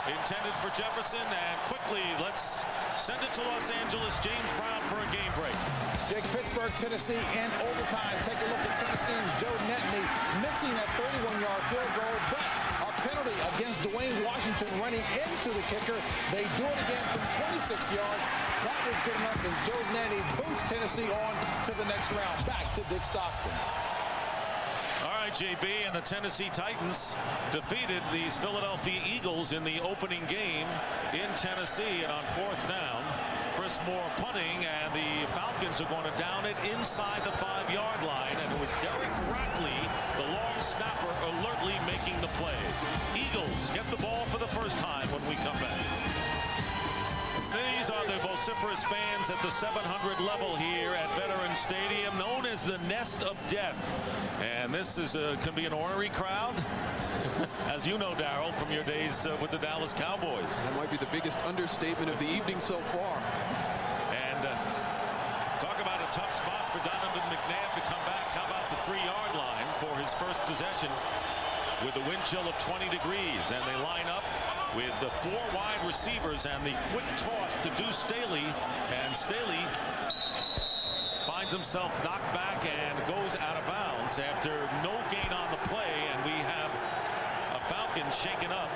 intended for Jefferson, and quickly let's send it to Los Angeles. James Brown for a game break. Jake, Pittsburgh, Tennessee in overtime. Take a look at Tennessee's Joe Netney missing that 31-yard field goal, but a penalty against Dwayne Washington running into the kicker. They do it again from 26 yards. That was good enough as Joe Netney boots Tennessee on to the next round. Back to Dick Stockton. All right, JB, and the Tennessee Titans defeated these Philadelphia Eagles in the opening game in Tennessee. And on 4th down, Chris Moore punting, and the Falcons are going to down it inside the 5-yard line. And it was Derek Rackley, the long snapper, alertly making the play. Eagles get the ball for the first time when we come back. These are the vociferous fans at the 700 level here at Veterans Stadium, known as the Nest of Death. And this is can be an ornery crowd, as you know, Daryl, from your days with the Dallas Cowboys. That might be the biggest understatement of the evening so far. And talk about a tough spot for Donovan McNabb to come back. How about the 3-yard line for his first possession with a wind chill of 20 degrees. And they line up with the 4 wide receivers and the quick toss to Deuce Staley. And Staley finds himself knocked back and goes out of bounds after no gain on the play. And we have a Falcon shaken up.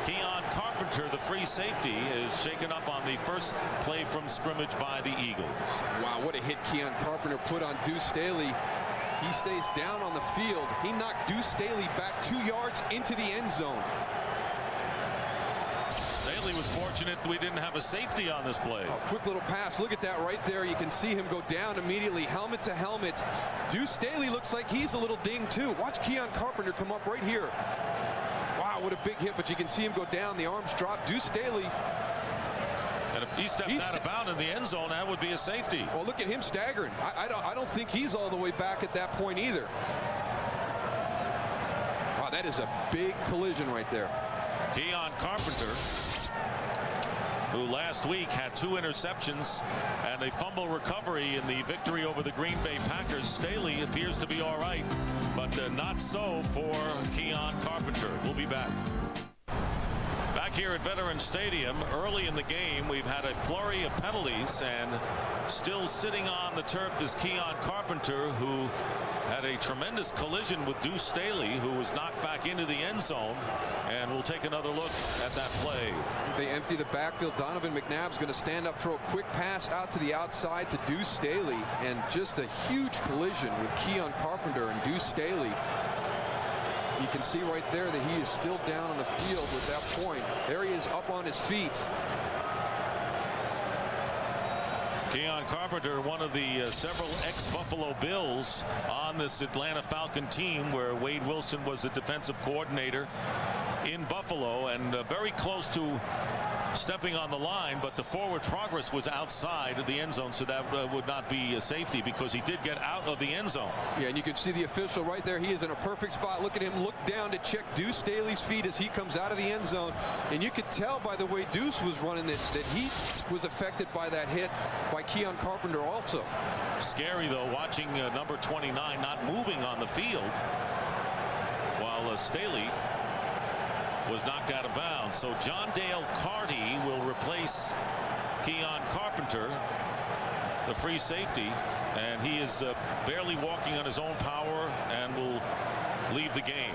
Keon Carpenter, the free safety, is shaken up on the first play from scrimmage by the Eagles. Wow, what a hit Keon Carpenter put on Deuce Staley. He stays down on the field. He knocked Deuce Staley back 2 yards into the end zone. Staley was fortunate we didn't have a safety on this play. A quick little pass. Look at that right there. You can see him go down immediately, helmet to helmet. Deuce Staley looks like he's a little dinged too. Watch Keon Carpenter come up right here. Wow, what a big hit, but you can see him go down. The arms drop. Deuce Staley. And if he stepped out of bounds in the end zone, that would be a safety. Well, look at him staggering. I don't think he's all the way back at that point either. Wow, that is a big collision right there. Keon Carpenter, who last week had 2 interceptions and a fumble recovery in the victory over the Green Bay Packers. Staley appears to be all right, but not so for Keon Carpenter. We'll be back. Back here at Veterans Stadium, early in the game, we've had a flurry of penalties, and still sitting on the turf is Keon Carpenter, who had a tremendous collision with Deuce Staley, who was knocked back into the end zone. And we'll take another look at that play. They empty the backfield. Donovan McNabb's going to stand up, throw a quick pass out to the outside to Deuce Staley, and just a huge collision with Keon Carpenter and Deuce Staley. You can see right there that he is still down on the field at that point. There he is up on his feet. Keon Carpenter, one of the several ex-Buffalo Bills on this Atlanta Falcon team, where Wade Wilson was the defensive coordinator in Buffalo, and very close to stepping on the line, but the forward progress was outside of the end zone, so that would not be a safety because he did get out of the end zone. Yeah, and you can see the official right there. He is in a perfect spot. Look at him look down to check Deuce Staley's feet as he comes out of the end zone, and you could tell by the way Deuce was running that he was affected by that hit by Keon Carpenter also. Scary though, watching number 29 not moving on the field while Staley was knocked out of bounds. So John Dale Carty will replace Keon Carpenter, the free safety, and he is barely walking on his own power and will leave the game.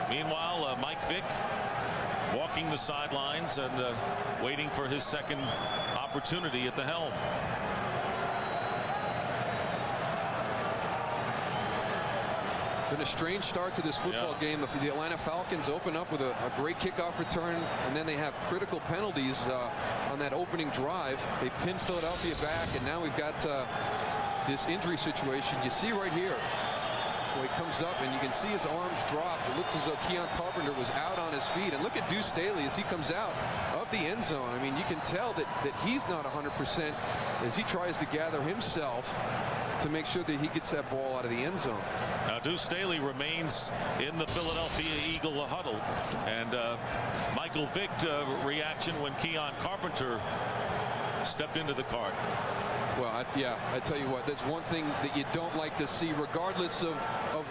Meanwhile, Mike Vick walking the sidelines and waiting for his second opportunity at the helm. Been a strange start to this football game. The Atlanta Falcons open up with a great kickoff return, and then they have critical penalties on that opening drive. They pin Philadelphia back, and now we've got this injury situation. You see right here, where he comes up, and you can see his arms drop. It looks as though Keon Carpenter was out on his feet. And look at Deuce Staley as he comes out of the end zone. I mean, you can tell that he's not 100% as he tries to gather himself to make sure that he gets that ball out of the end zone. Now Deuce Staley remains in the Philadelphia Eagle huddle, and Michael Vick reaction when Keon Carpenter stepped into the cart. Well, I tell you what, that's one thing that you don't like to see, regardless of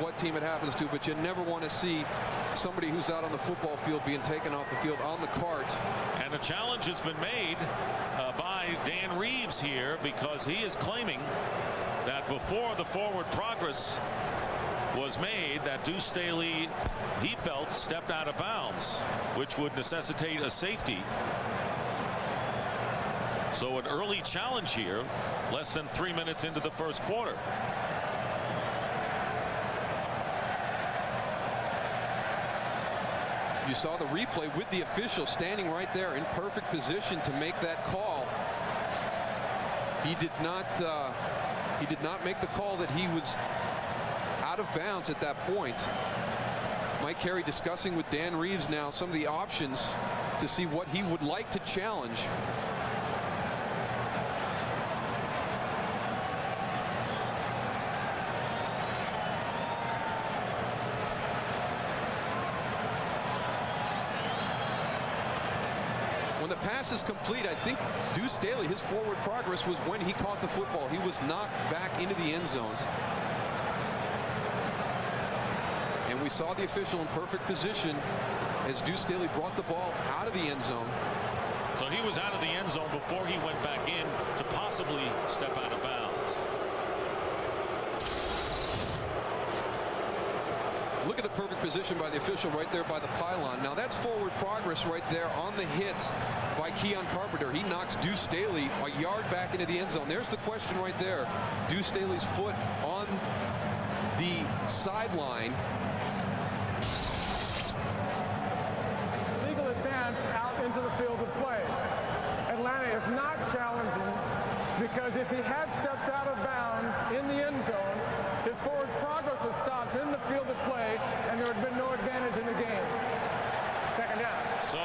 what team it happens to, but you never want to see somebody who's out on the football field being taken off the field on the cart. And a challenge has been made by Dan Reeves here, because he is claiming that before the forward progress was made, that Deuce Staley, he felt, stepped out of bounds, which would necessitate a safety. So an early challenge here, less than 3 minutes into the first quarter. You saw the replay with the official standing right there in perfect position to make that call. He did not make the call that he was out of bounds at that point. Mike Carey discussing with Dan Reeves now some of the options to see what he would like to challenge. When the pass is complete, I think Deuce Staley, his forward progress was when he caught the football. He was knocked back into the end zone. And we saw the official in perfect position as Deuce Staley brought the ball out of the end zone. So he was out of the end zone before he went back in to possibly step out of bounds. Look at the perfect position by the official right there by the pylon. Now that's forward progress right there on the hit by Keon Carpenter. He knocks Deuce Staley a yard back into the end zone. There's the question right there. Deuce Staley's foot on the sideline. Legal advance out into the field of play. Atlanta is not challenging because if he had stepped out of bounds in the end zone, his forward progress was stopped in the field of play, and there would have been no advantage in the game. Second down. So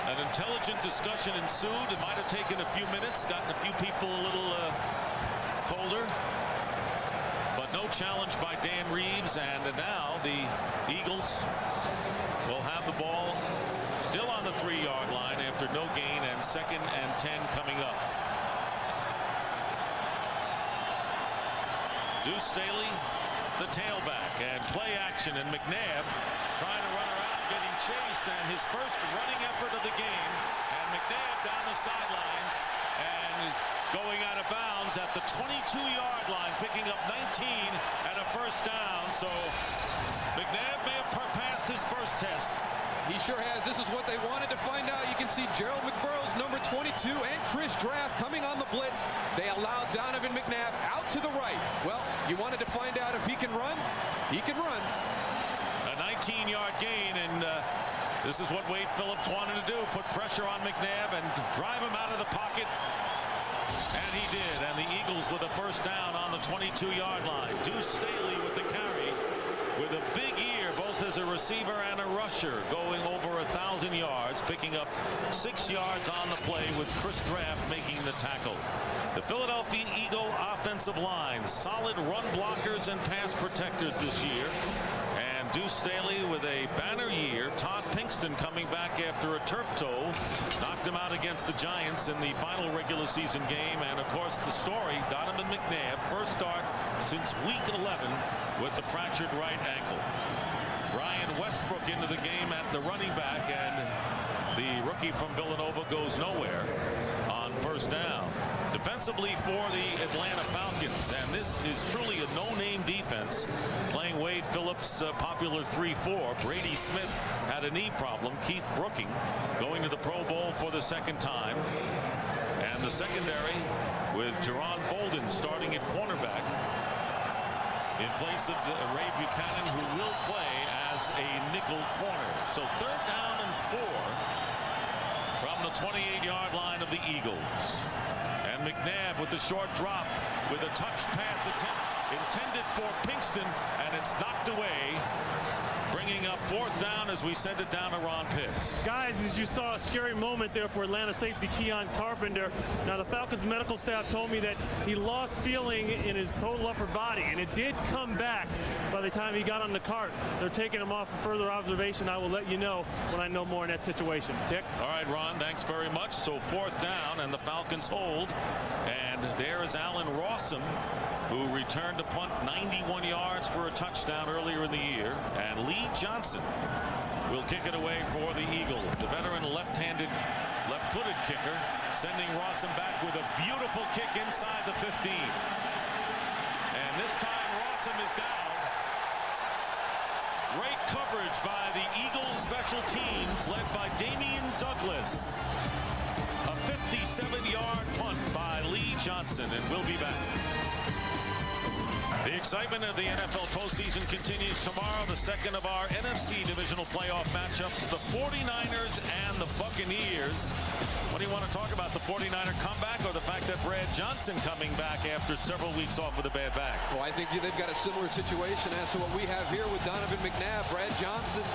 an intelligent discussion ensued. It might have taken a few minutes, gotten a few people a little colder. But no challenge by Dan Reeves, and now the Eagles will have the ball still on the 3-yard line after no gain, and 2nd and 10 coming up. Deuce Staley, the tailback, and play action, and McNabb trying to run around, getting chased, and his first running effort of the game, and McNabb down the sidelines and going out of bounds at the 22-yard line, picking up 19 and a first down. So McNabb may have passed his first test. He sure has. This is what they wanted to find out. You can see Gerald McBurrows, number 22, and Chris Draft coming on the blitz. They allowed Donovan McNabb out to the right. Well, you wanted to find out if he can run? He can run. A 19-yard gain, and this is what Wade Phillips wanted to do, put pressure on McNabb and drive him out of the pocket. And he did, and the Eagles with a first down on the 22-yard line. Deuce Staley with the carry, with a big year, both as a receiver and a rusher, going over 1,000 yards, picking up 6 yards on the play, with Chris Draft making the tackle. The Philadelphia Eagle offensive line, solid run blockers and pass protectors this year. And Deuce Staley with a banner year. Todd Pinkston coming back after a turf toe, knocked him out against the Giants in the final regular season game. And of course the story, Donovan McNabb, first start since week 11 with the fractured right ankle. Brian Westbrook into the game at the running back, and the rookie from Villanova goes nowhere on first down. Defensively for the Atlanta Falcons, and this is truly a no-name defense, playing Wade Phillips' popular 3-4. Brady Smith had a knee problem. Keith Brooking going to the Pro Bowl for the 2nd time. And the secondary with Jerron Bolden starting at cornerback in place of Ray Buchanan, who will play as a nickel corner. So 3rd down and 4 from the 28-yard line of the Eagles. And McNabb with the short drop, with a touch pass attempt intended for Pinkston, and it's knocked away, bringing up 4th down as we send it down to Ron Pitts. Guys, as you saw, a scary moment there for Atlanta safety Keon Carpenter. Now, the Falcons medical staff told me that he lost feeling in his total upper body, and it did come back by the time he got on the cart. They're taking him off for further observation. I will let you know when I know more in that situation. Dick? All right, Ron, thanks very much. So 4th down, and the Falcons hold. And there is Allen Rawson, who returned to punt 91 yards for a touchdown earlier in the year. And Lee Johnston will kick it away for the Eagles. The veteran left-footed kicker, sending Rawson back with a beautiful kick inside the 15. And this time Rawson is down. Great coverage by the Eagles special teams led by Damian Douglas. A 57-yard punt by Lee Johnston, and we'll be back. The excitement of the NFL postseason continues tomorrow. The second of our NFC Divisional playoff matchups, the 49ers and the Buccaneers. What do you want to talk about, the 49er comeback or the fact that Brad Johnson coming back after several weeks off with a bad back? Well, I think they've got a similar situation as to what we have here with Donovan McNabb. Brad Johnson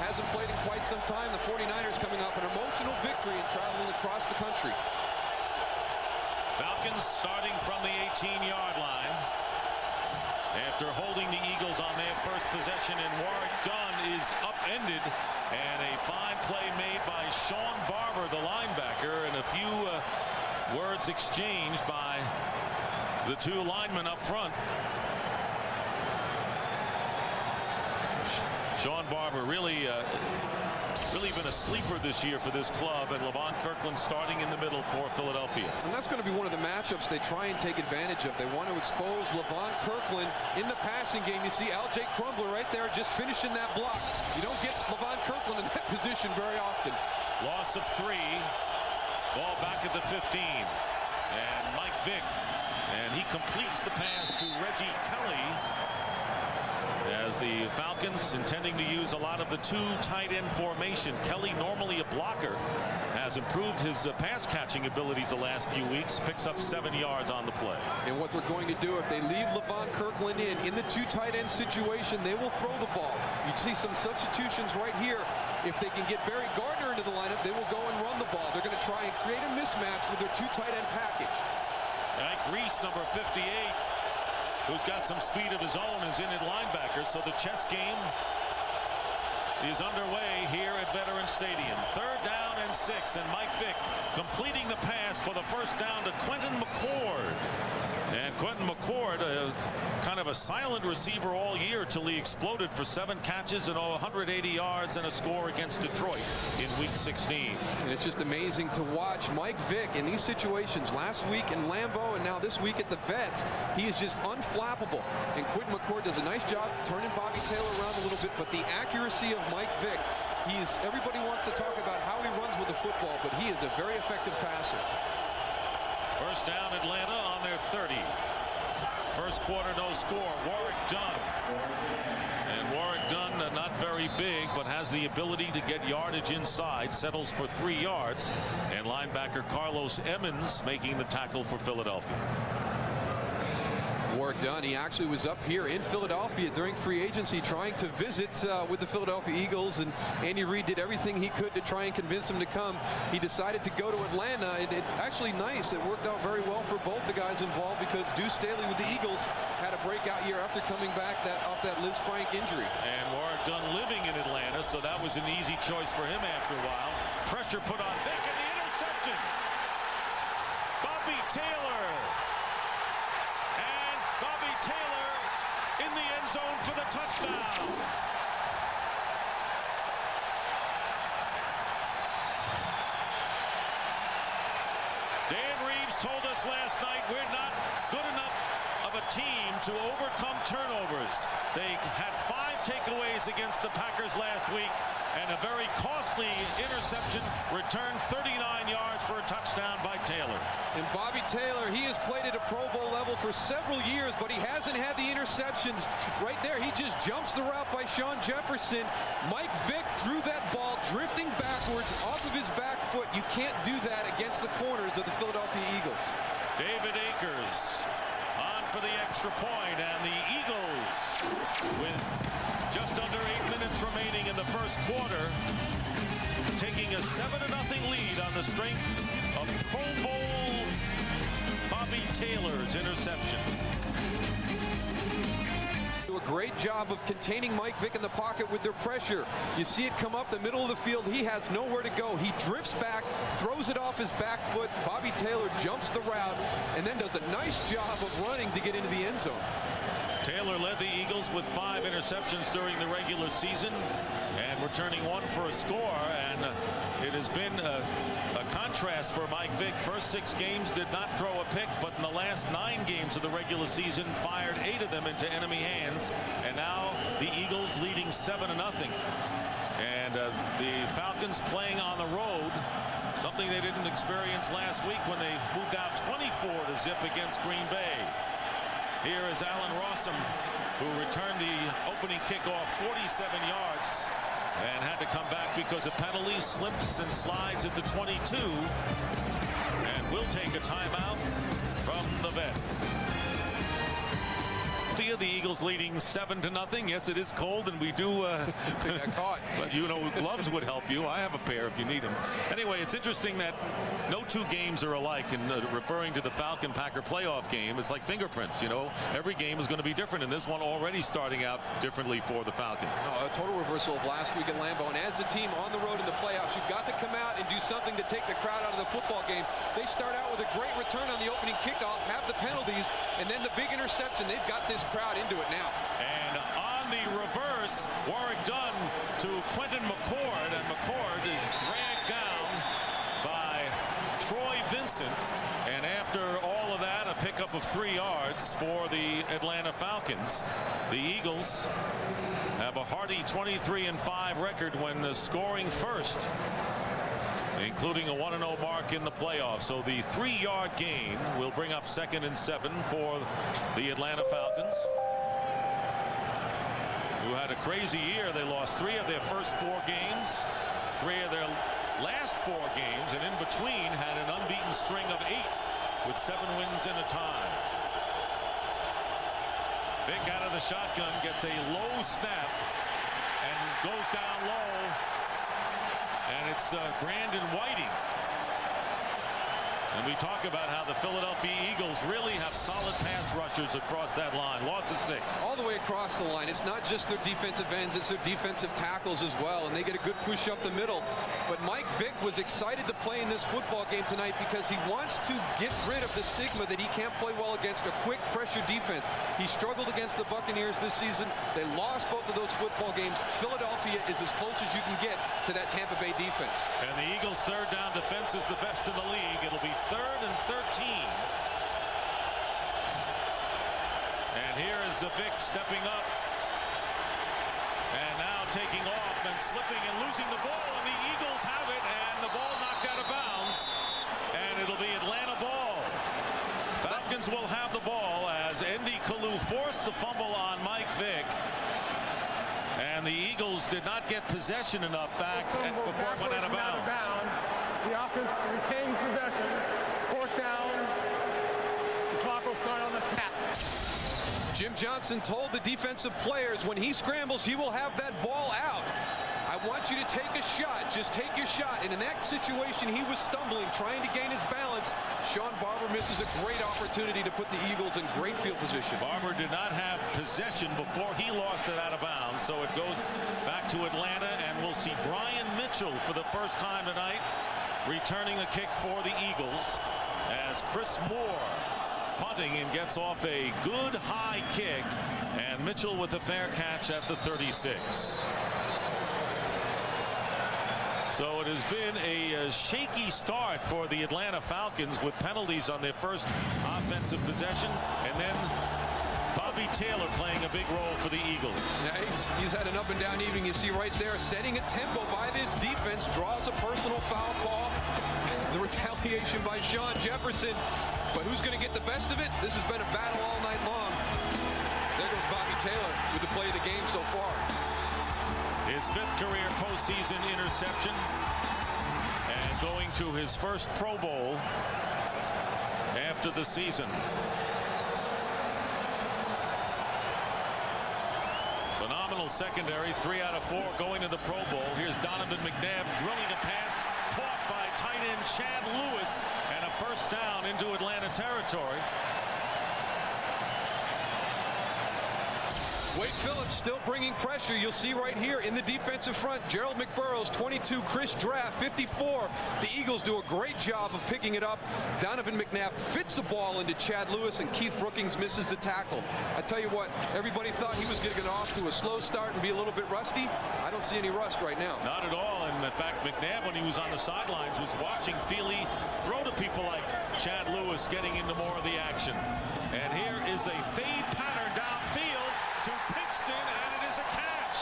hasn't played in quite some time. The 49ers coming off an emotional victory and traveling across the country. Falcons starting from the 18-yard line. After holding the Eagles on their first possession, and Warwick Dunn is upended, and a fine play made by Sean Barber, the linebacker, and a few words exchanged by the two linemen up front. Sean Barber really been a sleeper this year for this club, and Levon Kirkland starting in the middle for Philadelphia. And that's going to be one of the matchups they try and take advantage of. They want to expose Levon Kirkland in the passing game. You see L.J. Crumbler right there just finishing that block. You don't get Levon Kirkland in that position very often. Loss of 3. Ball back at the 15. And Mike Vick, and he completes the pass to Reggie Kelly, as the Falcons, intending to use a lot of the 2 tight end formation. Kelly, normally a blocker, has improved his pass catching abilities the last few weeks, picks up 7 yards on the play. And what they're going to do, if they leave Levon Kirkland in the 2 tight end situation, they will throw the ball. You see some substitutions right here. If they can get Barry Gardner into the lineup, they will go and run the ball. They're going to try and create a mismatch with their 2 tight end package. Ike Reese, number 58, who's got some speed of his own, is in at linebacker. So the chess game is underway here at Veterans Stadium. 3rd down and 6, and Mike Vick completing the pass for the first down to Quentin McCord. And Quentin McCord, kind of a silent receiver all year till he exploded for 7 catches and 180 yards and a score against Detroit in Week 16. And it's just amazing to watch Mike Vick in these situations. Last week in Lambeau and now this week at the Vet, he is just unflappable. And Quentin McCord does a nice job turning Bobby Taylor around a little bit, but the accuracy of Mike Vick, everybody wants to talk about how he runs with the football, but he is a very effective passer. First down, Atlanta on their 30. First quarter, no score. Warwick Dunn. And Warwick Dunn, not very big, but has the ability to get yardage inside. Settles for 3 yards. And linebacker Carlos Emmons making the tackle for Philadelphia. Warwick Dunn, he actually was up here in Philadelphia during free agency trying to visit with the Philadelphia Eagles, and Andy Reid did everything he could to try and convince him to come. He decided to go to Atlanta, and it's actually nice. It worked out very well for both the guys involved, because Deuce Staley with the Eagles had a breakout year after coming back off that Liz Frank injury. And Warwick Dunn living in Atlanta, so that was an easy choice for him after a while. Pressure put on Vick, and the interception. Bobby Taylor. Bobby Taylor in the end zone for the touchdown. Dan Reeves told us last night we're not good enough of a team to overcome turnovers. They had 5 takeaways against the Packers last week, and a very costly interception, returned 39 yards for a touchdown by Taylor. And Bobby Taylor, he has played at a Pro Bowl level for several years, but he hasn't had the interceptions. Right there, he just jumps the route by Sean Jefferson. Mike Vick threw that ball drifting backwards off of his back foot. You can't do that against the corners of the Philadelphia Eagles. David Akers on for the extra point, and the Eagles with just under 8 minutes minutes remaining in the first quarter, taking a 7-0 lead on the strength of Pro Bowl Bobby Taylor's interception. Do a great job of containing Mike Vick in the pocket with their pressure. You see it come up the middle of the field. He has nowhere to go. He drifts back, throws it off his back foot. Bobby Taylor jumps the route and then does a nice job of running to get into the end zone. Taylor led the Eagles with 5 interceptions during the regular season and returning 1 for a score. And it has been a contrast for Mike Vick. First 6 games did not throw a pick, but in the last 9 games of the regular season fired 8 of them into enemy hands. And now the Eagles leading 7-0. And the Falcons playing on the road, something they didn't experience last week when they moved out 24-0 against Green Bay. Here is Allen Rossum, who returned the opening kickoff 47 yards and had to come back because of penalties, slips and slides at the 22, and will take a timeout from the vet. The Eagles leading 7-0. Yes, it is cold, and we do. Got caught. But you know, gloves would help you. I have a pair if you need them. Anyway, it's interesting that no 2 games are alike. And referring to the Falcon-Packer playoff game, it's like fingerprints. You know, every game is going to be different, and this one already starting out differently for the Falcons. A total reversal of last week at Lambeau. And as the team on the road in the playoffs, you've got to come out and do something to take the crowd out of the football game. They start out with a great return on the opening kickoff, have the penalties, and then the big interception. They've got this crowd into it now. And on the reverse, Warwick Dunn to Quentin McCord, and McCord is dragged down by Troy Vincent. And after all of that, a pickup of 3 yards for the Atlanta Falcons. The Eagles have a hearty 23-5 record when scoring first, including a 1-0 mark in the playoffs. So the 3-yard gain will bring up 2nd and 7 for the Atlanta Falcons, who had a crazy year. They lost 3 of their first 4 games, 3 of their last 4 games, and in between had an unbeaten string of 8 with 7 wins in a tie. Vick out of the shotgun, gets a low snap and goes down low. And it's Brandon Whiting. And we talk about how the Philadelphia Eagles really have solid pass rushers across that line. Loss of 6. All the way across the line. It's not just their defensive ends, it's their defensive tackles as well. And they get a good push up the middle. But Mike Vick was excited to play in this football game tonight because he wants to get rid of the stigma that he can't play well against a quick pressure defense. He struggled against the Buccaneers this season. They lost both of those football games. Philadelphia is as close as you can get to that Tampa Bay defense. And the Eagles' 3rd down defense is the best in the league. It'll be 3rd and 13. And here is Vick stepping up. And now taking off and slipping and losing the ball. And the Eagles have it. And the ball knocked out of bounds. And it'll be Atlanta ball. Falcons will have the ball as Andy Kalu forced the fumble on Mike Vick. And the Eagles did not get possession enough back before it went out of bounds. The offense retains possession. 4th down. The clock will start on the snap. Jim Johnston told the defensive players when he scrambles, he will have that ball out. I want you to take a shot. Just take your shot. And in that situation, he was stumbling, trying to gain his balance. Sean Barber misses a great opportunity to put the Eagles in great field position. Barber did not have possession before he lost it out of bounds. So it goes back to Atlanta, and we'll see Brian Mitchell for the first time tonight returning the kick for the Eagles as Chris Moore punting and gets off a good high kick, and Mitchell with a fair catch at the 36. So it has been a shaky start for the Atlanta Falcons with penalties on their first offensive possession, and then Bobby Taylor playing a big role for the Eagles. Yeah, he's had an up and down evening. You see right there, setting a tempo by this defense, draws a personal foul call. The retaliation by Sean Jefferson. But who's going to get the best of it? This has been a battle all night long. There goes Bobby Taylor with the play of the game so far. His 5th career postseason interception, and going to his first Pro Bowl after the season. Phenomenal Eagles secondary, 3 out of 4 going to the Pro Bowl. Here's Donovan McNabb drilling a pass, caught by tight end Chad Lewis, and a first down into Atlanta territory. Wade Phillips still bringing pressure. You'll see right here in the defensive front, Gerald McBurrows, 22, Chris Draft, 54. The Eagles do a great job of picking it up. Donovan McNabb fits the ball into Chad Lewis, and Keith Brookings misses the tackle. I tell you what, everybody thought he was going to get off to a slow start and be a little bit rusty. I don't see any rust right now. Not at all. And in fact, McNabb, when he was on the sidelines, was watching Feely throw to people like Chad Lewis, getting into more of the action. And here is a fade pattern downfield to Pinkston, and it is a catch.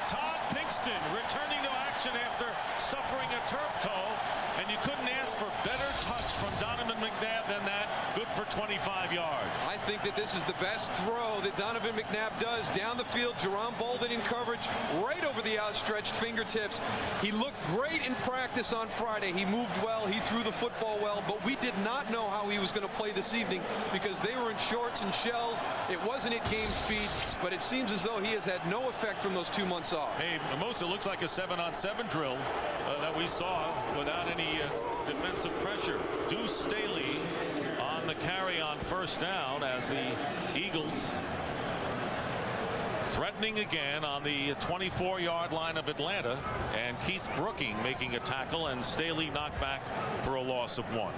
Todd Pinkston returning to action after suffering a turf toe, and you couldn't ask for better touch from Donovan McNabb than that. Good for 25 yards. I think that this is the best throw that Donovan McNabb does down the field. Jerome Bolden in coverage, right over the outstretched fingertips. He looked great in practice on Friday. He moved well, he threw the football well, but we did not know how he was going to play this evening because they were in shorts and shells. It wasn't at game speed, but it seems as though he has had no effect from those 2 months off. Hey, most it looks like a 7-on-7 drill that we saw without any defensive pressure. Deuce Staley on the carry on first down as the Eagles threatening again on the 24-yard line of Atlanta, and Keith Brooking making a tackle, and Staley knocked back for a loss of 1.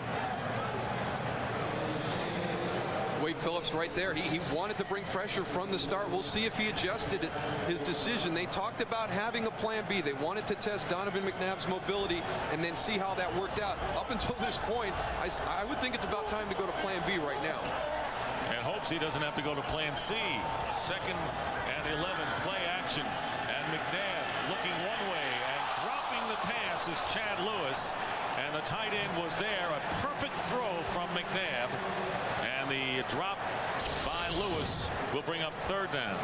Wade Phillips right there. He wanted to bring pressure from the start. We'll see if he adjusted his decision. They talked about having a plan B. They wanted to test Donovan McNabb's mobility and then see how that worked out. Up until this point, I would think it's about time to go to plan B right now. And hopes he doesn't have to go to plan C. 2nd and 11, play action. And McNabb looking one way and dropping the pass is Chad Lewis. And the tight end was there. A perfect throw from McNabb. And the drop by Lewis will bring up 3rd down.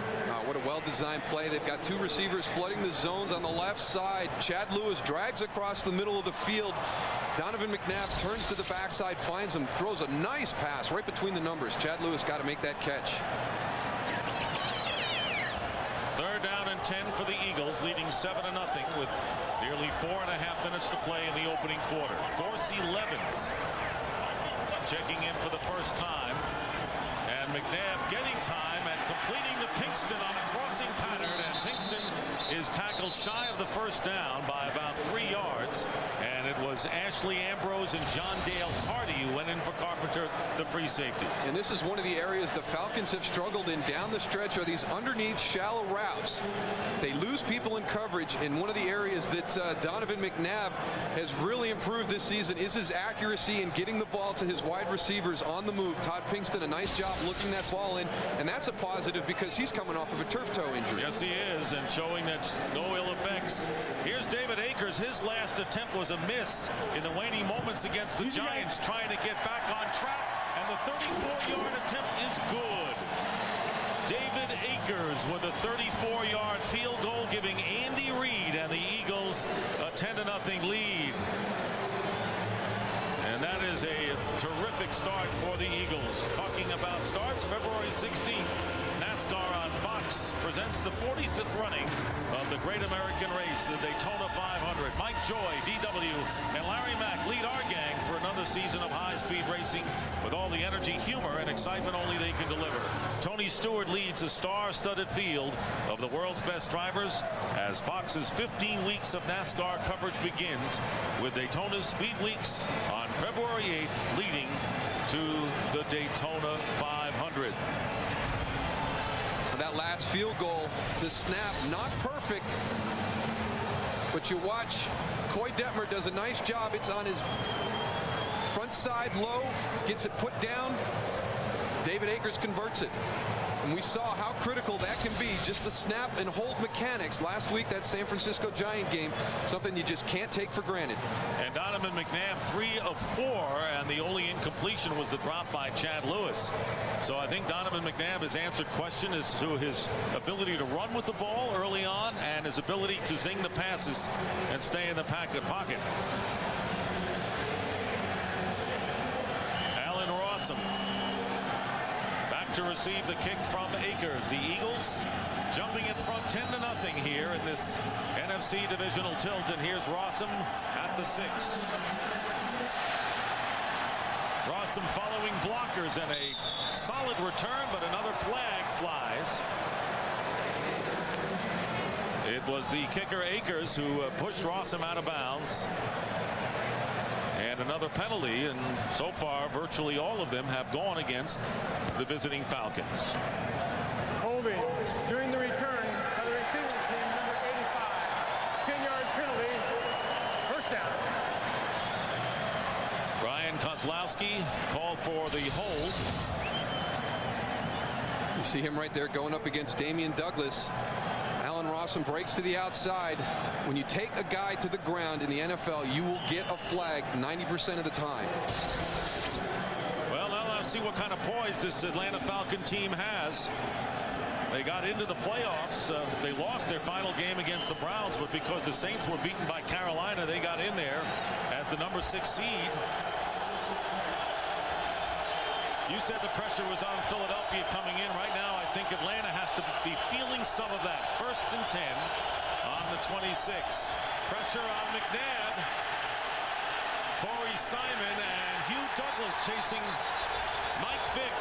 What a well-designed play. They've got 2 receivers flooding the zones on the left side. Chad Lewis drags across the middle of the field. Donovan McNabb turns to the backside, finds him, throws a nice pass right between the numbers. Chad Lewis got to make that catch. 3rd down and 10 for the Eagles, leading 7-0 with nearly 4.5 minutes to play in the opening quarter. Dorsey Levens checking in for the first time, and McNabb getting time and completing to Pinkston on a crossing pattern, and Pinkston is tackled shy of the first down by about 3 yards, and it was Ashley Ambrose and John Dale Hardy who went in for Carpenter, the free safety. And this is one of the areas the Falcons have struggled in down the stretch, are these underneath shallow routes. They lose people in coverage, and one of the areas that Donovan McNabb has really improved this season is his accuracy in getting the ball to his wide receivers on the move. Todd Pinkston, a nice job looking that ball in, and that's a positive because he's coming off of a turf toe injury. Yes, he is, and showing that no ill effects. Here's David Akers. His last attempt was a miss in the waning moments against the Giants, trying to get back on track, and the 34-yard attempt is good. David Akers with a 34-yard field goal, giving Andy Reid and the Eagles a 10-0 lead. And that is a terrific start for the Eagles. Talking about starts, February 16th, NASCAR on Fox presents the 45th running of the Great American Race, the Daytona 500. Mike Joy, DW, and Larry Mack lead our gang for another season of high-speed racing with all the energy, humor, and excitement only they can deliver. Tony Stewart leads a star-studded field of the world's best drivers as Fox's 15 weeks of NASCAR coverage begins with Daytona's Speed Weeks on February 8th, leading to the Daytona 500. That last field goal, the snap, not perfect, but you watch, Coy Detmer does a nice job. It's on his front side low, gets it put down. David Akers converts it. And we saw how critical that can be, just the snap and hold mechanics. Last week, that San Francisco Giant game, something you just can't take for granted. And Donovan McNabb, 3 of 4, and the only incompletion was the drop by Chad Lewis. So I think Donovan McNabb has answered question as to his ability to run with the ball early on and his ability to zing the passes and stay in the pocket. Allen Rossum back to receive the kick from Akers. The Eagles jumping in front 10-0 here in this NFC Divisional tilt. And here's Rossum at the 6. Rossum following blockers and a solid return, but another flag flies. It was the kicker Akers who pushed Rossum out of bounds. And another penalty, and so far virtually all of them have gone against the visiting Falcons. Holding during the return by the receiving team, number 85. 10-yard penalty, first down. Brian Kozlowski called for the hold. You see him right there going up against Damian Douglas. Rossum breaks to the outside. When you take a guy to the ground in the NFL, you will get a flag 90% of the time. Well, now let's see what kind of poise this Atlanta Falcon team has. They got into the playoffs. They lost their final game against the Browns, but because the Saints were beaten by Carolina, they got in there as the number 6 seed. You said the pressure was on Philadelphia coming in. Right now, I think Atlanta has to be feeling some of that. 1st and 10 on the 26. Pressure on McNabb. Corey Simon and Hugh Douglas chasing Mike Vick.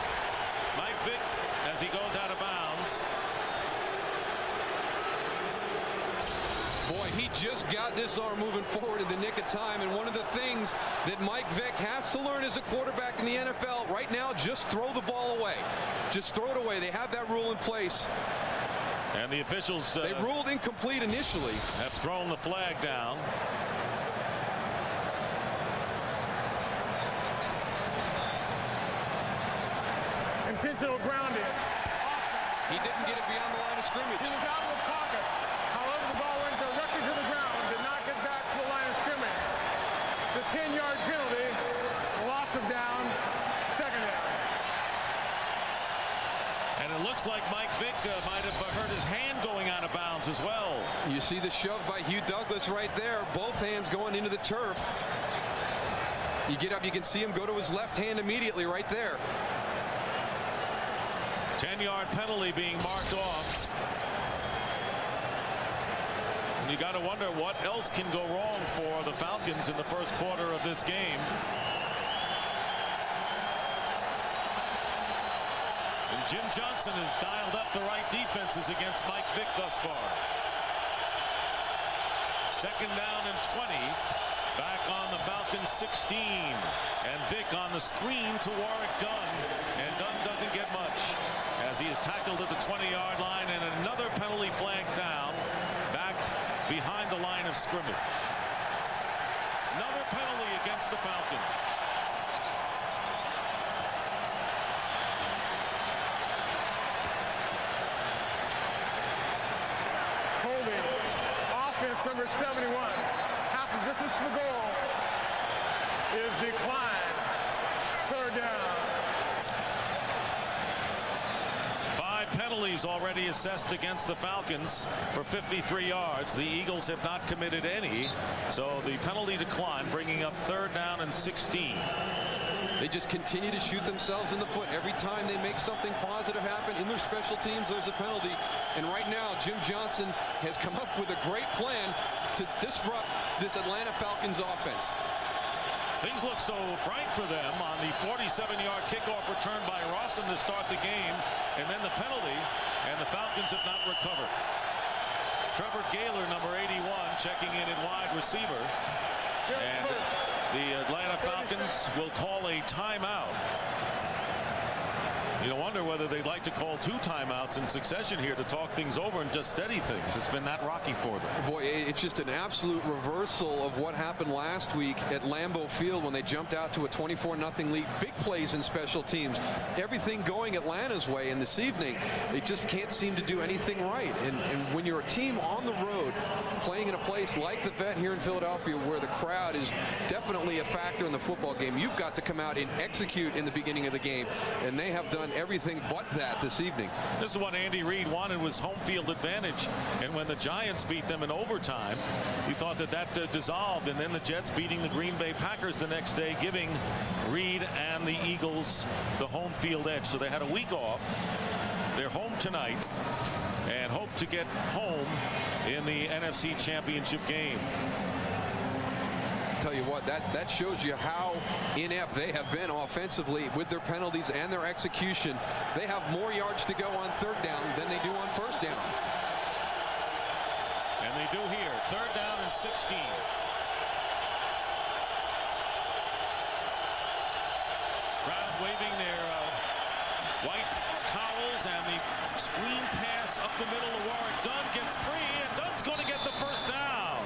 Mike Vick as he goes out of bounds. Boy, he just got this arm moving forward in the nick of time, and one of the things that Mike Vick has to learn as a quarterback in the NFL right now, just throw the ball away. Just throw it away. They have that rule in place. And the officials they ruled incomplete initially. Have thrown the flag down. Intentional grounding. He didn't get it beyond the line of scrimmage. He was out of the pocket. However, the ball went directly to the ground. Did not get back to the line of scrimmage. It's a 10-yard penalty. Loss of down. 2nd down. And it looks like Mike Vick might have hurt his hand going out of bounds as well. You see the shove by Hugh Douglas right there. Both hands going into the turf. You get up, you can see him go to his left hand immediately right there. 10-yard penalty being marked off. And you got to wonder what else can go wrong for the Falcons in the first quarter of this game. And Jim Johnston has dialed up the right defenses against Mike Vick thus far. 2nd down and 20. Back on the Falcons 16. And Vick on the screen to Warwick Dunn. And Dunn doesn't get much as he is tackled at the 20-yard line, and another penalty flag down back behind the line of scrimmage. Another penalty against the Falcons. Holding. Offense number 71. Half the distance to the goal is declined. 3rd down. 5 penalties already assessed against the Falcons for 53 yards. The Eagles have not committed any, so the penalty decline, bringing up 3rd down and 16. They just continue to shoot themselves in the foot. Every time they make something positive happen in their special teams, there's a penalty. And right now, Jim Johnston has come up with a great plan to disrupt this Atlanta Falcons offense. Things look so bright for them on the 47-yard kickoff return by Rossum to start the game, and then the penalty, and the Falcons have not recovered. Trevor Gaylor, number 81, checking in at wide receiver. And the Atlanta Falcons will call a timeout. You wonder whether they'd like to call 2 timeouts in succession here to talk things over and just steady things. It's been that rocky for them. Boy, it's just an absolute reversal of what happened last week at Lambeau Field when they jumped out to a 24-0 lead. Big plays in special teams. Everything going Atlanta's way, and this evening, they just can't seem to do anything right. And when you're a team on the road playing playing in a place like the Vet here in Philadelphia where the crowd is definitely a factor in the football game. You've got to come out and execute in the beginning of the game, and they have done everything but that this evening. This is what Andy Reid wanted, was home field advantage, and when the Giants beat them in overtime, we thought that dissolved, and then the Jets beating the Green Bay Packers the next day, giving Reid and the Eagles the home field edge. So they had a week off. They're home tonight and hope to get home in the NFC Championship game. Tell you what, that shows you how inept they have been offensively with their penalties and their execution. They have more yards to go on third down than they do on first down. And they do here. Third down and 16. Crowd waving their white towels, and the screen pass up the middle of Warrick Dunn gets free, and Dunn's going to get the first down.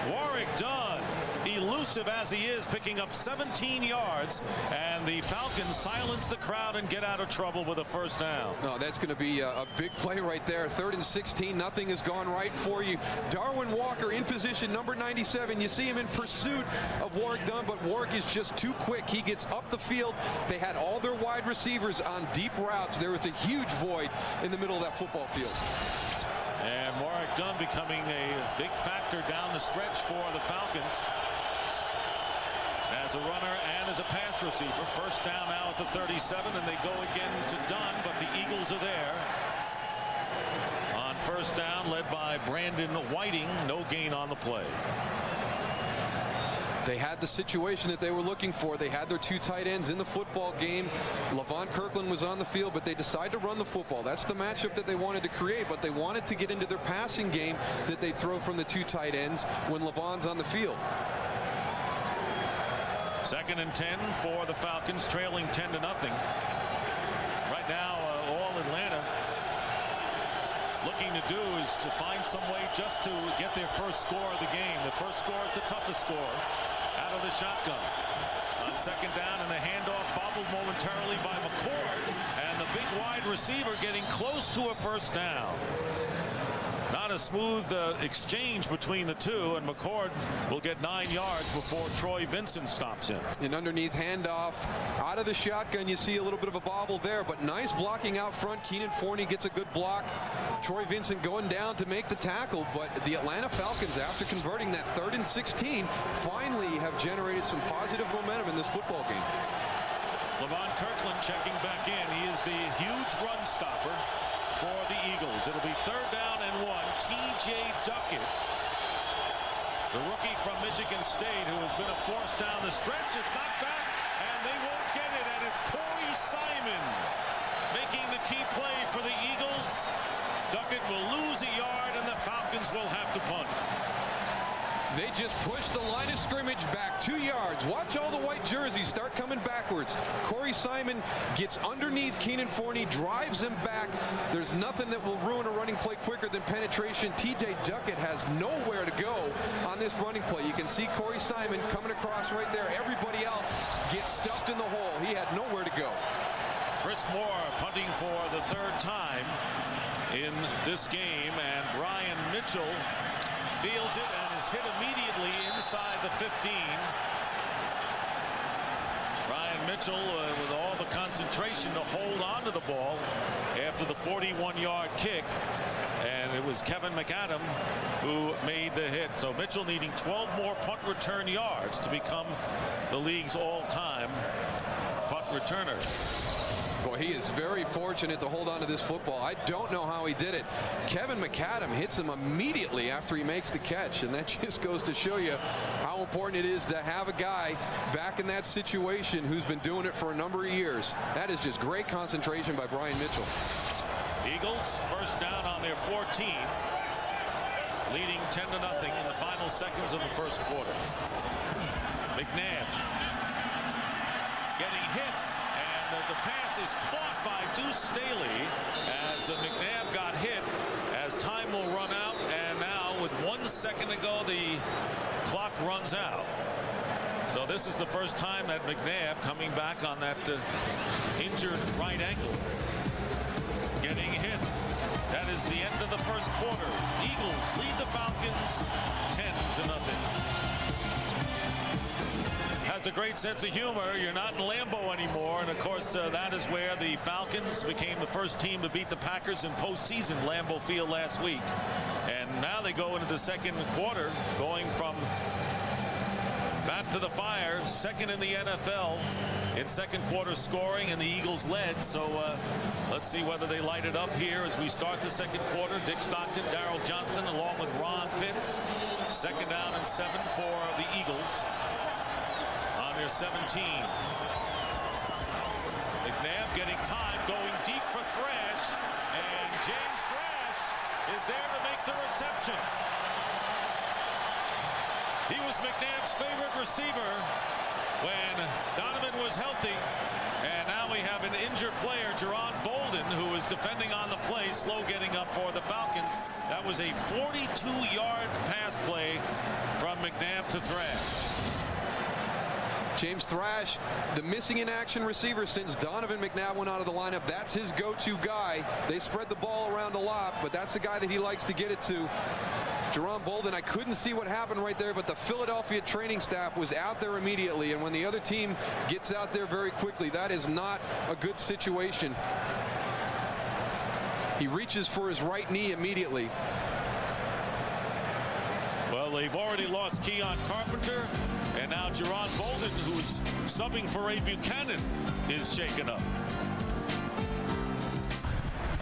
Warrick Dunn, elusive as he is, picking up 17 yards, and the Falcons silence the crowd and get out of trouble with a first down. No, that's going to be a big play right there. 3rd and 16. Nothing has gone right for you. Darwin Walker in position, number 97. You see him in pursuit of Warrick Dunn, but Warrick is just too quick. He gets up the field. They had all their wide receivers on deep routes. There was a huge void in the middle of that football field. And Warrick Dunn becoming a big factor down the stretch for the Falcons as a runner and as a pass receiver. First down now at the 37, and they go again to Dunn, but the Eagles are there. On first down, led by Brandon Whiting. No gain on the play. They had the situation that they were looking for. They had their 2 tight ends in the football game. Levon Kirkland was on the field, but they decided to run the football. That's the matchup that they wanted to create, but they wanted to get into their passing game that they throw from the 2 tight ends when Levon's on the field. 2nd and 10 for the Falcons, trailing 10-0. Right now, all Atlanta looking to do is to find some way just to get their first score of the game. The first score is the toughest score out of the shotgun. On 2nd down, and the handoff bobbled momentarily by McCord, and the big wide receiver getting close to a first down. Not a smooth exchange between the two, and McCord will get 9 yards before Troy Vincent stops him. An underneath handoff out of the shotgun. You see a little bit of a bobble there, but nice blocking out front. Keenan Forney gets a good block. Troy Vincent going down to make the tackle, but the Atlanta Falcons, after converting that 3rd and 16, finally have generated some positive momentum in this football game. Levon Kirkland checking back in. He is the huge run stopper for the Eagles. It'll be 3rd down and 1. T.J. Duckett, the rookie from Michigan State, who has been a force down the stretch, is knocked back, and they won't get it, and it's Corey Simon making the key play for the Eagles. Duckett will lose a yard, and the Falcons will have to punt. They just pushed the line of scrimmage back 2 yards. Watch all the white jerseys start coming backwards. Corey Simon gets underneath Keenan Forney, drives him back. There's nothing that will ruin a running play quicker than penetration. T.J. Duckett has nowhere to go on this running play. You can see Corey Simon coming across right there. Everybody else gets stuffed in the hole. He had nowhere to go. Chris Moore punting for the 3rd time in this game, and Brian Mitchell fields it and is hit immediately inside the 15. Brian Mitchell with all the concentration to hold on to the ball after the 41-yard kick, and it was Kevin McAdam who made the hit. So Mitchell needing 12 more punt return yards to become the league's all-time punt returner. Boy, he is very fortunate to hold on to this football. I don't know how he did it. Kevin McAdam hits him immediately after he makes the catch, and that just goes to show you how important it is to have a guy back in that situation who's been doing it for a number of years. That is just great concentration by Brian Mitchell. Eagles first down on their 14, leading 10-0 in the final seconds of the first quarter. McNabb getting hit, and the pass is caught by Deuce Staley as McNabb got hit, as time will run out, and now with 1 second to go, the clock runs out. So this is the first time that McNabb, coming back on that injured right ankle, getting hit. That is the end of the first quarter. Eagles lead the Falcons has a great sense of humor. You're not in Lambeau anymore. And, of course, that is where the Falcons became the first team to beat the Packers in postseason, Lambeau Field last week. And now they go into the second quarter, going from fat to the fire, second in the NFL in second quarter scoring, and the Eagles led. So let's see whether they light it up here as we start the second quarter. Dick Stockton, Daryl Johnston, along with Ron Pitts. Second down and 7 for the Eagles on their 17. McNabb getting time, going deep for Thrash, and James Thrash is there to make the reception. He was McNabb's favorite receiver when Donovan was healthy. And now we have an injured player, Jerron Bolden, who is defending on the play, slow getting up for the Falcons. That was a 42-yard pass play from McNabb to Thrash. James Thrash, the missing in action receiver since Donovan McNabb went out of the lineup. That's his go-to guy. They spread the ball around a lot, but that's the guy that he likes to get it to. Jerron Bolden, I couldn't see what happened right there, but the Philadelphia training staff was out there immediately, and when the other team gets out there very quickly, that is not a good situation. He reaches for his right knee immediately. Well, they've already lost Keon Carpenter, and now Jerron Bolden, who's subbing for Ray Buchanan, is shaken up.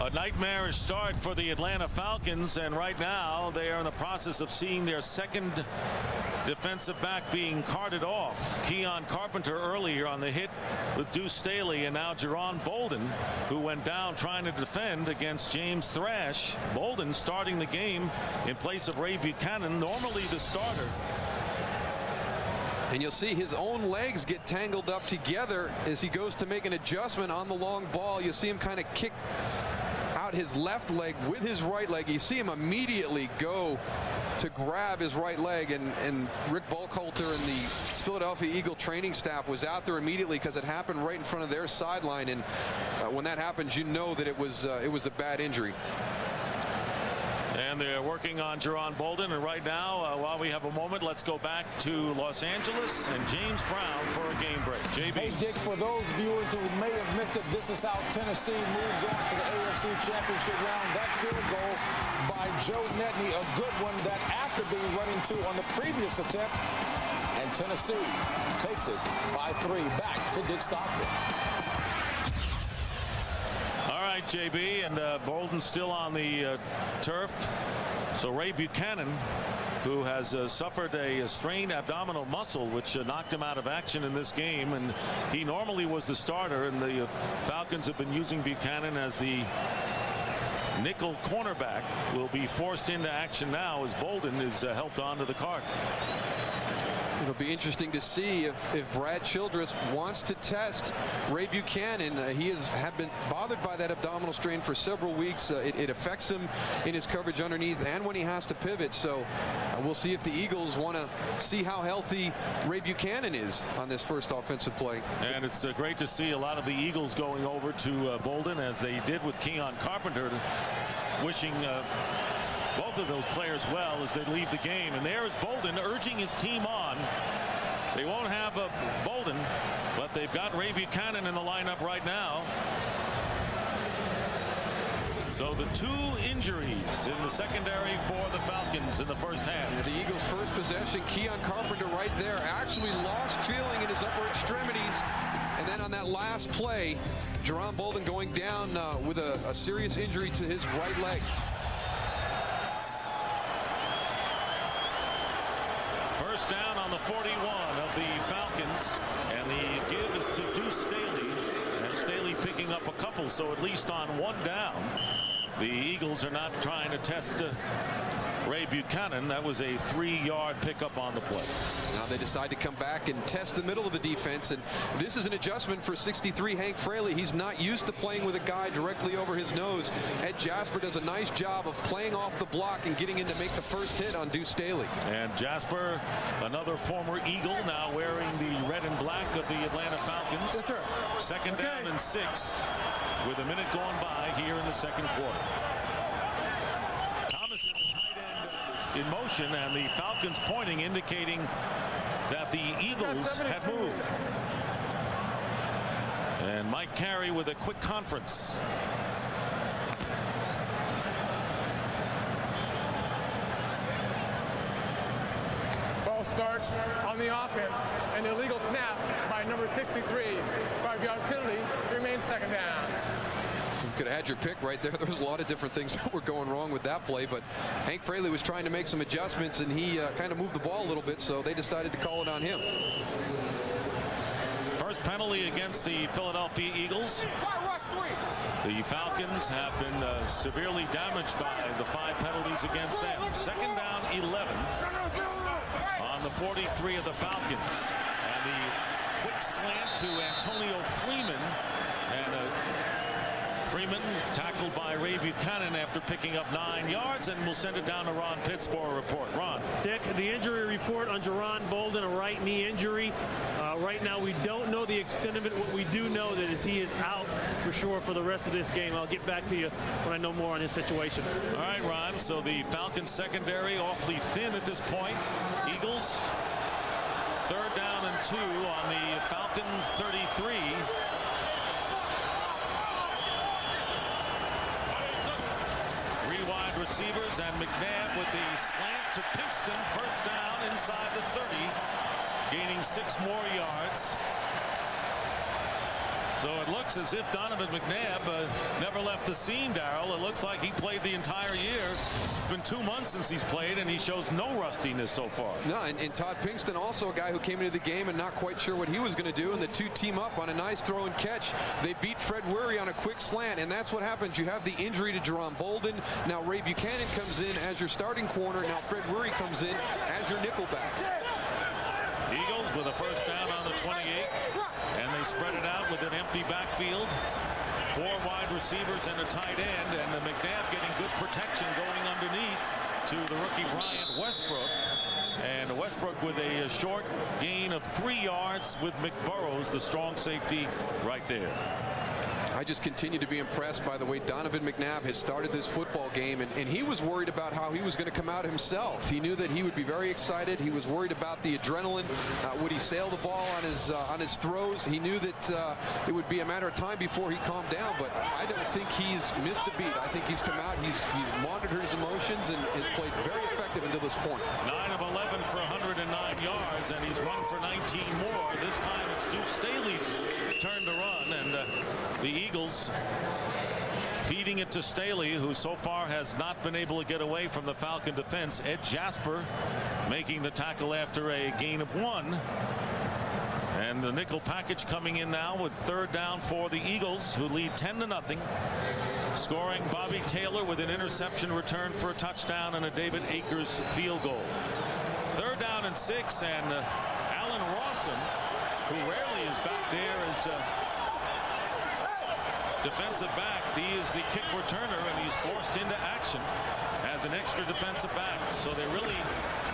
A nightmarish start for the Atlanta Falcons, and right now they are in the process of seeing their second defensive back being carted off. Keon Carpenter earlier on the hit with Deuce Staley, and now Jerron Bolden, who went down trying to defend against James Thrash. Bolden starting the game in place of Ray Buchanan, normally the starter. And you'll see his own legs get tangled up together as he goes to make an adjustment on the long ball. You see him kind of kick out his left leg with his right leg. You see him immediately go to grab his right leg, and Rick Buckhalter and the Philadelphia Eagle training staff was out there immediately because it happened right in front of their sideline, and when that happens, you know that it was a bad injury. And they're working on Jerron Bolden, and right now, while we have a moment, let's go back to Los Angeles and James Brown for a game break. JB. Hey, Dick, for those viewers who may have missed it, this is how Tennessee moves on to the AFC Championship round. That field goal by Joe Nedney, a good one that after being run into on the previous attempt, and Tennessee takes it by 3 back to Dick Stockton. All right, JB, and Bolden still on the turf. So Ray Buchanan, who has suffered a strained abdominal muscle, which knocked him out of action in this game, and he normally was the starter, and the Falcons have been using Buchanan as the nickel cornerback, will be forced into action now as Bolden is helped onto the cart. It'll be interesting to see if Brad Childress wants to test Ray Buchanan. He has been bothered by that abdominal strain for several weeks. It affects him in his coverage underneath and when he has to pivot. So we'll see if the Eagles want to see how healthy Ray Buchanan is on this first offensive play. And it's great to see a lot of the Eagles going over to Bolden, as they did with Keon Carpenter, wishing both of those players well as they leave the game. And there is Bolden urging his team on. They won't have Bolden, but they've got Ray Buchanan in the lineup right now. So the 2 injuries in the secondary for the Falcons in the first half. The Eagles' first possession, Keon Carpenter right there actually lost feeling in his upper extremities. And then on that last play, Jerron Bolden going down with a serious injury to his right leg. First down on the 41 of the Falcons, and the give is to Deuce Staley, and Staley picking up a couple, so at least on 1 down. The Eagles are not trying to test Ray Buchanan. That was a 3-yard pickup on the play. Now they decide to come back and test the middle of the defense, and this is an adjustment for 63 Hank Fraley. He's not used to playing with a guy directly over his nose. Ed Jasper does a nice job of playing off the block and getting in to make the first hit on Deuce Staley. And Jasper, another former Eagle, now wearing the red and black of the Atlanta Falcons. Yes, sir. Second down and 6 with a minute going by here in the second quarter. Thomas in the tight end in motion, and the Falcons pointing, indicating that the Eagles had moved. And Mike Carey with a quick conference. Ball starts on the offense. An illegal snap by number 63. 5-yard penalty. Remains second down. You could have had your pick right there. There was a lot of different things that were going wrong with that play, but Hank Fraley was trying to make some adjustments, and he kind of moved the ball a little bit, so they decided to call it on him. First penalty against the Philadelphia Eagles. The Falcons have been severely damaged by the 5 penalties against them. Second down 11 on the 43 of the Falcons. And the quick slant to Antonio Freeman. And Freeman tackled by Ray Buchanan after picking up 9 yards, and we'll send it down to Ron Pitts for a report. Ron. Dick, the injury report on Jerron Bolden, a right knee injury. Right now we don't know the extent of it. What we do know that is he is out for sure for the rest of this game. I'll get back to you when I know more on his situation. All right, Ron. So the Falcons secondary awfully thin at this point. Eagles, 3rd down and 2 on the Falcon 33. Wide receivers, and McNabb with the slant to Pinkston. First down inside the 30, gaining 6 more yards. So it looks as if Donovan McNabb never left the scene, Daryl. It looks like he played the entire year. It's been 2 months since he's played, and he shows no rustiness so far. No, and Todd Pinkston, also a guy who came into the game and not quite sure what he was going to do, and the two team up on a nice throw and catch. They beat Fred Weary on a quick slant, and that's what happens. You have the injury to Jerron Bolden. Now Ray Buchanan comes in as your starting corner. Now Fred Weary comes in as your nickelback. Eagles with a first down on the 28, and they spread it out with an empty backfield. 4 wide receivers and a tight end, and the McNabb getting good protection going underneath to the rookie Bryant Westbrook. And Westbrook with a short gain of 3 yards with McBurrows, the strong safety, right there. I just continue to be impressed by the way Donovan McNabb has started this football game, and he was worried about how he was going to come out himself. He knew that he would be very excited. He was worried about the adrenaline. Would he sail the ball on his throws? He knew that it would be a matter of time before he calmed down, but I don't think he's missed a beat. I think he's come out, he's monitored his emotions, and has played very effective until this point. 9 of 11 for 109 yards, and he's run for 19 more. This time it's Deuce Staley's turn to run, and the Eagles feeding it to Staley, who so far has not been able to get away from the Falcon defense. Ed Jasper making the tackle after a gain of 1. And the nickel package coming in now with 3rd down for the Eagles, who lead 10-0. Scoring Bobby Taylor with an interception return for a touchdown and a David Akers field goal. 3rd down and 6, and Allen Rawson, who rarely is back there as defensive back. He is the kick returner, and he's forced into action as an extra defensive back. So they're really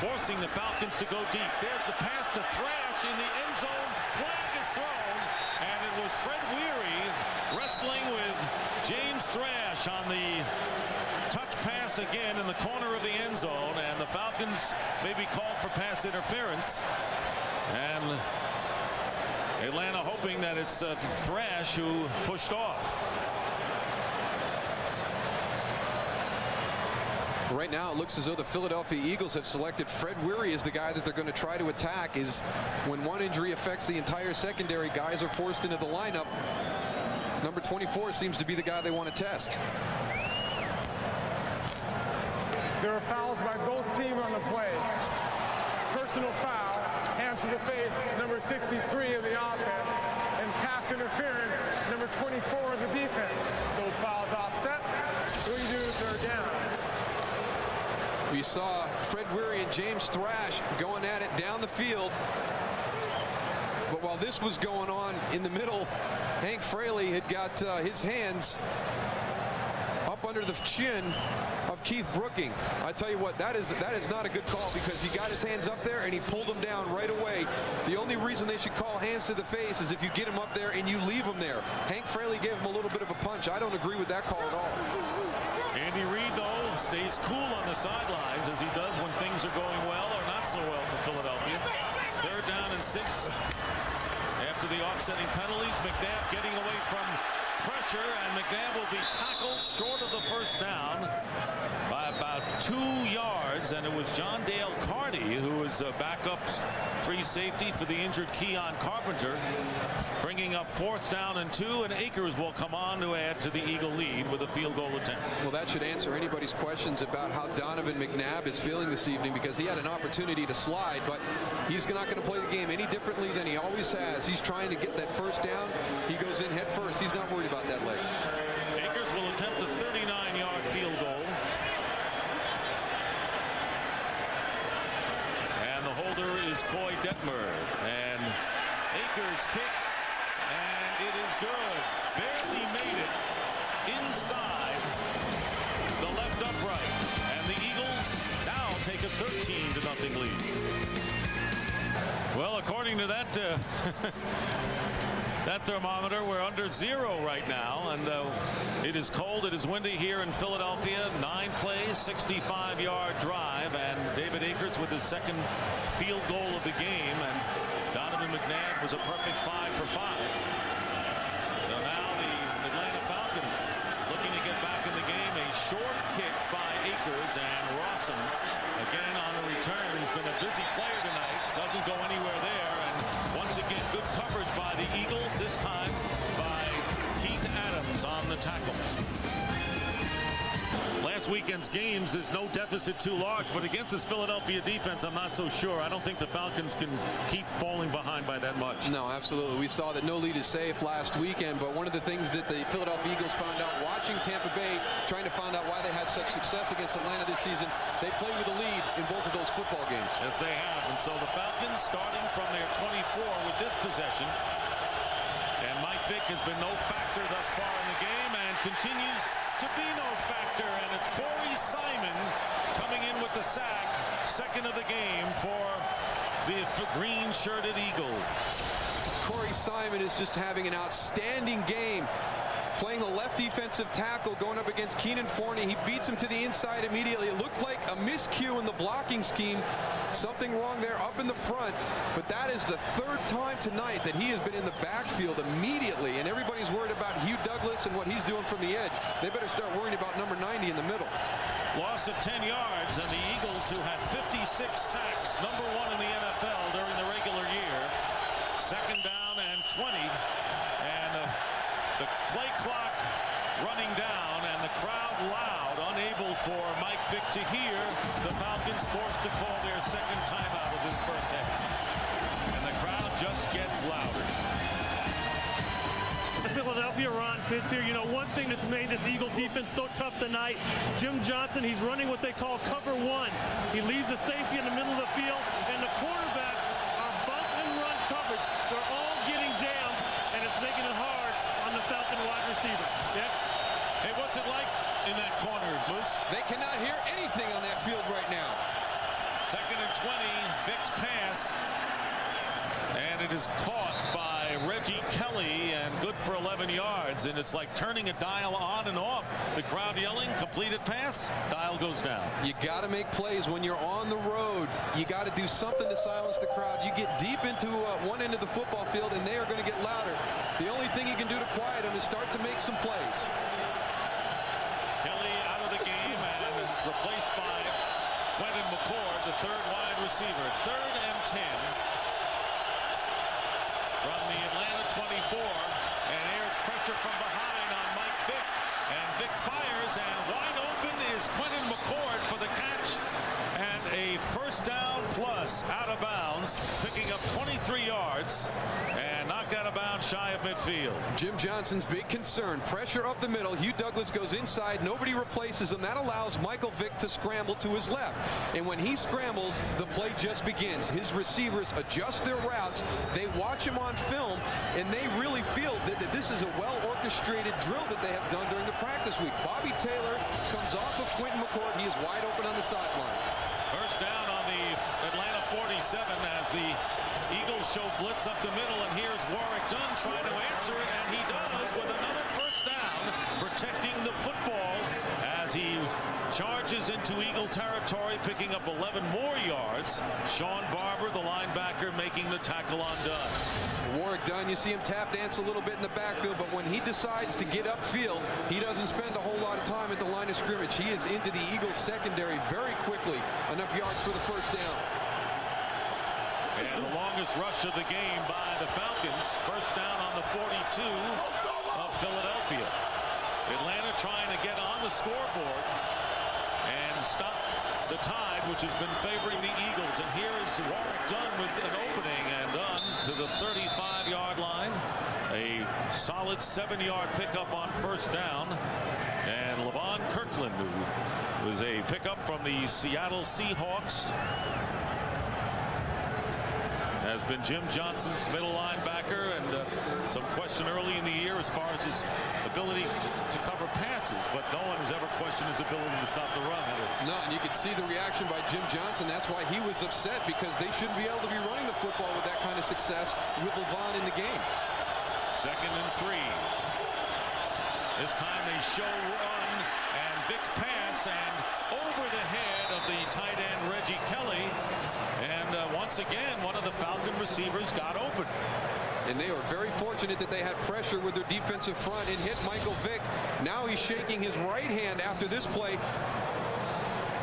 forcing the Falcons to go deep. There's the pass to Thrash in the end zone. Flag is thrown, and it was Fred Weary wrestling with James Thrash on the touch pass again in the corner of the end zone, and the Falcons may be called for pass interference. And Atlanta hoping that it's Thrash who pushed off. Right now it looks as though the Philadelphia Eagles have selected Fred Weary as the guy that they're going to try to attack. Is when one injury affects the entire secondary, guys are forced into the lineup. Number 24 seems to be the guy they want to test. There are fouls by both teams on the play. Personal foul, hands to the face, number 63 of the offense, and pass interference, number 24 of the defense. Those fouls offset. What do you do if they're down? We saw Fred Weary and James Thrash going at it down the field. But while this was going on in the middle, Hank Fraley had got his hands up under the chin of Keith Brooking. I tell you what, that is not a good call, because he got his hands up there and he pulled them down right away. The only reason they should call hands to the face is if you get him up there and you leave him there. Hank Fraley gave him a little bit of a punch. I don't agree with that call at all. Andy Reid, though, stays cool on the sidelines, as he does when things are going well or not so well for Philadelphia. 3rd down and 6 after the offsetting penalties. McNabb getting away from pressure, and McNabb will be tackled short of the 1st down by about 2 yards, and it was John Dale Carty who was a backup free safety for the injured Keon Carpenter, bringing up 4th down and 2, and Akers will come on to add to the Eagle lead with a field goal attempt. Well, that should answer anybody's questions about how Donovan McNabb is feeling this evening, because he had an opportunity to slide, but he's not going to play the game any differently than he always has. He's trying to get that 1st down. He goes in head first. He's not worried about that leg. Akers will attempt a 39-yard field goal. And the holder is Coy Detmer. And Akers kick, and it is good. Barely made it inside the left upright. And the Eagles now take a 13-0 lead. Well, according to that that thermometer, we're under 0 right now, and it is cold, it is windy here in Philadelphia. 9 plays, 65-yard drive, and David Akers with his 2nd field goal of the game, and Donovan McNabb was a perfect 5 for 5. So now the Atlanta Falcons looking to get back in the game. A short kick by Akers, and Rawson again on a return. He's been a busy player tonight, doesn't go anywhere there, and once again good coverage by the Eagles, this time by Keith Adams on the tackle. Last weekend's games, there's no deficit too large, but against this Philadelphia defense, I'm not so sure. I don't think the Falcons can keep falling behind by that much. No, absolutely. We saw that no lead is safe last weekend, but one of the things that the Philadelphia Eagles found out watching Tampa Bay, trying to find out why they had such success against Atlanta this season, they played with a lead in both of those football games. Yes, they have. And so the Falcons starting from their 24 with this possession. And Mike Vick has been no factor thus far in the game and continues to be no factor. And it's Corey Simon coming in with the sack, 2nd of the game for the green-shirted Eagles. Corey Simon is just having an outstanding game, playing the left defensive tackle, going up against Keenan Forney. He beats him to the inside immediately. It looked like a miscue in the blocking scheme. Something wrong there up in the front, but that is the 3rd time tonight that he has been in the backfield immediately, and everybody's worried about Hugh Douglas and what he's doing from the edge. They better start worrying about number 90 in the middle. Loss of 10 yards, and the Eagles, who had 56 sacks, #1 in the NFL during the regular year. 2nd down and 20, and the play clock running down, and the crowd loud, unable for Mike Vick to hear. The Falcons forced to call their 2nd timeout of this 1st half, and the crowd just gets louder. Philadelphia, Ron Pitts here. You know, one thing that's made this Eagle defense so tough tonight, Jim Johnston, he's running what they call cover 1. He leaves the safety in the middle of the field, and the cornerbacks are bump and run coverage. They're all getting jammed, and it's making it hard on the Falcon wide receivers. Yeah. Hey, what's it like in that corner, Moose? They cannot hear anything on that field right now. 2nd and 20, Vick's pass, and it is caught by Reggie Kelly, and good for 11 yards, and it's like turning a dial on and off. The crowd yelling, completed pass, dial goes down. You got to make plays when you're on the road. You got to do something to silence the crowd. You get deep into one end of the football field, and they are going to get louder. The only thing you can do to quiet them is start to make some plays. Kelly out of the game and replaced by Quentin McCord, the 3rd wide receiver. 3rd and 10 from the Atlanta 24, and here's pressure from behind on Mike Vick, and Vick fires, and wide open is Quentin McCord for the catch, and a 1st down plus out of bounds, picking up 23 yards, and knocked out of bounds shy of midfield. Jim Johnson's big concern, pressure up the middle. Hugh Douglas goes inside. Nobody replaces him. That allows Michael Vick to scramble to his left. And when he scrambles, the play just begins. His receivers adjust their routes. They watch him on film, and they really feel that this is a well-orchestrated drill that they have done during the practice week. Bobby Taylor comes off of Quentin McCord. He is wide open on the sideline. 1st down on the Atlanta 47 as the Eagles show blitz up the middle, and here's Warwick Dunn trying to answer it, and he does with another 1st down, protecting the football as he charges into Eagle territory, picking up 11 more yards. Sean Barber, the linebacker, making the tackle on Dunn. Warrick Dunn, you see him tap dance a little bit in the backfield, but when he decides to get upfield, he doesn't spend a whole lot of time at the line of scrimmage. He is into the Eagles secondary very quickly. Enough yards for the first down. And the longest rush of the game by the Falcons. First down on the 42 of Philadelphia. Atlanta trying to get on the scoreboard and stop the Tide, which has been favoring the Eagles. And here is Warrick Dunn with an opening, and Dunn to the 35-yard line. A solid 7-yard pickup on first down. And Levon Kirkland, who was a pickup from the Seattle Seahawks, has been Jim Johnston's middle linebacker, and some question early in the year as far as his ability to cover passes, but no one has ever questioned his ability to stop the run. No, and you can see the reaction by Jim Johnston. That's why he was upset, because they shouldn't be able to be running the football with that kind of success with Levon in the game. 2nd and 3. This time they show run, and Vick's pass, and over the head of the tight end Reggie Kelly. And once again, one of the Falcon receivers got open. And they are very fortunate that they had pressure with their defensive front and hit Michael Vick. Now he's shaking his right hand after this play.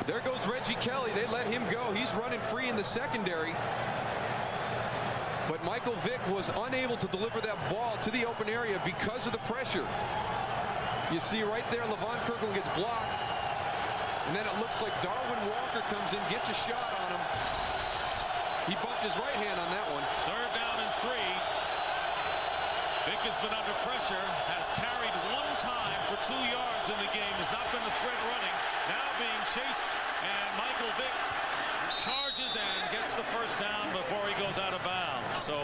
There goes Reggie Kelly. They let him go. He's running free in the secondary. But Michael Vick was unable to deliver that ball to the open area because of the pressure. You see right there, Levon Kirkland gets blocked. And then it looks like Darwin Walker comes in, gets a shot on him. He bumped his right hand on that one. 3rd down and 3. Vick has been under pressure, has carried one time for 2 yards in the game, has not been a threat running. Now being chased, and Michael Vick charges and gets the first down before he goes out of bounds. So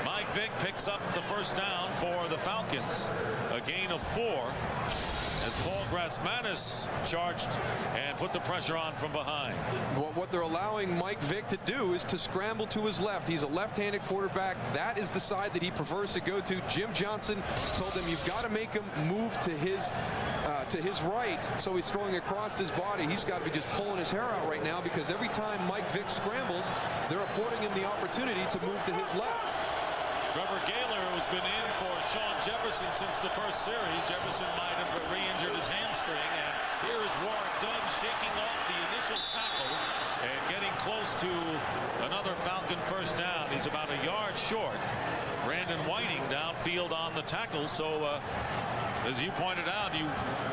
Mike Vick picks up the first down for the Falcons. A gain of 4. As Paul Grassmanis charged and put the pressure on from behind. What they're allowing Mike Vick to do is to scramble to his left. He's a left-handed quarterback. That is the side that he prefers to go to. Jim Johnston told him, you've got to make him move to his right. So he's throwing across his body. He's got to be just pulling his hair out right now, because every time Mike Vick scrambles, they're affording him the opportunity to move to his left. Trevor Gaylor, who's been in for Sean Jefferson since the first series. Jefferson might have re-injured his hamstring, and here is Warrick Dunn shaking off the initial tackle and getting close to another Falcon first down. He's about a yard short. Brandon Whiting downfield on the tackle, so as you pointed out, you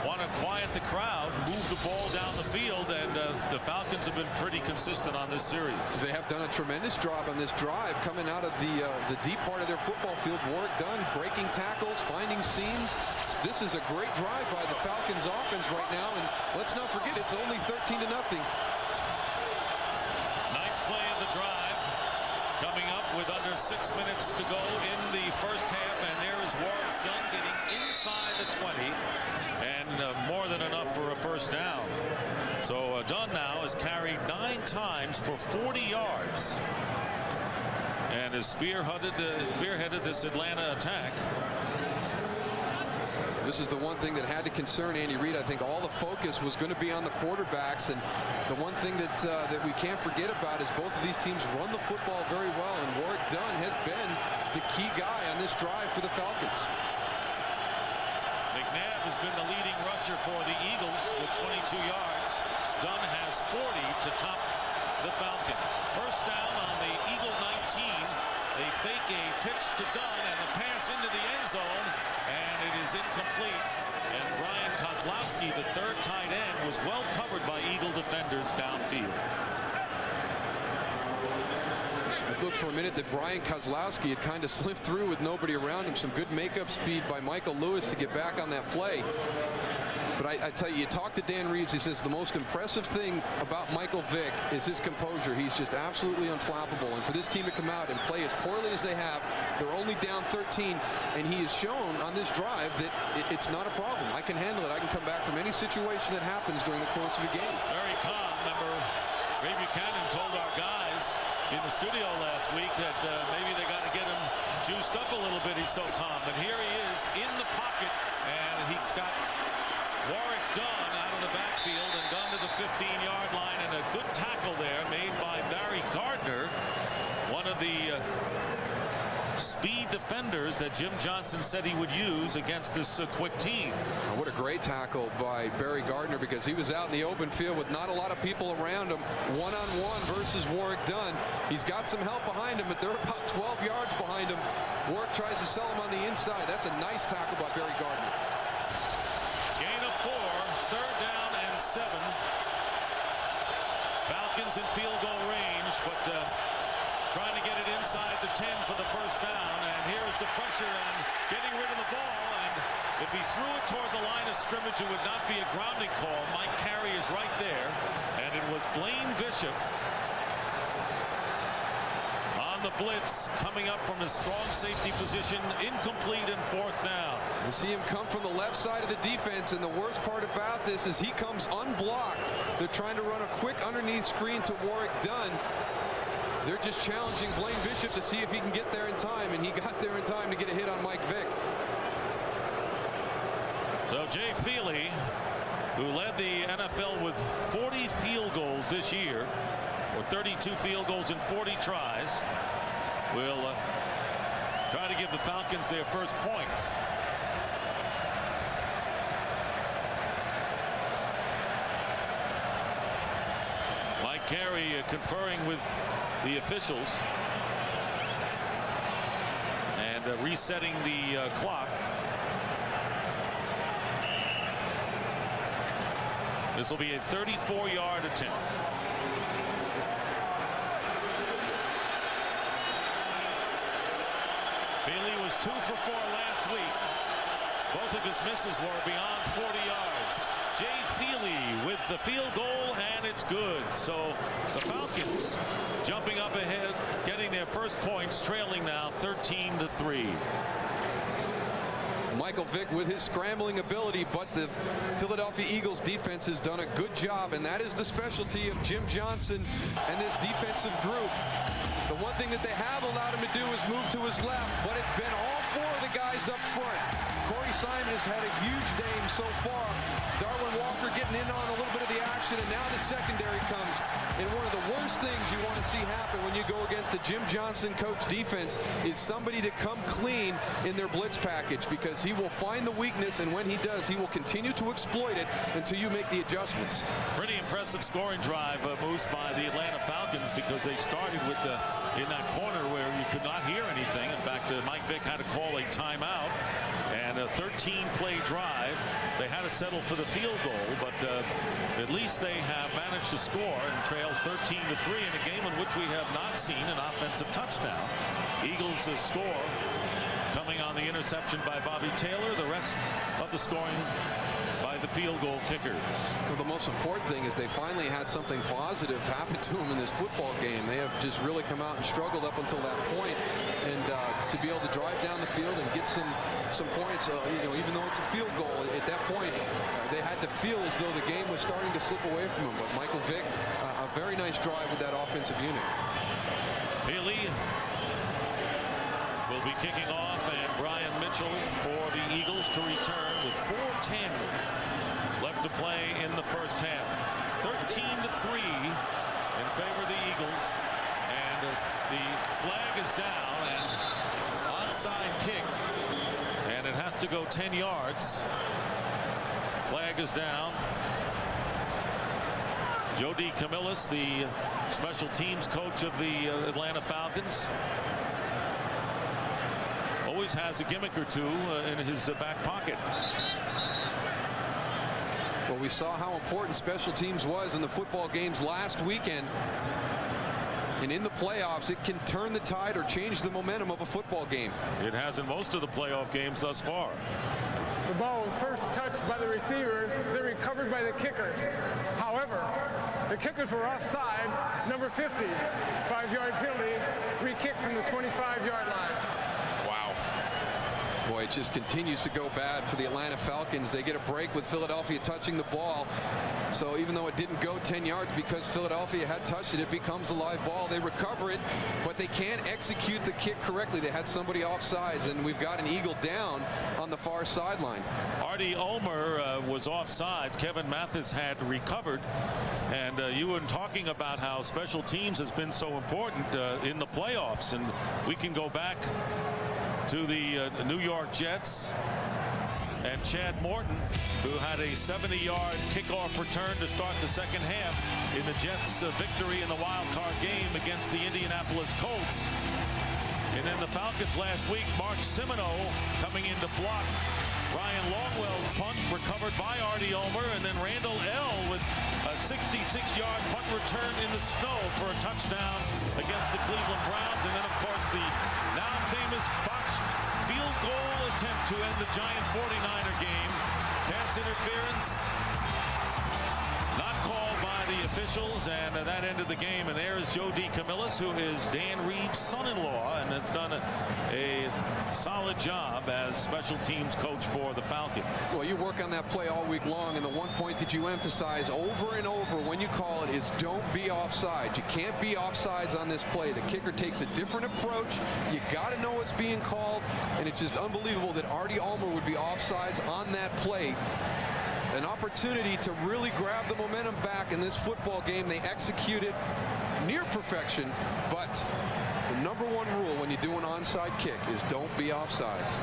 want to quiet the crowd, move the ball down the field, and the Falcons have been pretty consistent on this series. They have done a tremendous job on this drive, coming out of the deep part of their football field. Warrick Dunn breaking tackles, finding seams. This is a great drive by the Falcons offense right now, and let's not forget, it's only 13-0. 9th play of the drive, coming up with under 6 minutes to go in the first half, and there is Warrick Dunn getting inside the 20, and more than enough for a first down. So Dunn now has carried 9 times for 40 yards and has spearheaded this Atlanta attack. This is the one thing that had to concern Andy Reid. I think all the focus was going to be on the quarterbacks, and the one thing that we can't forget about is both of these teams run the football very well, and Warrick Dunn has been the key guy on this drive for the Falcons. McNabb has been the leading rusher for the Eagles with 22 yards. Dunn has 40 to top the Falcons. First down on the Eagle 19. They fake a pitch to Dunn, and the pass into the end zone, and it is incomplete. And Brian Kozlowski, the 3rd tight end, was well covered by Eagle defenders downfield. I looked for a minute that Brian Kozlowski had kind of slipped through with nobody around him. Some good makeup speed by Michael Lewis to get back on that play. But I tell you, you talk to Dan Reeves, he says the most impressive thing about Michael Vick is his composure. He's just absolutely unflappable. And for this team to come out and play as poorly as they have, they're only down 13, and he has shown on this drive that it's not a problem. I can handle it. I can come back from any situation that happens during the course of a game. Very calm. Remember, Ray Buchanan told our guys in the studio last week that maybe they got to get him juiced up a little bit. He's so calm. But here he is in the pocket, and he's got Warwick Dunn out of the backfield and gone to the 15-yard line, and a good tackle there made by Barry Gardner, one of the speed defenders that Jim Johnston said he would use against this quick team. What a great tackle by Barry Gardner, because he was out in the open field with not a lot of people around him, one-on-one versus Warwick Dunn. He's got some help behind him, but they're about 12 yards behind him. Warwick tries to sell him on the inside. That's a nice tackle by Barry Gardner. Gain of 4, 3rd down and 7. Falcons in field goal range, but trying to get it inside the 10 for the 1st down. And here is the pressure and getting rid of the ball. And if he threw it toward the line of scrimmage, it would not be a grounding call. Mike Carey is right there. And it was Blaine Bishop on the blitz, coming up from his strong safety position, incomplete and 4th down. You see him come from the left side of the defense, and the worst part about this is he comes unblocked. They're trying to run a quick underneath screen to Warwick Dunn. They're just challenging Blaine Bishop to see if he can get there in time, and he got there in time to get a hit on Mike Vick. So Jay Feely, who led the NFL with 40 field goals this year, or 32 field goals in 40 tries, will try to give the Falcons their first points. Mike Carey conferring with the officials and resetting the clock. This will be a 34-yard attempt. Feely was 2 for 4 last week. Both of his misses were beyond 40 yards. Jay Feely with the field goal, and it's good. So the Falcons jumping up ahead, getting their first points, trailing now 13-3. Michael Vick with his scrambling ability, but the Philadelphia Eagles defense has done a good job, and that is the specialty of Jim Johnston and this defensive group. The one thing that they have allowed him to do is move to his left, but it's been all 4 of the guys up front. Corey Simon has had a huge game so far. Darwin Walker getting in on a little bit of the action, and now the secondary comes. And one of the worst things you want to see happen when you go against a Jim Johnston coach defense is somebody to come clean in their blitz package, because he will find the weakness, and when he does, he will continue to exploit it until you make the adjustments. Pretty impressive scoring drive, Moose, by the Atlanta Falcons, because they started with in that corner where you could not hear anything. In fact, Mike Vick had to call a timeout, and a 13-play drive. They had to settle for the field goal, but at least they have managed to score and trail 13-3 in a game in which we have not seen an offensive touchdown. Eagles score coming on the interception by Bobby Taylor. The rest of the scoring by the field goal kickers. Well, the most important thing is they finally had something positive happen to them in this football game. They have just really come out and struggled up until that point, and to be able to drive down the field and get some points, even though it's a field goal, at that point they had to feel as though the game was starting to slip away from them. But Michael Vick, a very nice drive with that offensive unit. Feely will be kicking off, and Brian Mitchell for the Eagles to return with 4:10 left to play in the first half. 13-3 in favor of the Eagles, and the flag is down, and onside kick, and it has to go 10 yards. Flag is down. Joe DeCamillis, the special teams coach of the Atlanta Falcons, always has a gimmick or two in his back pocket. Well, we saw how important special teams was in the football games last weekend. And in the playoffs, it can turn the tide or change the momentum of a football game. It has in most of the playoff games thus far. The ball was first touched by the receivers, then recovered by the kickers. However, the kickers were offside. Number 50, 5-yard penalty, re-kick from the 25-yard line. Wow. Boy, it just continues to go bad for the Atlanta Falcons. They get a break with Philadelphia touching the ball. So even though it didn't go 10 yards because Philadelphia had touched it, it becomes a live ball. They recover it, but they can't execute the kick correctly. They had somebody offsides, and we've got an Eagle down on the far sideline. Artie Ulmer was offsides. Kevin Mathis had recovered. And you were talking about how special teams has been so important in the playoffs. And we can go back to the New York Jets and Chad Morton, who had a 70-yard kickoff return to start the second half in the Jets' victory in the wild card game against the Indianapolis Colts. And then the Falcons last week, Mark Simoneau coming in to block Brian Longwell's punt, recovered by Artie Ulmer, and then Randall L. with a 66-yard punt return in the snow for a touchdown against the Cleveland Browns. And then, of course, the now famous botched field goal attempt to end the Giant 49er game. Pass interference not called by the officials, and that ended the game. And there is Joe DeCamillis, who is Dan Reeves' son-in-law, and has done a solid job as special teams coach for the Falcons. Well, you work on that play all week long, and the one point that you emphasize over and over when you call it is don't be offside. You can't be offsides on this play. The kicker takes a different approach. You got to know what's being called, and it's just unbelievable that Artie Ulmer would be offsides on that play. An opportunity to really grab the momentum back in this football game. They executed near perfection, but the number one rule when you do an onside kick is don't be offsides.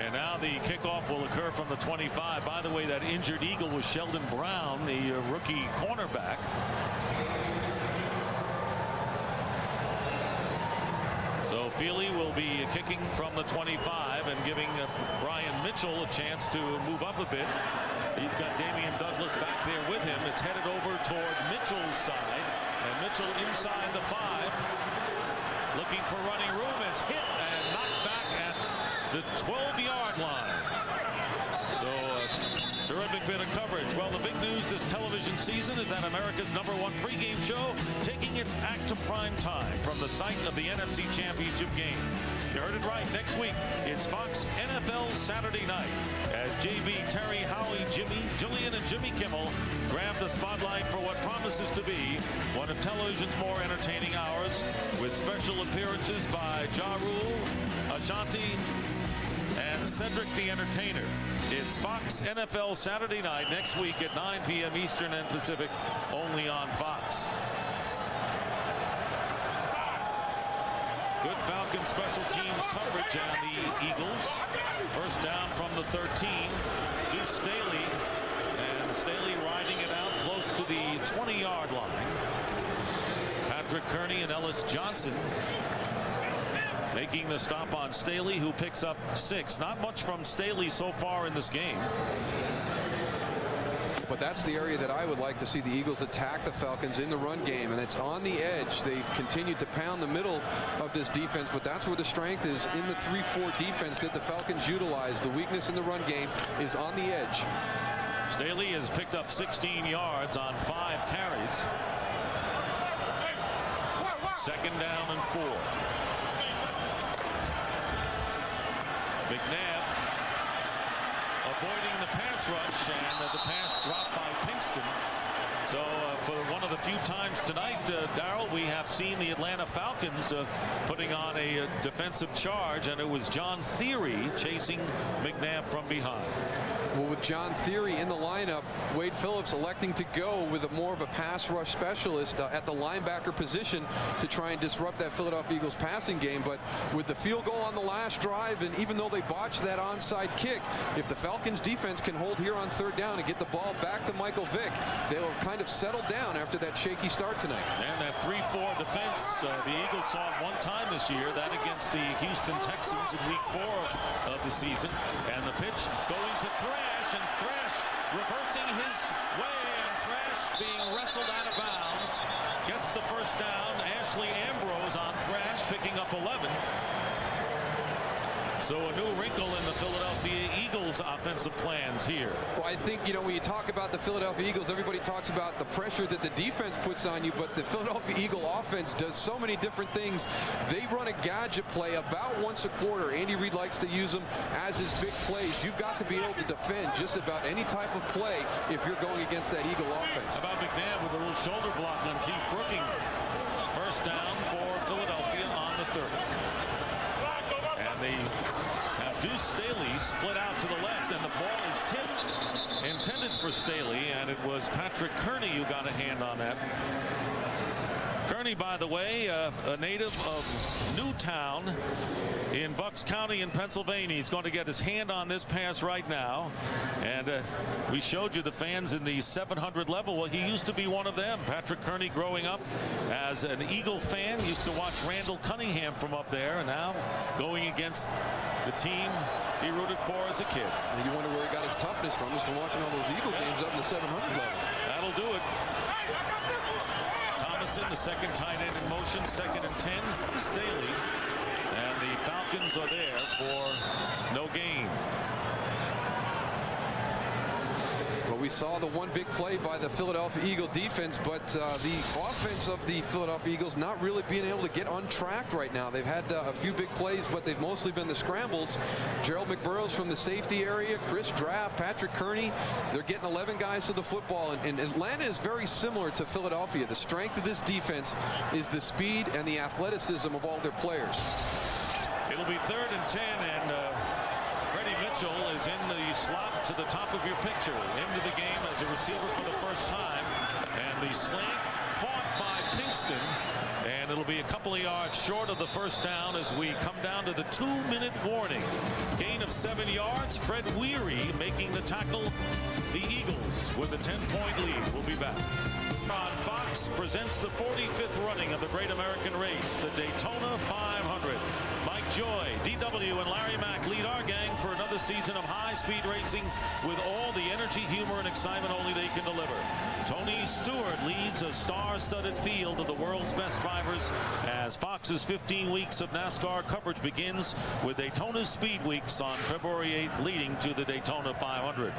And now the kickoff will occur from the 25. By the way, that injured Eagle was Sheldon Brown, the rookie cornerback. So Feely will be kicking from the 25 and giving Brian Mitchell a chance to move up a bit. He's got Damian Douglas back there with him. It's headed over toward Mitchell's side, and Mitchell inside the 5, looking for running room, is hit and knocked back at the 12-yard line. So terrific bit of coverage. Well, the big news this television season is that America's #1 pregame show taking its act to prime time from the site of the NFC Championship game. You heard it right. Next week, it's Fox NFL Saturday Night as JB, Terry, Howie, Jimmy, Jillian, and Jimmy Kimmel grab the spotlight for what promises to be one of television's more entertaining hours, with special appearances by Ja Rule, Ashanti, and Cedric the Entertainer. It's Fox NFL Saturday Night next week at 9 p.m. Eastern and Pacific, only on Fox. Good Falcons special teams coverage on the Eagles. First down from the 13. Deuce Staley. And Staley riding it out close to the 20-yard line. Patrick Kearney and Ellis Johnson making the stop on Staley, who picks up 6. Not much from Staley so far in this game. But that's the area that I would like to see the Eagles attack the Falcons in the run game, and it's on the edge. They've continued to pound the middle of this defense, but that's where the strength is in the 3-4 defense that the Falcons utilize. The weakness in the run game is on the edge. Staley has picked up 16 yards on 5 carries. Second down and 4. McNabb avoiding the pass rush, and the pass dropped by Pinkston. So for one of the few times tonight, Daryl, we have seen the Atlanta Falcons putting on a defensive charge, and it was John Theory chasing McNabb from behind. Well, with John Theory in the lineup, Wade Phillips electing to go with more of a pass rush specialist at the linebacker position to try and disrupt that Philadelphia Eagles passing game. But with the field goal on the last drive, and even though they botched that onside kick, if the Falcons defense can hold here on 3rd down and get the ball back to Michael Vick, they'll have kind of settled down after that shaky start tonight. And that 3-4 defense, the Eagles saw it one time this year, that against the Houston Texans in week 4 of the season. And the pitch going to Thrash, and Thrash reversing his way, and Thrash being wrestled out of bounds gets the first down. Ashley Ambrose on Thrash, picking up 11. So a new wrinkle in the Philadelphia Eagles offensive plans here. Well, I think, when you talk about the Philadelphia Eagles, everybody talks about the pressure that the defense puts on you, but the Philadelphia Eagle offense does so many different things. They run a gadget play about once a quarter. Andy Reid likes to use them as his big plays. You've got to be able to defend just about any type of play if you're going against that Eagle offense. How about McNabb with a little shoulder block on Keith Brooking? First down for Philadelphia on the 30. And they have Deuce Staley split out to the left, and the ball is tipped, intended for Staley, and it was Patrick Kearney who got a hand on that. Kearney, by the way, a native of Newtown in Bucks County in Pennsylvania. He's going to get his hand on this pass right now. And we showed you the fans in the 700 level. Well, he used to be one of them. Patrick Kearney, growing up as an Eagle fan, used to watch Randall Cunningham from up there, and now going against the team he rooted for as a kid. And you wonder where he got his toughness from. Is from watching all those Eagle games up in the 700 level. That'll do it. Thomason, the second tight end in motion, 2nd and 10. Staley, and the Falcons are there for no gain. Well, we saw the one big play by the Philadelphia Eagle defense, but the offense of the Philadelphia Eagles not really being able to get on track right now. They've had a few big plays, but they've mostly been the scrambles. Gerald McBurrows from the safety area, Chris Draft, Patrick Kearney. They're getting 11 guys to the football, and Atlanta is very similar to Philadelphia. The strength of this defense is the speed and the athleticism of all their players. It'll be 3rd and 10, and Mitchell is in the slot to the top of your picture, into the game as a receiver for the first time, and the slant caught by Pinkston, and it'll be a couple of yards short of the first down as we come down to the 2-minute warning. Gain of 7 yards. Fred Weary making the tackle. The Eagles with a 10-point lead. We'll be back. On Fox presents the 45th running of the Great American Race, the Daytona 500. Mike Joy, DW, and Larry Mack lead our gang for another season of high-speed racing with all the energy, humor, and excitement only they can deliver. Tony Stewart leads a star-studded field of the world's best drivers as Fox's 15 weeks of NASCAR coverage begins with Daytona Speed Weeks on February 8th, leading to the Daytona 500.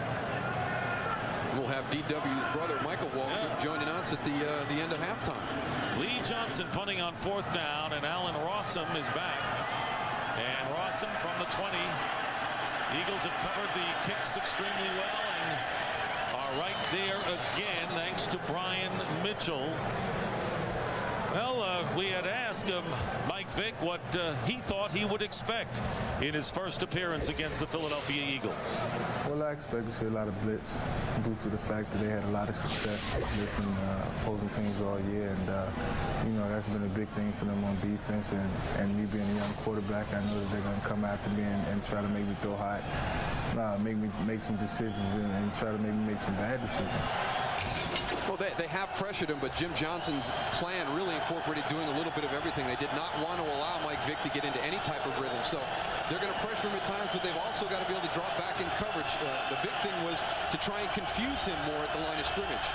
We'll have DW's brother Michael Walker joining us at the end of halftime. Lee Johnson punting on 4th down, and Alan Rossum is back. And Rossum from the 20. Eagles have covered the kicks extremely well and are right there again thanks to Brian Mitchell. Well, we had asked Mike Vick what he thought he would expect in his first appearance against the Philadelphia Eagles. Well, I expect to see a lot of blitz due to the fact that they had a lot of success blitzing opposing teams all year, and that's been a big thing for them on defense. And me being a young quarterback, I know that they're going to come after me and try to make me throw high, make me make some decisions and try to make me make some bad decisions. Well, they have pressured him, but Jim Johnson's plan really incorporated doing a little bit of everything. They did not want to allow Mike Vick to get into any type of rhythm. So they're going to pressure him at times, but they've also got to be able to drop back in coverage. The big thing was to try and confuse him more at the line of scrimmage.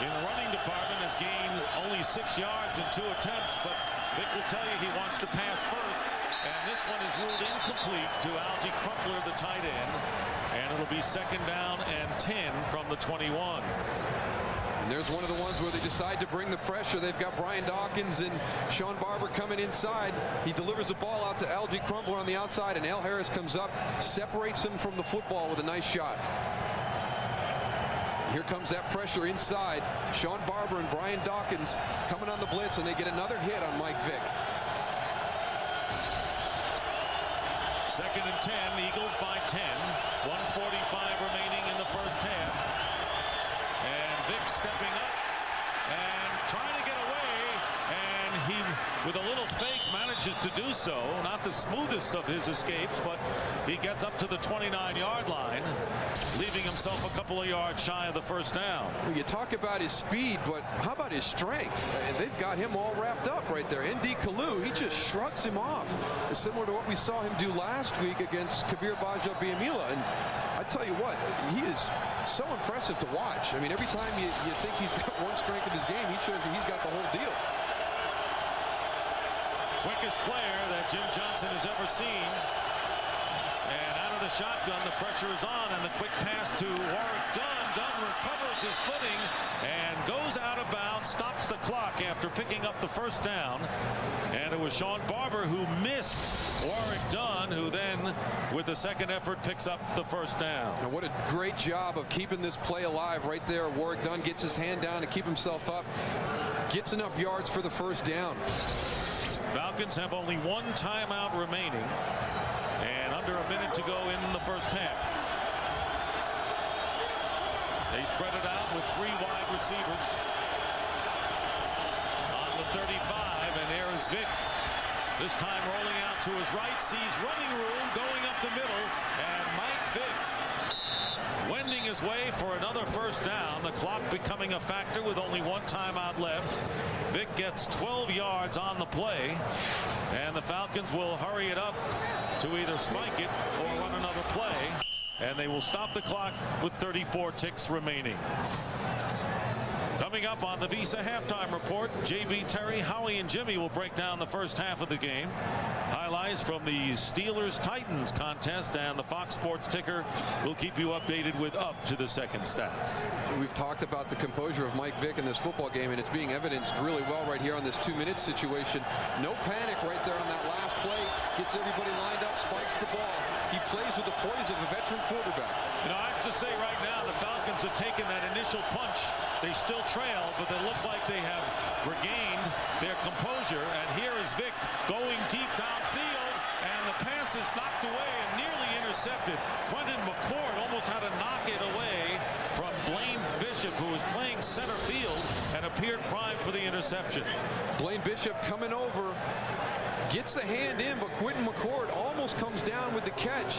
In the running department, has gained only 6 yards in 2 attempts, but Vick will tell you he wants to pass first. And this one is ruled incomplete to Algie Crumpler, the tight end. And it'll be 2nd down and 10 from the 21. And there's one of the ones where they decide to bring the pressure. They've got Brian Dawkins and Sean Barber coming inside. He delivers the ball out to Algie Crumpler on the outside, and Al Harris comes up, separates him from the football with a nice shot. Here comes that pressure inside. Sean Barber and Brian Dawkins coming on the blitz, and they get another hit on Mike Vick. 2nd and 10, Eagles by 10. 1:45 remaining in the first half. And Vick stepping up and trying to get away. And he, with a little fake, manages to do so. Not the smoothest of his escapes, but he gets up to the 29-yard line, leaving himself a couple of yards shy of the first down. You talk about his speed, but how about his strength? They've got him all wrapped up right there. N.D. Kalu, he just shrugs him off. It's similar to what we saw him do last week against Kabir Baja-Biamila. And I tell you what, he is so impressive to watch. I mean, every time you think he's got one strength of his game, he shows you he's got the whole deal. quickest player that Jim Johnston has ever seen. And out of the shotgun, the pressure is on, and the quick pass to Warwick Dunn. Dunn recovers his footing and goes out of bounds, stops the clock after picking up the first down. And it was Sean Barber who missed Warwick Dunn, who then, with the second effort, picks up the first down. Now, what a great job of keeping this play alive right there. Warwick Dunn gets his hand down to keep himself up, gets enough yards for the first down. Falcons have only one timeout remaining and under a minute to go in the first half. They spread it out with three wide receivers. On the 35, and there is Vick. This time rolling out to his right, sees running room going up the middle, and Mike Vick wending his way for another first down. The clock becoming a factor with only one timeout left. Vick gets 12 yards on the play, and the Falcons will hurry it up to either spike it or run another play, and they will stop the clock with 34 ticks remaining. Coming up on the Visa halftime report, JB, Terry, Howie, and Jimmy will break down the first half of the game. Highlights from the Steelers-Titans contest, and the Fox Sports ticker will keep you updated with up to the second stats. We've talked about the composure of Mike Vick in this football game, and it's being evidenced really well right here on this 2-minute situation. No panic right there on that last play. Gets everybody lined up, spikes the ball. He plays with the poise of a veteran quarterback. You know, I have to say right now, the Falcons have taken that initial punch. They still trail, but they look like they have regained their composure. And here is Vick going deep downfield, and the pass is knocked away and nearly intercepted. Quentin McCord almost had to knock it away from Blaine Bishop, who was playing center field and appeared primed for the interception. Blaine Bishop coming over, gets the hand in, but Quentin McCord almost comes down with the catch.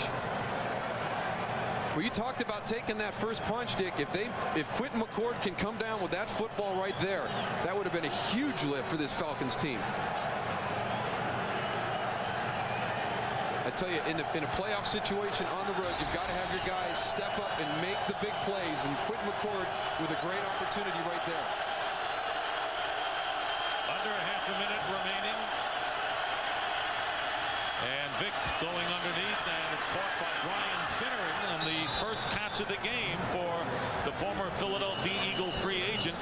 Well, you talked about taking that first punch, Dick. If Quentin McCord can come down with that football right there, that would have been a huge lift for this Falcons team. I tell you, in a playoff situation on the road, you've got to have your guys step up and make the big plays, and Quentin McCord with a great opportunity right there. Under a half a minute remaining. And Vick going underneath, and it's caught by Brian Finneran, and the first catch of the game for the former Philadelphia Eagle free agent.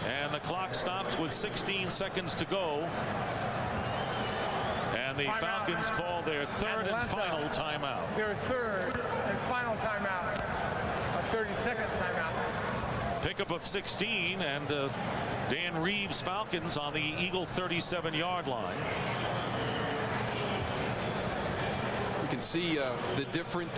And the clock stops with 16 seconds to go. And the Falcons call their third and final timeout. Their third and final timeout. A 30-second timeout. Pickup of 16, and Dan Reeves' Falcons on the Eagle 37-yard line. You can see the different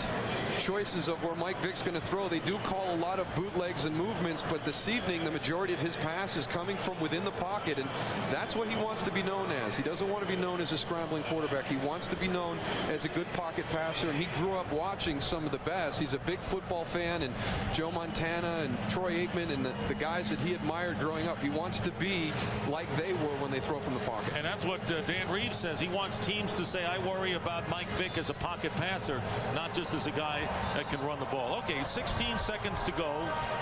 choices of where Mike Vick's going to throw. They do call a lot of bootlegs and movements, but this evening the majority of his pass is coming from within the pocket, and that's what he wants to be known as. He doesn't want to be known as a scrambling quarterback. He wants to be known as a good pocket passer, and he grew up watching some of the best. He's a big football fan, and Joe Montana and Troy Aikman and the guys that he admired growing up. He wants to be like they were when they throw from the pocket. And that's what Dan Reeves says. He wants teams to say, I worry about Mike Vick as a pocket passer, not just as a guy that can run the ball. Okay, 16 seconds to go.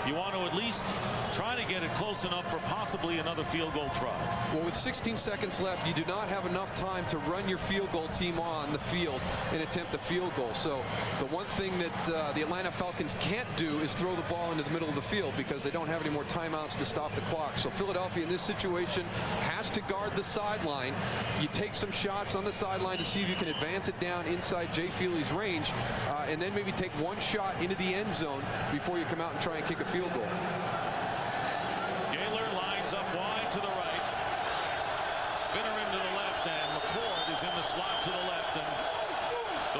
You want to at least try to get it close enough for possibly another field goal try. Well, with 16 seconds left, you do not have enough time to run your field goal team on the field and attempt a field goal. So the one thing that the Atlanta Falcons can't do is throw the ball into the middle of the field because they don't have any more timeouts to stop the clock. So Philadelphia in this situation has to guard the sideline. You take some shots on the sideline to see if you can advance it down inside Jay Feely's range, and then maybe take one shot into the end zone before you come out and try and kick a field goal. Gaylor lines up wide to the right. Finneran to the left, and McCord is in the slot to the left. And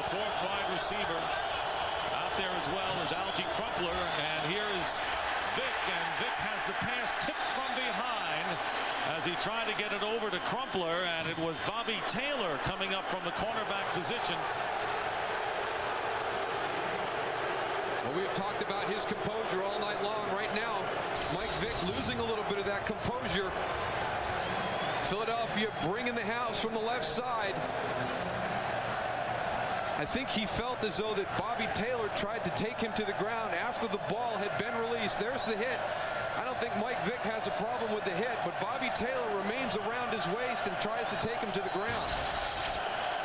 the fourth wide receiver out there as well is Algie Crumpler. And here is Vick, and Vick has the pass tipped from behind as he tried to get it over to Crumpler, and it was Bobby Taylor coming up from the cornerback position. Well, we have talked about his composure all night long. Right now, Mike Vick losing a little bit of that composure. Philadelphia bringing the house from the left side. I think he felt as though that Bobby Taylor tried to take him to the ground after the ball had been released. There's the hit. I don't don't think Mike Vick has a problem with the hit, but Bobby Taylor remains around his waist and tries to take him to the ground.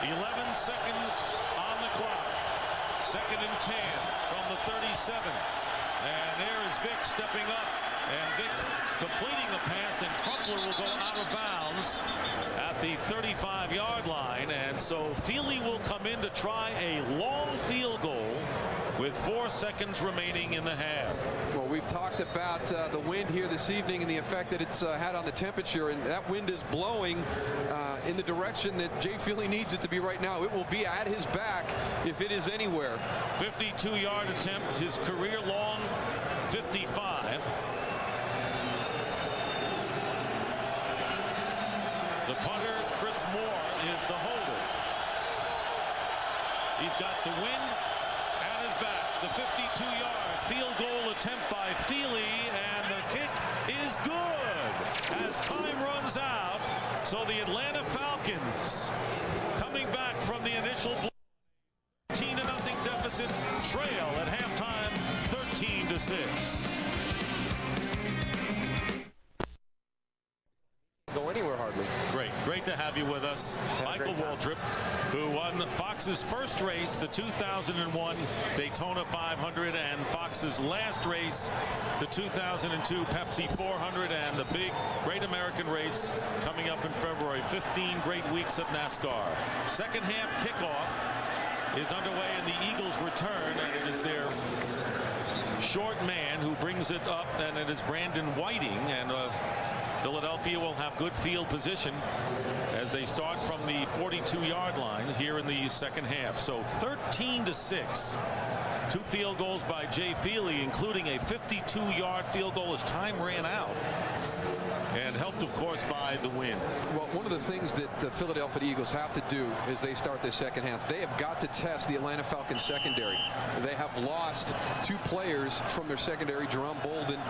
11 seconds on the clock. 2nd and 10 from the 37. And there is Vick stepping up. And Vick completing the pass, and Crumpler will go out of bounds at the 35-yard line. And so Feely will come in to try a long field goal with 4 seconds remaining in the half. Well, we've talked about the wind here this evening and the effect that it's had on the temperature, and that wind is blowing in the direction that Jay Feely needs it to be right now. It will be at his back if it is anywhere. 52-yard attempt, his career long 55. The punter, Chris Moore, is the holder. He's got the wind at his back. The 52-yard field goal attempt by Feely, and the kick is good as time runs out. So the Atlanta Falcons, coming back from the initial 14-0 deficit, trail at halftime 13-6. Go anywhere hardly. Great to have you with us. Michael Waltrip, who won Fox's first race, the 2001 Daytona 500, and Fox's last race, the 2002 Pepsi 400, and the big Great American Race coming up in February. 15 great weeks of NASCAR. Second half kickoff is underway, and the Eagles return, and it is their short man who brings it up, and it is Brandon Whiting. And Philadelphia will have good field position as they start from the 42-yard line here in the second half. So 13-6. 2 field goals by Jay Feely, including a 52-yard field goal as time ran out, and helped, of course, by the win. Well, one of the things that the Philadelphia Eagles have to do as they start this second half, they have got to test the Atlanta Falcons secondary. They have lost 2 players from their secondary, Jerome Bolden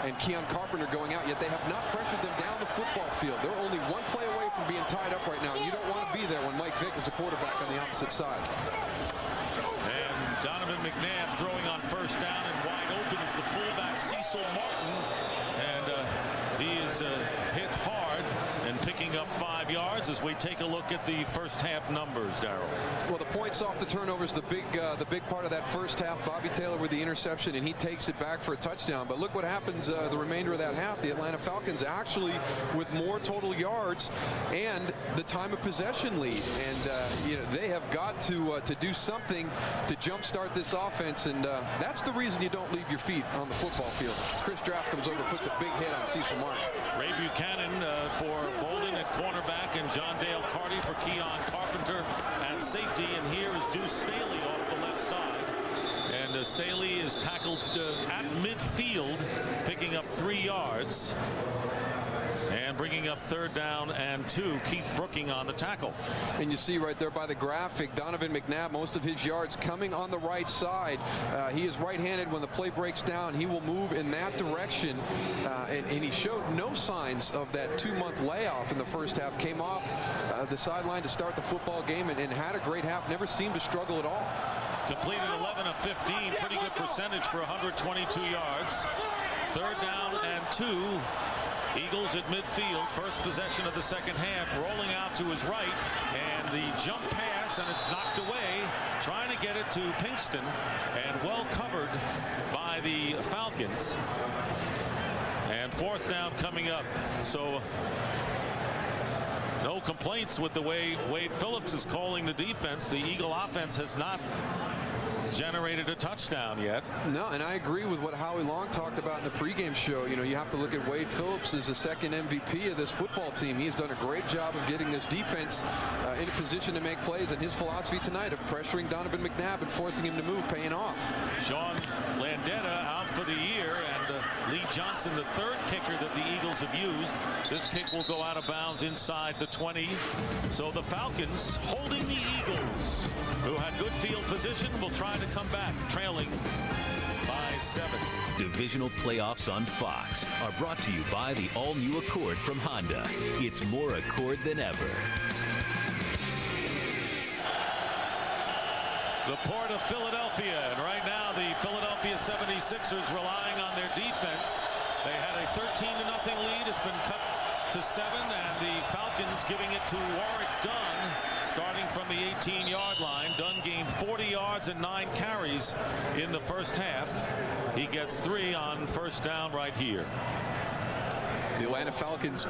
and Keon Carpenter, going out, yet they have not pressured them down the football field. They're only 1 play away from being tied up right now. You don't want to be there when Mike Vick is the quarterback on the opposite side. And Donovan McNabb throwing on first down, and wide open is the fullback Cecil Martin. And he is hit hard and picking up 5 yards as we take a look at the first half numbers, Daryl. Well, the points off the turnovers, the big part of that first half. Bobby Taylor with the interception, and he takes it back for a touchdown. But look what happens the remainder of that half. The Atlanta Falcons actually with more total yards and the time of possession lead. And they have got to do something to jumpstart this offense, and that's the reason you don't leave your feet on the football field. Chris Draft comes over, puts a big hit on Cecil Martin. Ray Buchanan for Bolden at cornerback, and John Dale Carty for Keon Carpenter at safety. And here is Deuce Staley off the left side. And Staley is tackled at midfield, picking up 3 yards. And bringing up 3rd down and 2. Keith Brooking on the tackle. And you see right there by the graphic, Donovan McNabb, most of his yards coming on the right side. He is right-handed. When the play breaks down, he will move in that direction. And he showed no signs of that 2-month layoff in the first half. Came off the sideline to start the football game and had a great half. Never seemed to struggle at all. Completed 11 of 15. Pretty good percentage for 122 yards. 3rd down and 2. Eagles at midfield, first possession of the second half, rolling out to his right, and the jump pass, and it's knocked away, trying to get it to Pinkston, and well covered by the Falcons. And 4th down coming up. So no complaints with the way Wade Phillips is calling the defense. The Eagle offense has not generated a touchdown yet. No, and I agree with what Howie Long talked about in the pregame show. You have to look at Wade Phillips as the second MVP of this football team. He's done a great job of getting this defense in a position to make plays, and his philosophy tonight of pressuring Donovan McNabb and forcing him to move, paying off. Sean Landeta out for the year, and Lee Johnston, the 3rd kicker that the Eagles have used. This kick will go out of bounds inside the 20. So the Falcons holding the Eagles, who had good field position, will try to come back, trailing by 7. Divisional playoffs on Fox are brought to you by the all-new Accord from Honda. It's more Accord than ever. The Port of Philadelphia, and right now the Philadelphia 76ers relying on their defense They had a 13-0 lead. It's been cut to 7, and the Falcons giving it to Warwick Dunn, starting from the 18-yard line. Dunn gained 40 yards and 9 carries in the first half. He gets 3 on first down right here. The Atlanta Falcons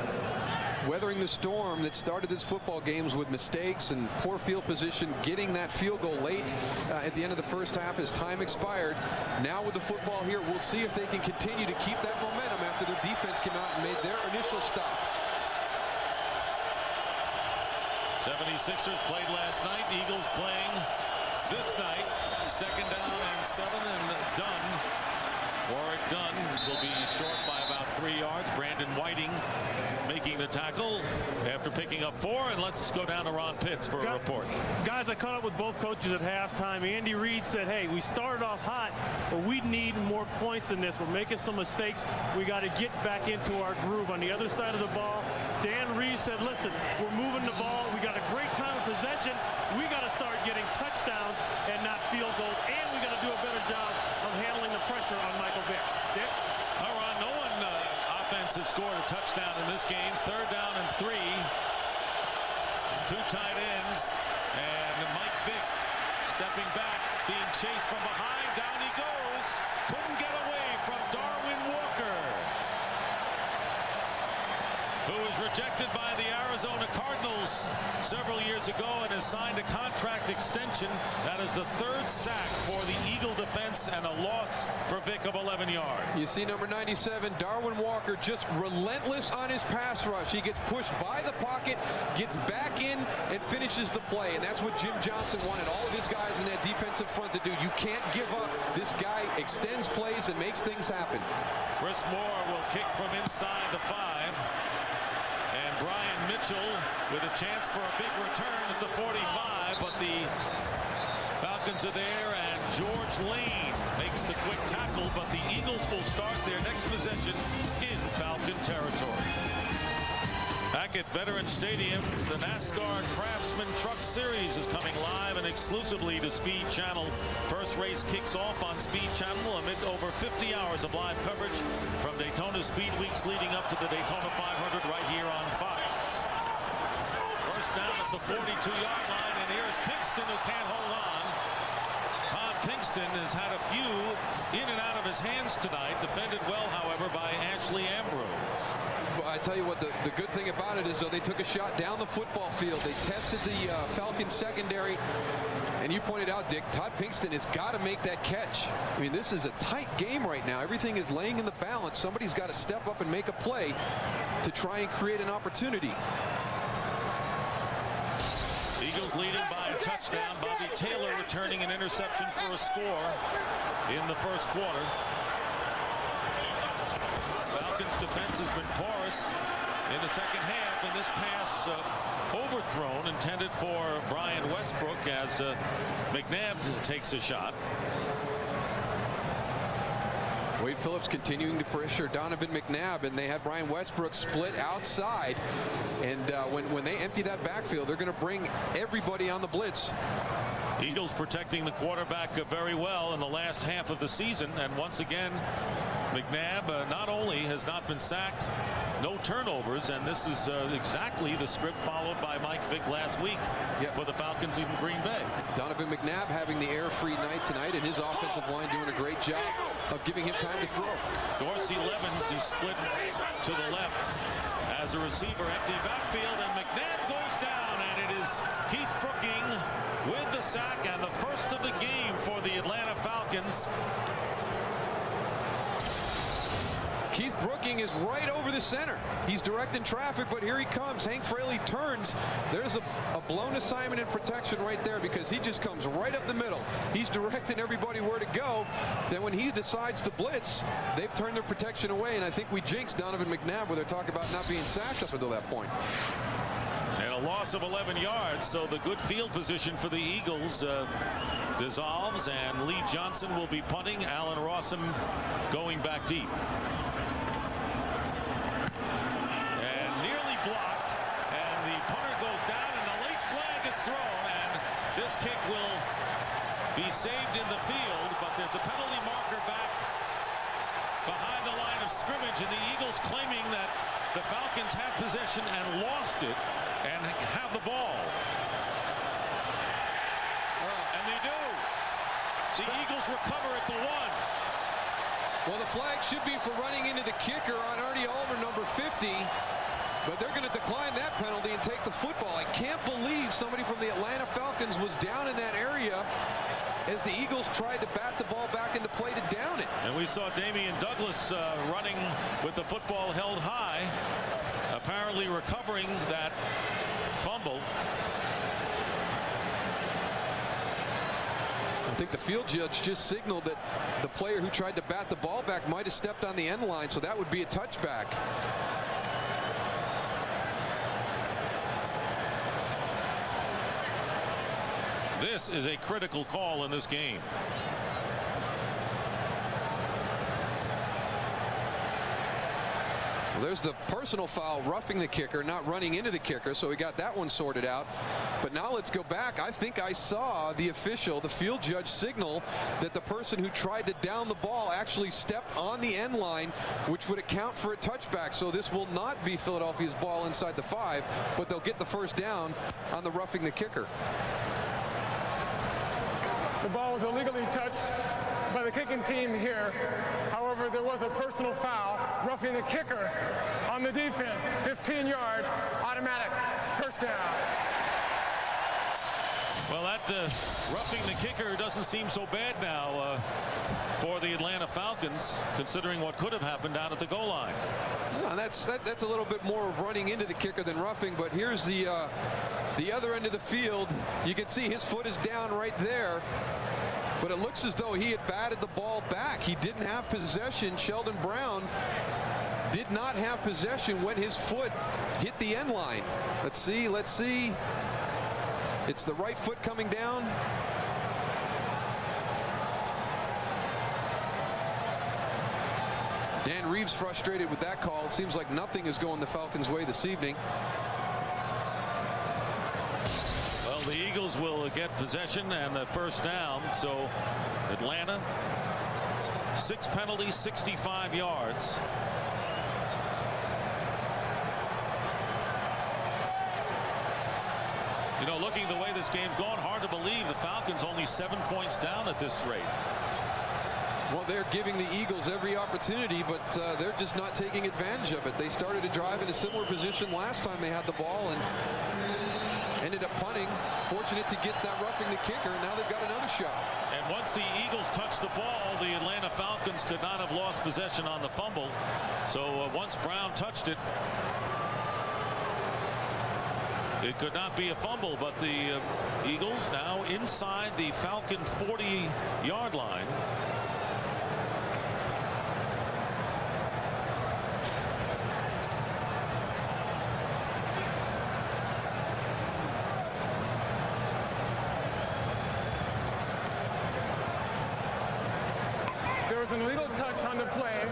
weathering the storm that started this football games with mistakes and poor field position, getting that field goal late at the end of the first half as time expired. Now with the football here, we'll see if they can continue to keep that momentum after their defense came out and made their initial stop. 76ers played last night. Eagles playing this night. 2nd down and 7, and Dunn. Warwick Dunn will be short by about 3 yards. Brandon Whiting making the tackle after picking up 4. And let's go down to Ron Pitts for a report. Guys, I caught up with both coaches at halftime. Andy Reid said, hey, we started off hot, but we need more points in this. We're making some mistakes. We got to get back into our groove. On the other side of the ball, Dan Reeves said, listen, we're moving the ball. We got a great time of possession. We got to start getting touchdowns and not field goals. And we got to do a better job of handling the pressure on Michael Vick. Dick? All right, no one offense has scored a touchdown in this game. 3rd down and 3. 2 tight ends, and Mike Vick stepping back, being chased from behind. Down he goes. Couldn't get away from Darwin Walker, who was rejected by the Arizona Cardinals several years ago and has signed a contract extension. That is the 3rd sack for the Eagle defense and a loss for Vick of 11 yards. You see number 97, Darwin Walker, just relentless on his pass rush. He gets pushed by the pocket, gets back in, and finishes the play. And that's what Jim Johnston wanted all of his guys in that defensive front to do. You can't give up. This guy extends plays and makes things happen. Chris Moore will kick from inside the 5. And Brian Mitchell with a chance for a big return at the 45, but the Falcons are there, and George Lane makes the quick tackle, but the Eagles will start their next possession in Falcon territory. Back at Veterans Stadium, the NASCAR Craftsman Truck Series is coming live and exclusively to Speed Channel. First race kicks off on Speed Channel amid over 50 hours of live coverage from Daytona Speed Weeks leading up to the Daytona 500 right here on Fox. First down at the 42-yard line, and here's Pinkston, who can't hold on. Todd Pinkston has had a few in and out of his hands tonight, defended well, however, by Ashley Ambrose. I tell you what, the good thing about it is, though, they took a shot down the football field. They tested the Falcons secondary, and you pointed out, Dick, Todd Pinkston has got to make that catch. I mean, this is a tight game right now. Everything is laying in the balance. Somebody's got to step up and make a play to try and create an opportunity. Eagles leading by a touchdown. Bobby Taylor returning an interception for a score in the first quarter. Falcons defense has been porous in the second half, and this pass overthrown intended for Brian Westbrook as McNabb takes a shot. Wade Phillips continuing to pressure Donovan McNabb, and they had Brian Westbrook split outside. And when they empty that backfield, they're going to bring everybody on the blitz. Eagles protecting the quarterback very well in the last half of the season, and once again, McNabb not only has not been sacked, no turnovers, and this is exactly the script followed by Mike Vick last week for the Falcons in Green Bay. Donovan McNabb having the air-free night tonight, and his offensive line doing a great job of giving him time to throw. Dorsey Levens is split to the left as a receiver, empty backfield, and McNabb goes down, and it is Keith Brooking with the sack and the first of the game for the Atlanta Falcons. Keith Brooking is right over the center. He's directing traffic, but here he comes. Hank Fraley turns. There's a blown assignment in protection right there, because he just comes right up the middle. He's directing everybody where to go. Then when he decides to blitz, they've turned their protection away, and I think we jinxed Donovan McNabb where they're talking about not being sacked up until that point. And a loss of 11 yards, so the good field position for the Eagles dissolves, and Lee Johnson will be punting. Allen Rawson going back deep. Blocked, and the punter goes down, and the late flag is thrown, and this kick will be saved in the field, but there's a penalty marker back behind the line of scrimmage, and the Eagles claiming that the Falcons had possession and lost it and have the ball. And they do. The Eagles recover at the 1. Well, the flag should be for running into the kicker on Artie Ulmer, number 50. But they're going to decline that penalty and take the football. I can't believe somebody from the Atlanta Falcons was down in that area as the Eagles tried to bat the ball back into play to down it. And we saw Damian Douglas running with the football held high, apparently recovering that fumble. I think the field judge just signaled that the player who tried to bat the ball back might have stepped on the end line, so that would be a touchback. This is a critical call in this game. Well, there's the personal foul, roughing the kicker, not running into the kicker, so we got that one sorted out. But now let's go back. I think I saw the official, the field judge, signal that the person who tried to down the ball actually stepped on the end line, which would account for a touchback. So this will not be Philadelphia's ball inside the 5, but they'll get the first down on the roughing the kicker. The ball was illegally touched by the kicking team here. However, there was a personal foul, roughing the kicker on the defense. 15 yards, automatic, first down. Well, that roughing the kicker doesn't seem so bad now for the Atlanta Falcons, considering what could have happened down at the goal line. Yeah, that's a little bit more of running into the kicker than roughing, but here's the other end of the field. You can see his foot is down right there, but it looks as though he had batted the ball back. He didn't have possession. Sheldon Brown did not have possession when his foot hit the end line. Let's see. It's the right foot coming down. Dan Reeves frustrated with that call. Seems like nothing is going the Falcons' way this evening. Well, the Eagles will get possession and the first down. So Atlanta, 6 penalties, 65 yards. You know, looking the way this game's gone, hard to believe the Falcons only 7 points down at this rate. Well, they're giving the Eagles every opportunity, but they're just not taking advantage of it. They started to drive in a similar position last time they had the ball and ended up punting. Fortunate to get that roughing the kicker, and now they've got another shot. And once the Eagles touched the ball, the Atlanta Falcons could not have lost possession on the fumble. So once Brown touched it, it could not be a fumble, but the Eagles now inside the Falcon 40-yard line. There was an illegal touch on the play,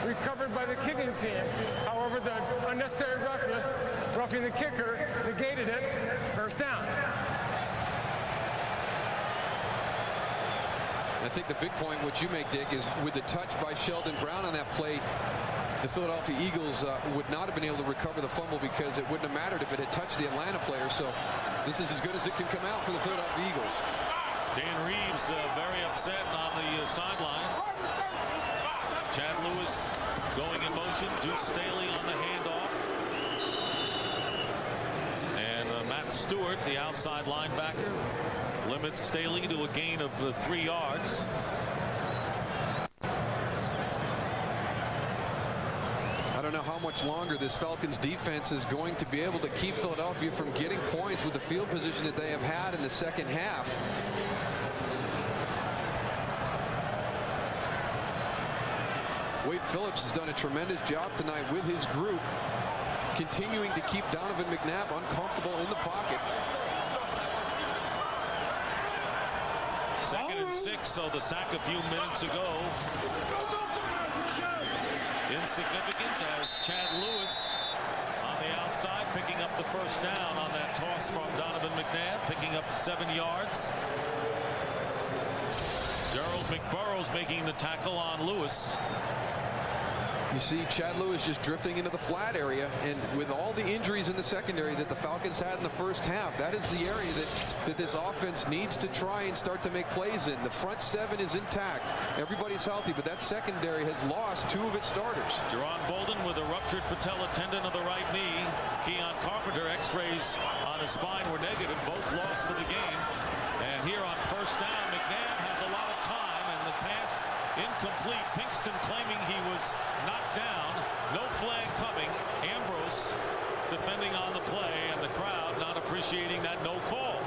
recovered by the kicking team. However, the unnecessary roughness, roughing the kicker, negated it. First down. I think the big point, what you make, Dick, is with the touch by Sheldon Brown on that play, the Philadelphia Eagles would not have been able to recover the fumble because it wouldn't have mattered if it had touched the Atlanta player. So this is as good as it can come out for the Philadelphia Eagles. Dan Reeves very upset on the sideline. Chad Lewis going in motion. Deuce Staley on the handoff. And Matt Stewart, the outside linebacker, limits Staley to a gain of 3 yards. I don't know how much longer this Falcons defense is going to be able to keep Philadelphia from getting points with the field position that they have had in the second half. Wade Phillips has done a tremendous job tonight with his group, continuing to keep Donovan McNabb uncomfortable in the pocket. 2nd and 6, so the sack a few minutes ago. Insignificant as Chad Lewis on the outside picking up the first down on that toss from Donovan McNabb, picking up 7 yards. Daryl McBurrows making the tackle on Lewis. You see Chad Lewis just drifting into the flat area, and with all the injuries in the secondary that the Falcons had in the first half, that is the area that this offense needs to try and start to make plays in. The front seven is intact. Everybody's healthy, but that secondary has lost 2 of its starters. Jerron Bolden with a ruptured patella tendon of the right knee. Keon Carpenter, x-rays on his spine were negative, both lost for the game. And here on first down, McNabb has a lot of time, and the pass incomplete. Pinkston claiming he was knocked down. No flag coming. Ambrose defending on the play, and the crowd not appreciating that no call.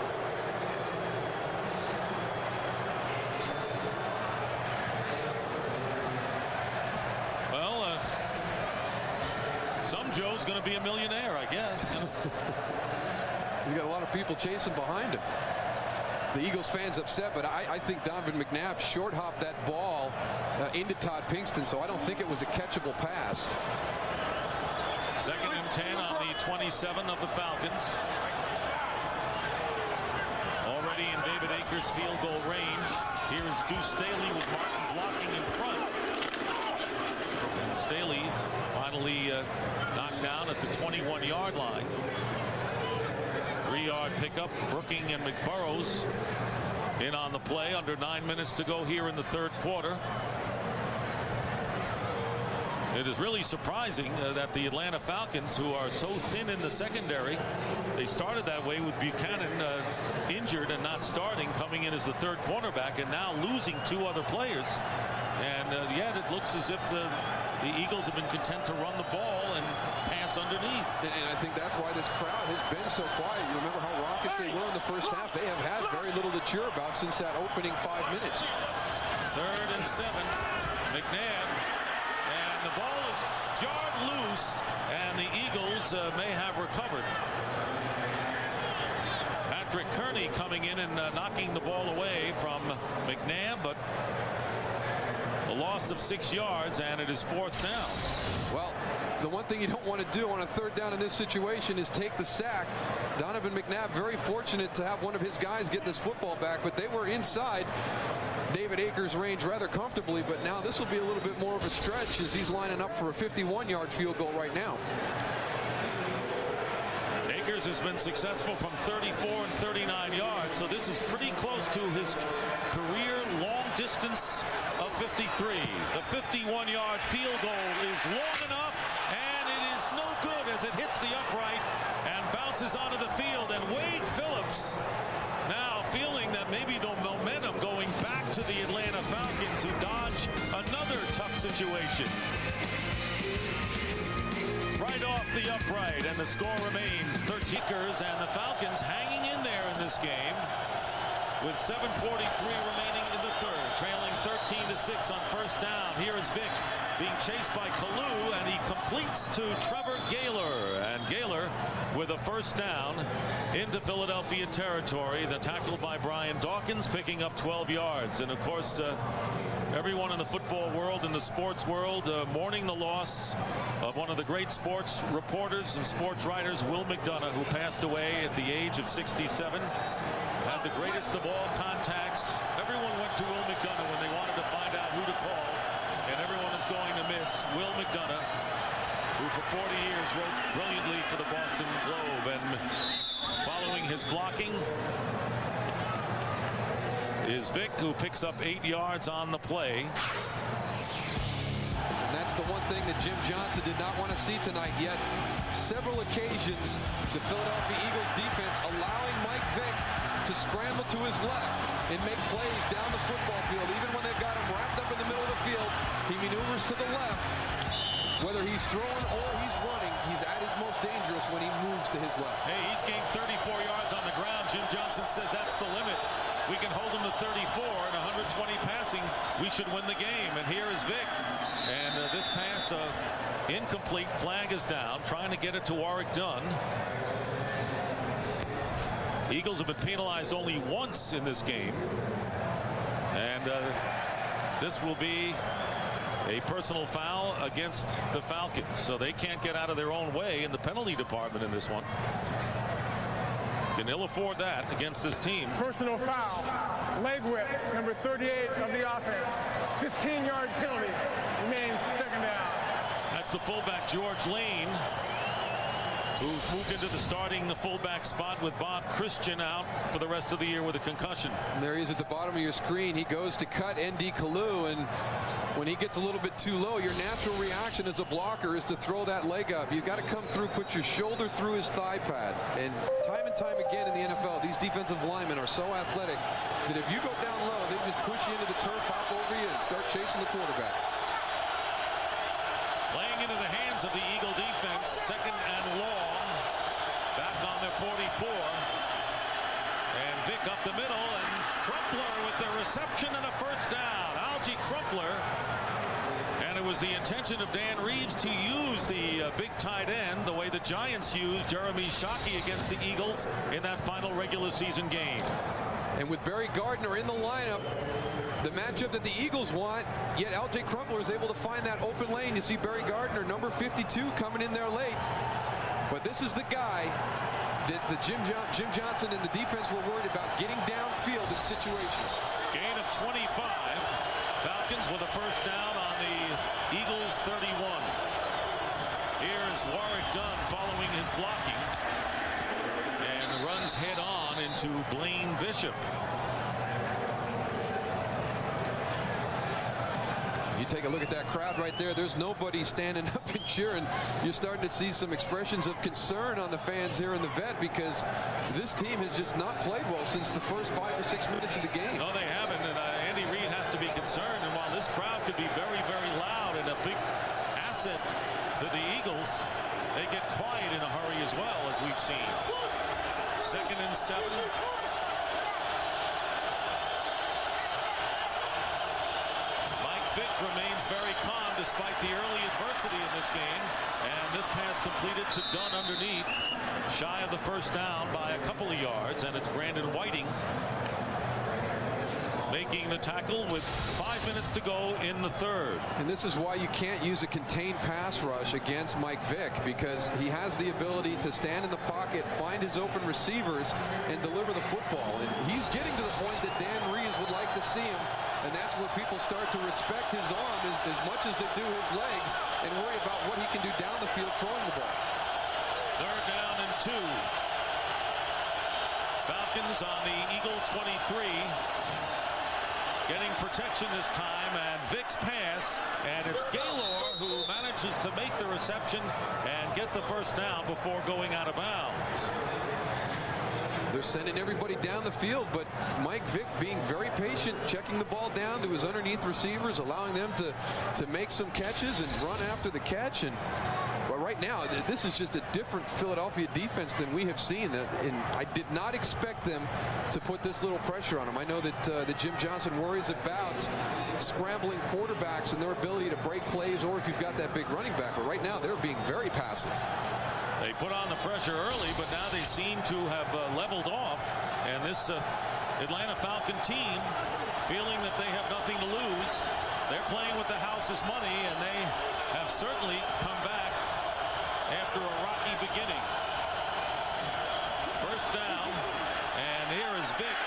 Well, some Joe's going to be a millionaire, I guess. He's got a lot of people chasing behind him. The Eagles fans upset, but I think Donovan McNabb short hopped that ball into Todd Pinkston, so I don't think it was a catchable pass. 2nd and 10 on the 27 of the Falcons. Already in David Akers' field goal range. Here's Deuce Staley with Martin blocking in front. And Staley finally knocked down at the 21-yard line. 3-yard pickup. Brooking and McBurrows in on the play. Under 9 minutes to go here in the 3rd quarter. It is really surprising that the Atlanta Falcons, who are so thin in the secondary, they started that way with Buchanan injured and not starting, coming in as the 3rd cornerback, and now losing 2 other players. And yet it looks as if the Eagles have been content to run the ball and pass underneath. And I think that's why this crowd has been so quiet. You remember how raucous they were in the first half. They have had very little to cheer about since that opening 5 minutes. 3rd and 7. McNabb. And the ball is jarred loose, and the Eagles may have recovered. Patrick Kearney coming in and knocking the ball away from McNabb, but a loss of 6 yards, and it is 4th down. Well, the one thing you don't want to do on a 3rd down in this situation is take the sack. Donovan McNabb very fortunate to have one of his guys get this football back, but they were inside David Akers' range rather comfortably, but now this will be a little bit more of a stretch as he's lining up for a 51-yard field goal right now. Akers has been successful from 34 and 39 yards, so this is pretty close to his career long distance of 53. The 51-yard field goal is long enough, and it is no good as it hits the upright and bounces onto the field. And Wade Phillips now feeling that maybe the momentum going back to the Atlanta Falcons, who dodge another tough situation. Right off the upright, and the score remains 13. And the Falcons hanging in there in this game with 7:43 remaining in the 3rd, trailing 13-6 on first down. Here is Vick being chased by Kalu, and he completes to Trevor Gaylor, and Gaylor with a first down into Philadelphia territory. The tackle by Brian Dawkins picking up 12 yards. And of course, everyone in the football world, in the sports world, mourning the loss of one of the great sports reporters and sports writers, Will McDonough, who passed away at the age of 67. Had the greatest of all contacts. Everyone went to Will McDonough when they wanted to find out who to call, and everyone is going to miss Will McDonough, who for 40 years wrote brilliantly for the Boston Globe. And following his blocking is Vick, who picks up 8 yards on the play. And that's the one thing that Jim Johnston did not want to see tonight. Yet several occasions, the Philadelphia Eagles defense allowing Mike Vick to scramble to his left and make plays down the football field. Even when they've got him wrapped up in the middle of the field, he maneuvers to the left. Whether he's throwing or he's running, he's at his most dangerous when he moves to his left. Hey, he's gained 34 yards on the ground. Jim Johnston says that's the limit. We can hold him to 34 and 120 passing. We should win the game. And here is Vick. And this pass incomplete. Flag is down. Trying to get it to Warwick Dunn. Eagles have been penalized only once in this game. And this will be a personal foul against the Falcons. So they can't get out of their own way in the penalty department in this one. Can ill afford that against this team. Personal foul. Leg whip, number 38 of the offense. 15-yard penalty. Remains 2nd down. It's the fullback, George Lane, who's moved into the fullback spot with Bob Christian out for the rest of the year with a concussion. And there he is at the bottom of your screen. He goes to cut N.D. Kalu, and when he gets a little bit too low, your natural reaction as a blocker is to throw that leg up. You've got to come through, put your shoulder through his thigh pad. And time again in the NFL, these defensive linemen are so athletic that if you go down low, they just push you into the turf, hop over you, and start chasing the quarterback. Playing into the hands of the Eagle defense, second and long, back on their 44. And Vick up the middle, and Crumpler with the reception and a first down. Algie Crumpler. And it was the intention of Dan Reeves to use the big tight end the way the Giants used Jeremy Shockey against the Eagles in that final regular season game. And with Barry Gardner in the lineup, the matchup that the Eagles want, yet L.J. Crumpler is able to find that open lane. You see Barry Gardner, number 52, coming in there late. But this is the guy that Jim Johnston and the defense were worried about, getting downfield in situations. Gain of 25. Falcons with a first down on the Eagles 31. Here's Warwick Dunn following his blocking and runs head on into Blaine Bishop. You take a look at that crowd right there. There's nobody standing up and cheering. You're starting to see some expressions of concern on the fans here in the vet, because this team has just not played well since the first 5 or 6 minutes of the game. No, they haven't, and Andy Reid has to be concerned. And while this crowd could be very, very loud and a big asset to the Eagles, they get quiet in a hurry as well, as we've seen. 2nd and 7. Vick remains very calm despite the early adversity in this game, and this pass completed to Dunn underneath, shy of the first down by a couple of yards, and it's Brandon Whiting making the tackle with 5 minutes to go in the third. And this is why you can't use a contained pass rush against Mike Vick, because he has the ability to stand in the pocket, find his open receivers, and deliver the football. And he's getting to the point that Dan Reeves would like to see him. And that's where people start to respect his arm as much as they do his legs, and worry about what he can do down the field throwing the ball. 3rd down and 2. Falcons on the Eagle 23. Getting protection this time, and Vick's pass, and it's Gaylor who manages to make the reception and get the first down before going out of bounds. They're sending everybody down the field, but Mike Vick being very patient, checking the ball down to his underneath receivers, allowing them to make some catches and run after the catch. And well, right now, this is just a different Philadelphia defense than we have seen. And I did not expect them to put this little pressure on them. I know that Jim Johnston worries about scrambling quarterbacks and their ability to break plays, or if you've got that big running back. But right now, they're being very passive. They put on the pressure early, but now they seem to have leveled off. And this Atlanta Falcon team, feeling that they have nothing to lose, they're playing with the house's money, and they have certainly come back after a rocky beginning. First down, and here is Vick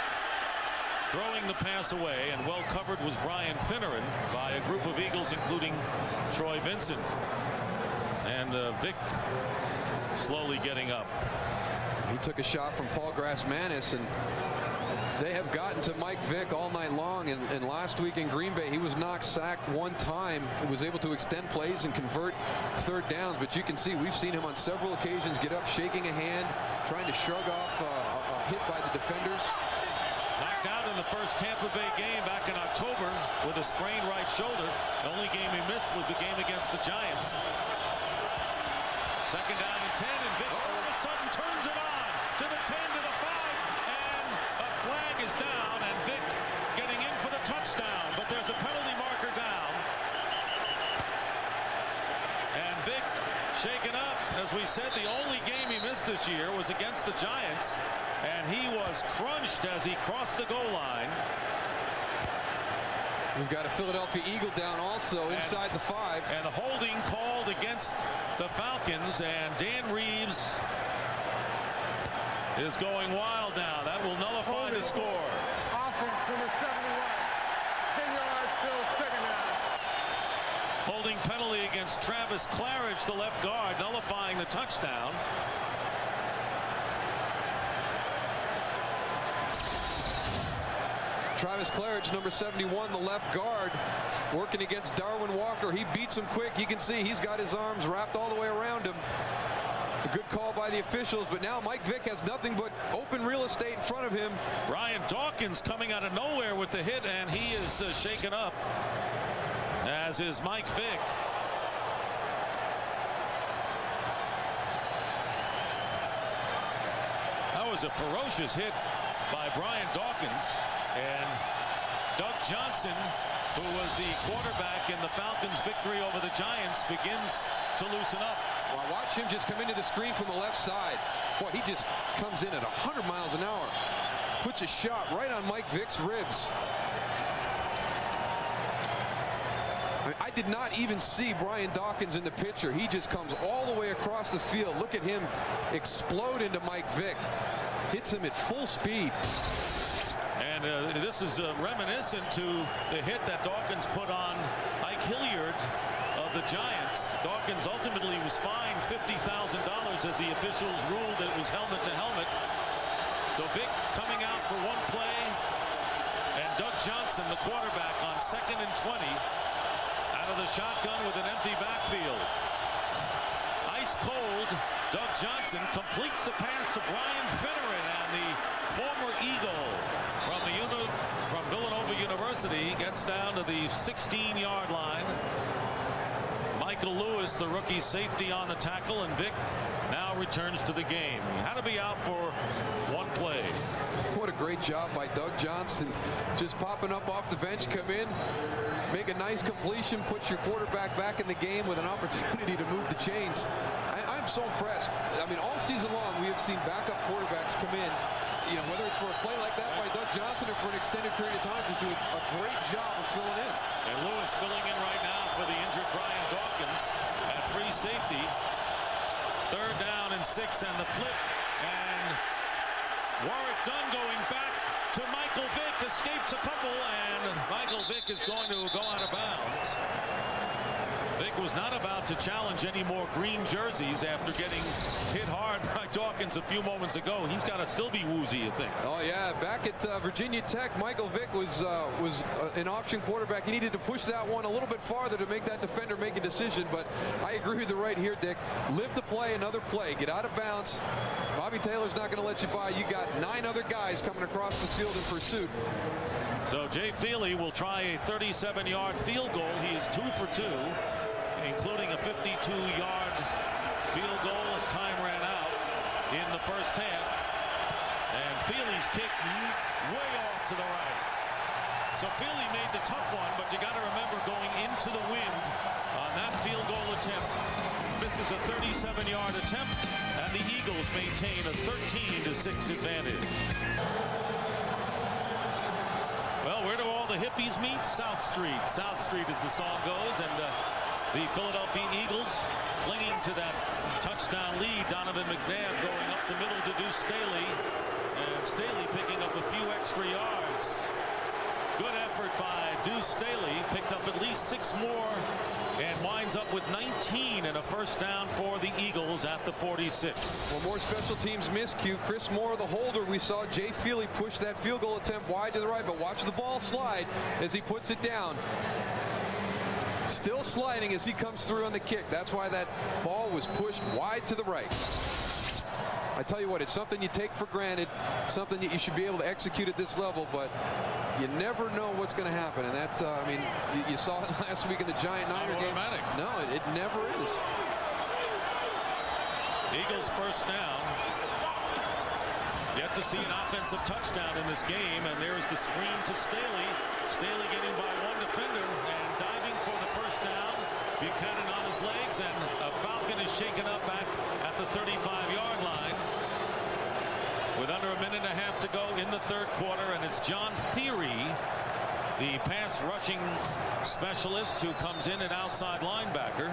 throwing the pass away, and well covered was Brian Finneran by a group of Eagles, including Troy Vincent. And Vick slowly getting up. He took a shot from Paul Grassmanis, and they have gotten to Mike Vick all night long. And last week in Green Bay, he was knocked sacked one time. He was able to extend plays and convert 3rd downs. But you can see we've seen him on several occasions get up, shaking a hand, trying to shrug off a hit by the defenders. Knocked out in the first Tampa Bay game back in October with a sprained right shoulder. The only game he missed was the game against the Giants. 2nd down and 10, and Vick all of a sudden turns it on to the 10, to the 5, and a flag is down, and Vick getting in for the touchdown, but there's a penalty marker down. And Vick shaken up. As we said, the only game he missed this year was against the Giants, and he was crunched as he crossed the goal line. We've got a Philadelphia Eagle down also inside the 5. And a holding called against the Falcons, and Dan Reeves is going wild now. That will nullify the score. Offense number 71. 10 yards still, 2nd down. Holding penalty against against Travis Claridge, the left guard, nullifying the touchdown. Travis Claridge, number 71, the left guard, working against Darwin Walker. He beats him quick. You can see he's got his arms wrapped all the way around him. A good call by the officials, but now Mike Vick has nothing but open real estate in front of him. Brian Dawkins coming out of nowhere with the hit, and he is shaken up, as is Mike Vick. That was a ferocious hit by Brian Dawkins, and Doug Johnston, who was the quarterback in the Falcons' victory over the Giants, begins to loosen up. Well, watch him just come into the screen from the left side. Boy, he just comes in at 100 miles an hour. Puts a shot right on Mike Vick's ribs. I did not even see Brian Dawkins in the picture. He just comes all the way across the field. Look at him explode into Mike Vick. Hits him at full speed. And this is reminiscent to the hit that Dawkins put on Ike Hilliard of the Giants. Dawkins ultimately was fined $50,000 as the officials ruled that it was helmet to helmet. So Vick coming out for one play, and Doug Johnston, the quarterback, on 2nd and 20, out of the shotgun with an empty backfield. Ice cold, Doug Johnston completes the pass to Brian Finneran, and the former Eagle from Villanova University gets down to the 16-yard line. Michael Lewis, the rookie safety, on the tackle, and Vick now returns to the game. He had to be out for one play. What a great job by Doug Johnston. Just popping up off the bench, come in, make a nice completion, puts your quarterback back in the game with an opportunity to move the chains. I'm so impressed. I mean, all season long, we have seen backup quarterbacks come in, you know, whether it's for a play like that by Doug Johnston or for an extended period of time, just doing a great job of filling in. And Lewis filling in right now for the injured Brian Dawkins at free safety. 3rd down and 6, and the flip, and Warwick Dunn going back to Michael Vick, escapes a couple, and Michael Vick is going to go out of bounds. Vick was not about to challenge any more green jerseys after getting hit hard by Dawkins a few moments ago. He's got to still be woozy, you think. Oh yeah, back at Virginia Tech, Michael Vick was an option quarterback. He needed to push that one a little bit farther to make that defender make a decision, but I agree with you right here, Dick. Live to play another play. Get out of bounds. Bobby Taylor's not going to let you by. You got 9 other guys coming across the field in pursuit. So Jay Feely will try a 37-yard field goal. He is 2 for 2. Including a 52-yard field goal as time ran out in the first half. And Feely's kick way off to the right. So Feely made the tough one, but you got to remember going into the wind on that field goal attempt. This is a 37-yard attempt, and the Eagles maintain a 13-6 advantage. Well, where do all the hippies meet? South Street. South Street, as the song goes, and the Philadelphia Eagles clinging to that touchdown lead. Donovan McNabb going up the middle to Deuce Staley, and Staley picking up a few extra yards. Good effort by Deuce Staley, picked up at least 6 more, and winds up with 19 and a first down for the Eagles at the 46. Well, more special teams miscue. Chris Moore, the holder. We saw Jay Feely push that field goal attempt wide to the right, but watch the ball slide as he puts it down. Still sliding as he comes through on the kick. That's why that ball was pushed wide to the right. I tell you what, it's something you take for granted, something that you should be able to execute at this level, but you never know what's going to happen. And that, I mean, you saw it last week in the Giant-Niner game. No, it never is. Eagles first down. Yet to see an offensive touchdown in this game, and there's the screen to Staley. Staley getting by one defender and diving for the first down. Buchanan on his legs, and a Falcon is shaken up back at the 35-yard line. With under a minute and a half to go in the 3rd quarter, and it's John Theory, the pass rushing specialist, who comes in at outside linebacker,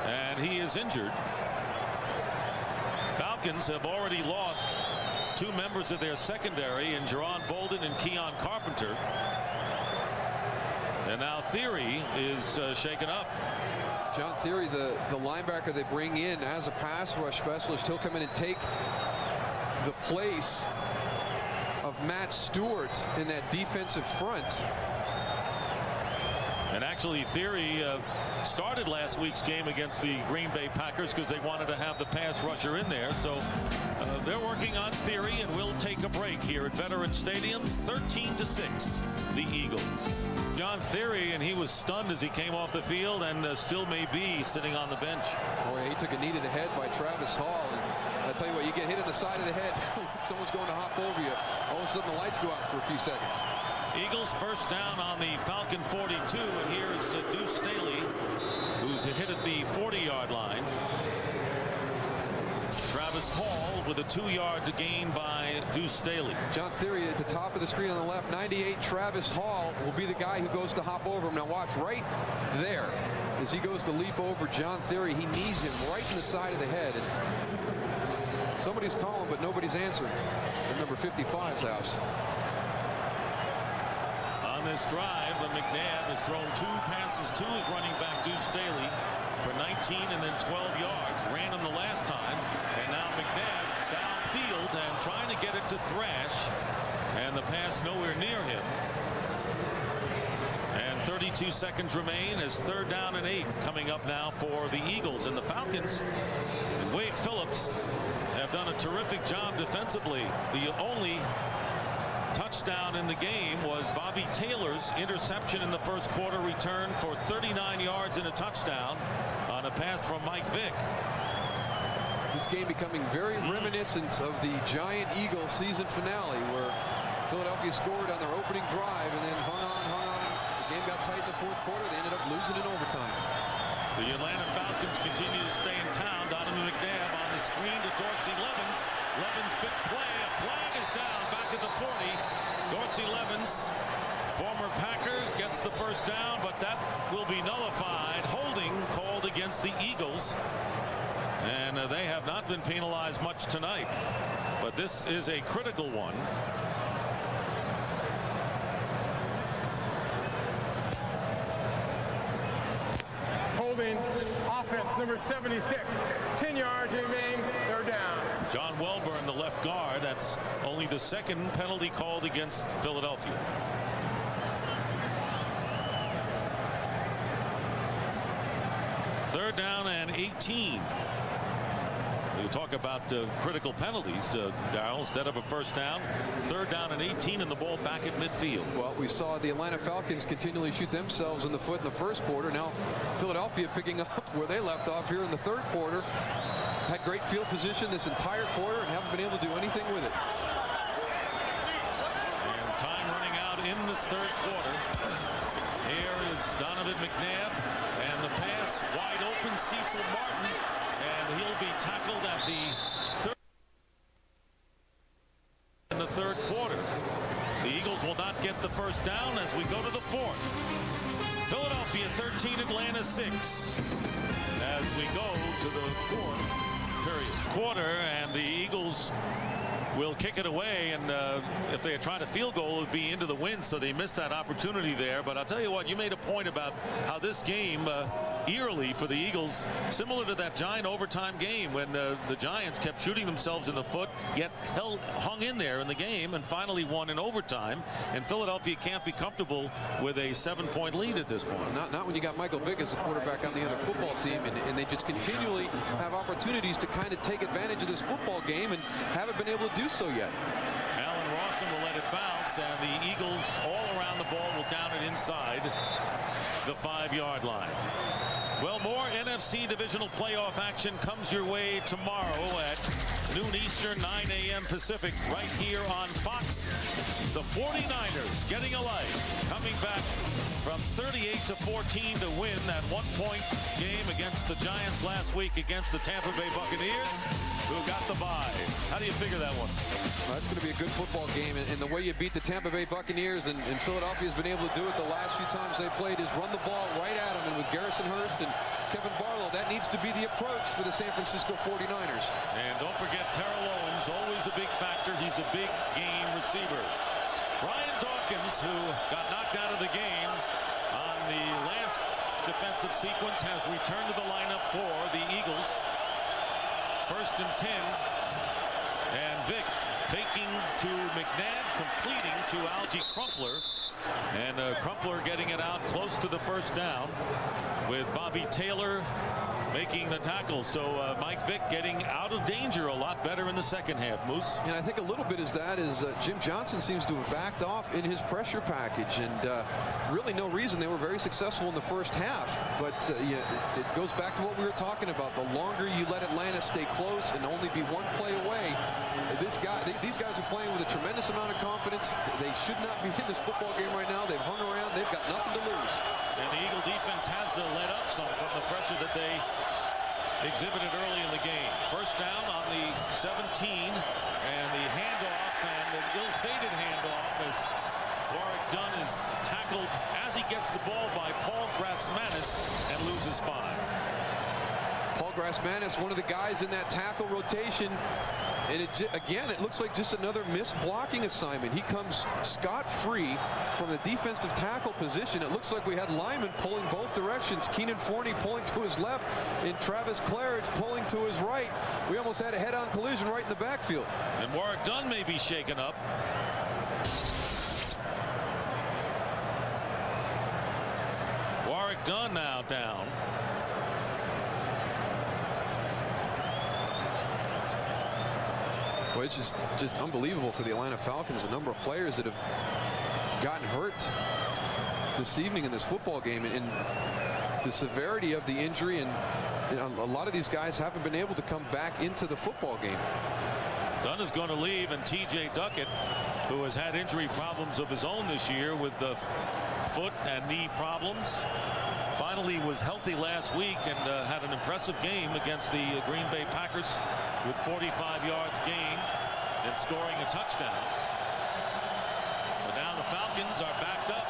and he is injured. Falcons have already lost 2 members of their secondary in Jerron Bolden and Keon Carpenter. And now Theory is shaken up. John Theory, the linebacker they bring in as a pass rush specialist, he'll come in and take the place of Matt Stewart in that defensive front. And actually, Theory started last week's game against the Green Bay Packers because they wanted to have the pass rusher in there. So they're working on Theory, and we'll take a break here at Veterans Stadium. 13-6, the Eagles. John Theory, and he was stunned as he came off the field, and still may be sitting on the bench. Oh, yeah, he took a knee to the head by Travis Hall. And I tell you what, you get hit in the side of the head, someone's going to hop over you. All of a sudden, the lights go out for a few seconds. Eagles first down on the Falcon 42, and here's Deuce Staley, who's hit at the 40-yard line. Travis Hall with a 2-yard gain by Deuce Staley. John Theory at the top of the screen on the left. 98 Travis Hall will be the guy who goes to hop over him. Now watch right there as he goes to leap over John Theory. He knees him right in the side of the head. And somebody's calling, but nobody's answering at number 55's house. On this drive, McNabb has thrown 2 passes to his running back Deuce Staley for 19 and then 12 yards. Ran him the last time, and now McNabb downfield and trying to get it to Thrash, and the pass nowhere near him. And 32 seconds remain as 3rd down and 8 coming up now for the Eagles. And the Falcons and Wade Phillips have done a terrific job defensively. The only touchdown in the game was Bobby Taylor's interception in the first quarter, return for 39 yards and a touchdown on a pass from Mike Vick. This game becoming very reminiscent of the Giant Eagle season finale, where Philadelphia scored on their opening drive and then hung on. The game got tight in the 4th quarter. They ended up losing in overtime. The Atlanta Falcons continue to stay in town. Donovan McNabb on the screen to Dorsey Levens. Levens big play. A flag is down back at the 40. Dorsey Levens, former Packer, gets the first down, but that will be nullified. Holding called against the Eagles. And they have not been penalized much tonight. But this is a critical one. Holding, offense number 76. 10 yards remains, 3rd down. John Welburn, the left guard. That's only the 2nd penalty called against Philadelphia. Third down and 18. We talk about critical penalties, Daryl. Instead of a first down, 3rd down and 18, and the ball back at midfield. Well, we saw the Atlanta Falcons continually shoot themselves in the foot in the first quarter. Now Philadelphia picking up where they left off here in the 3rd quarter. Had great field position this entire quarter and haven't been able to do anything with it. And time running out in this 3rd quarter. Here is Donovan McNabb, and the pass wide open, Cecil Martin, and he'll be tackled at the 3rd in the 3rd quarter. The Eagles will not get the first down as we go to the 4th. Philadelphia 13, Atlanta 6. As we go to the 4th quarter, and the Eagles will kick it away, and if they had tried a field goal, it would be into the wind, so they missed that opportunity there. But I'll tell you what, you made a point about how this game eerily for the Eagles, similar to that Giant overtime game when the Giants kept shooting themselves in the foot, yet hung in there in the game and finally won in overtime. And Philadelphia can't be comfortable with a 7-point lead at this point. Well, not when you got Michael Vick as the quarterback on the other football team, and they just continually have opportunities to kind of take advantage of this football game and haven't been able to do so yet. Allen Rawson will let it bounce, and the Eagles all around the ball will down it inside the 5-yard line. Well, more NFC Divisional playoff action comes your way tomorrow at noon Eastern, 9 a.m. Pacific, right here on Fox. The 49ers getting a life, coming back from 38-14 to win that 1-point game against the Giants last week against the Tampa Bay Buccaneers, who got the bye. How do you figure that one? Well, that's going to be a good football game, and the way you beat the Tampa Bay Buccaneers, and Philadelphia's been able to do it the last few times they played, is run the ball right at them. And with Garrison Hurst and Kevin Barlow, that needs to be the approach for the San Francisco 49ers. And don't forget Terrell Owens, always a big factor. He's a big game receiver. Brian Dawkins, who got knocked out of the game on the last defensive sequence has returned to the lineup for the Eagles. 1st and 10. And Vick faking to McNabb, completing to Algie Crumpler. And Crumpler getting it out close to the 1st down with Bobby Taylor making the tackle. So Mike Vick getting out of danger a lot better in the 2nd half, Moose. And I think a little bit is Jim Johnston seems to have backed off in his pressure package, and really no reason. They were very successful in the 1st half, but it goes back to what we were talking about. The longer you let Atlanta stay close and only be one play away, these guys are playing with a tremendous amount of confidence. They should not be in this football game right now. They've hung around. They've got nothing to lose. And the Eagle defense has let up some from the pressure that they exhibited early in the game. 1st down on the 17, and the handoff, and an ill-fated handoff as Warwick Dunn is tackled as he gets the ball by Paul Grassmanis and loses 5. Paul Grassmanis, one of the guys in that tackle rotation. And again, it looks like just another missed blocking assignment. He comes scot-free from the defensive tackle position. It looks like we had linemen pulling both directions. Keenan Forney pulling to his left and Travis Claridge pulling to his right. We almost had a head-on collision right in the backfield. And Warwick Dunn may be shaken up. Warwick Dunn now down. Well, it's just unbelievable for the Atlanta Falcons, the number of players that have gotten hurt this evening in this football game, and the severity of the injury, and a lot of these guys haven't been able to come back into the football game. Dunn is going to leave, and T.J. Duckett, who has had injury problems of his own this year with the foot and knee problems, finally was healthy last week and had an impressive game against the Green Bay Packers with 45 yards gained and scoring a touchdown. But now the Falcons are backed up.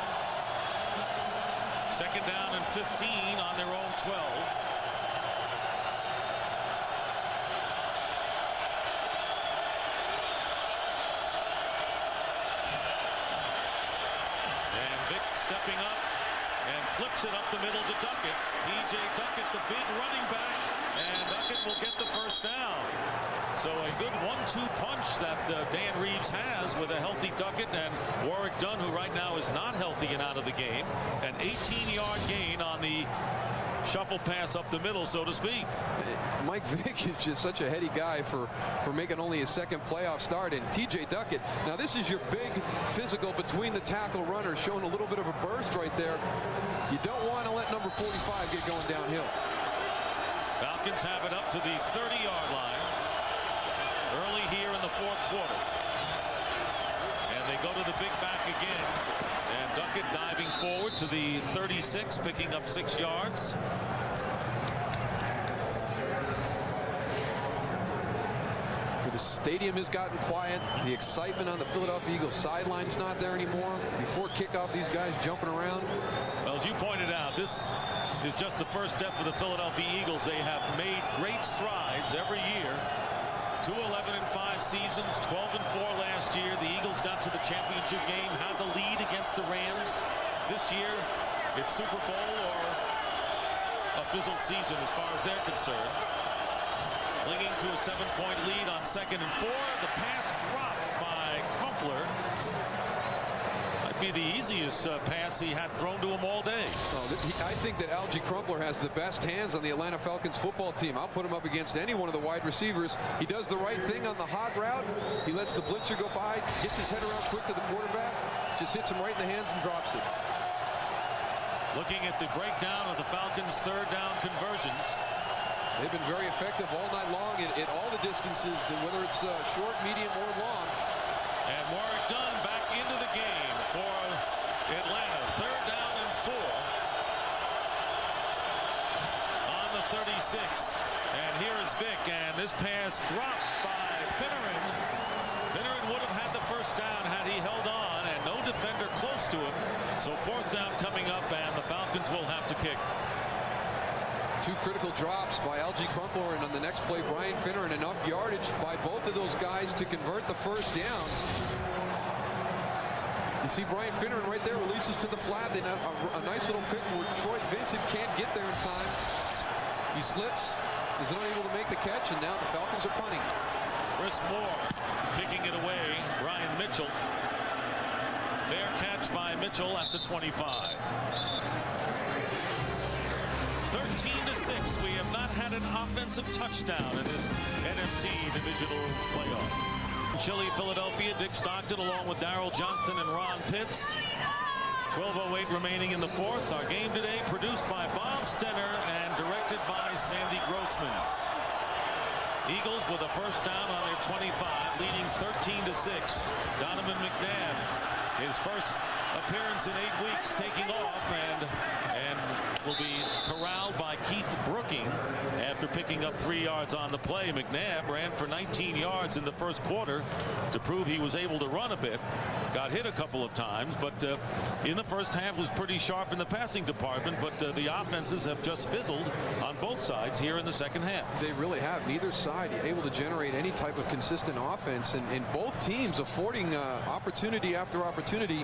2nd down and 15 on their own 12. And Vick stepping up and flips it up the middle to Duckett. T.J. Duckett, the big running back, and Duckett will get the 1st down. So a good 1-2 punch that Dan Reeves has with a healthy Duckett and Warwick Dunn, who right now is not healthy and out of the game. An 18-yard gain on the shuffle pass up the middle, so to speak. Mike Vick is just such a heady guy for making only his 2nd playoff start. And T.J. Duckett, now this is your big physical between the tackle runners, showing a little bit of a burst right there. You don't want to let number 45 get going downhill. Falcons have it up to the 30-yard line early here in the 4th quarter. And they go to the big back again. And Duckett diving forward to the 36, picking up 6 yards. The stadium has gotten quiet. The excitement on the Philadelphia Eagles sideline's not there anymore. Before kickoff, these guys jumping around. Well, as you pointed out, this is just the first step for the Philadelphia Eagles. They have made great strides every year. 2 11-5 seasons, 12-4 last year. The Eagles got to the championship game, had the lead against the Rams. This year, it's Super Bowl or a fizzled season as far as they're concerned. Clinging to a 7-point lead on 2nd and 4. The pass dropped by Crumpler. Might be the easiest pass he had thrown to him all day. I think that Algie Crumpler has the best hands on the Atlanta Falcons football team. I'll put him up against any one of the wide receivers. He does the right thing on the hot route. He lets the blitzer go by, gets his head around quick to the quarterback, just hits him right in the hands and drops it. Looking at the breakdown of the Falcons' 3rd down conversions. They've been very effective all night long at all the distances, whether it's short, medium, or long. And Warwick Dunn back into the game for Atlanta. 3rd down and 4 on the 36. And here is Vick, and this pass dropped by Finneran. Finneran would have had the 1st down had he held on, and no defender close to him. So 4th down coming up, and the Falcons will have to kick. 2 critical drops by Algie Crumpler, and on the next play, Brian Finneran, enough yardage by both of those guys to convert the 1st down. You see Brian Finneran right there, releases to the flat. They have a nice little pick where Troy Vincent can't get there in time. He slips, is unable to make the catch, and now the Falcons are punting. Chris Moore kicking it away. Brian Mitchell. Fair catch by Mitchell at the 25. 13-6. We have not had an offensive touchdown in this NFC Divisional playoff. Chile, Philadelphia, Dick Stockton along with Daryl, Johnston, and Ron Pitts. 12:08 remaining in the fourth. Our game today produced by Bob Stenner and directed by Sandy Grossman. Eagles with a first down on their 25, leading 13-6. Donovan McNabb, his first appearance in 8 weeks, taking off and will be corralled by Keith Brooking after picking up 3 yards on the play. McNabb ran for 19 yards in the first quarter to prove he was able to run a bit. Got hit a couple of times, but in the first half was pretty sharp in the passing department, but the offenses have just fizzled on both sides here in the second half. They really have. Neither side able to generate any type of consistent offense, and both teams affording opportunity after opportunity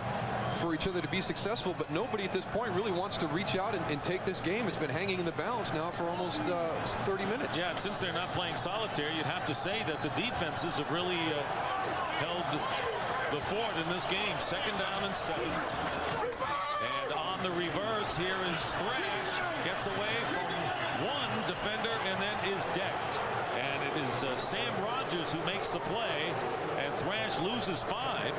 for each other to be successful, but nobody at this point really wants to reach out and take this game. It's been hanging in the balance now for almost 30 minutes. Yeah, and since they're not playing solitaire, you'd have to say that the defenses have really held the fort in this game. Second down and 7. And on the reverse, here is Thrash. Gets away from one defender and then is decked. And it is Sam Rogers who makes the play, and Thrash loses 5.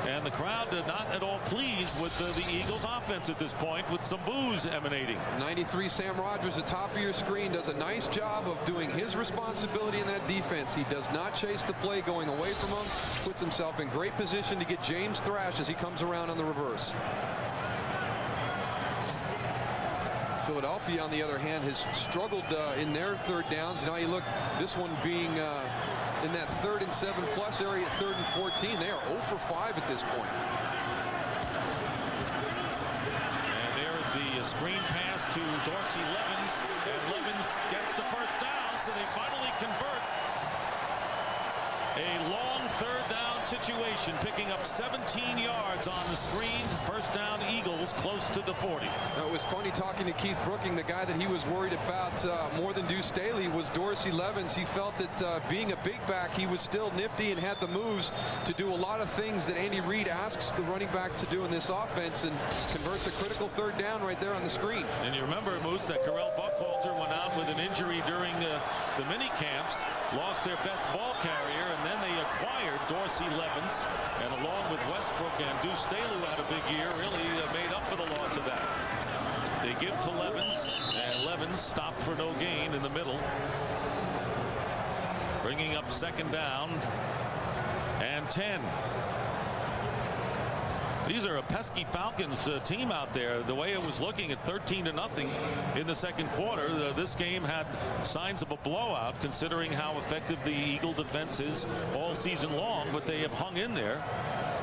And the crowd not at all pleased with the Eagles offense at this point, with some boos emanating. 93 Sam Rogers, the top of your screen, does a nice job of doing his responsibility in that defense. He does not chase the play going away from him, puts himself in great position to get James Thrash as he comes around on the reverse. Philadelphia, on the other hand, has struggled in their third downs. Now you look, this one being in that 3rd and 7+ area at 3rd and 14. They are 0 for 5 at this point. And there is the screen pass to Dorsey Levens, and Levens gets the first down, so they finally convert. A long 3rd down situation, picking up 17 yards on the screen. First down, Eagles close to the 40. It was funny talking to Keith Brooking. The guy that he was worried about more than Deuce Staley was Dorsey Levens. He felt that being a big back, he was still nifty and had the moves to do a lot of things that Andy Reid asks the running backs to do in this offense, and converts a critical 3rd down right there on the screen. And you remember, Moose, that Carell Buckhalter went out with an injury during the mini camps, lost their best ball carrier, and then they acquired Dorsey Levens, and along with Westbrook and Deuce Staley, who had a big year, really made up for the loss of that. They give to Levens, and Levens stopped for no gain in the middle, bringing up 2nd down and 10. These are a pesky Falcons team out there. The way it was looking at 13-0 in the second quarter, this game had signs of a blowout, considering how effective the Eagle defense is all season long, but they have hung in there.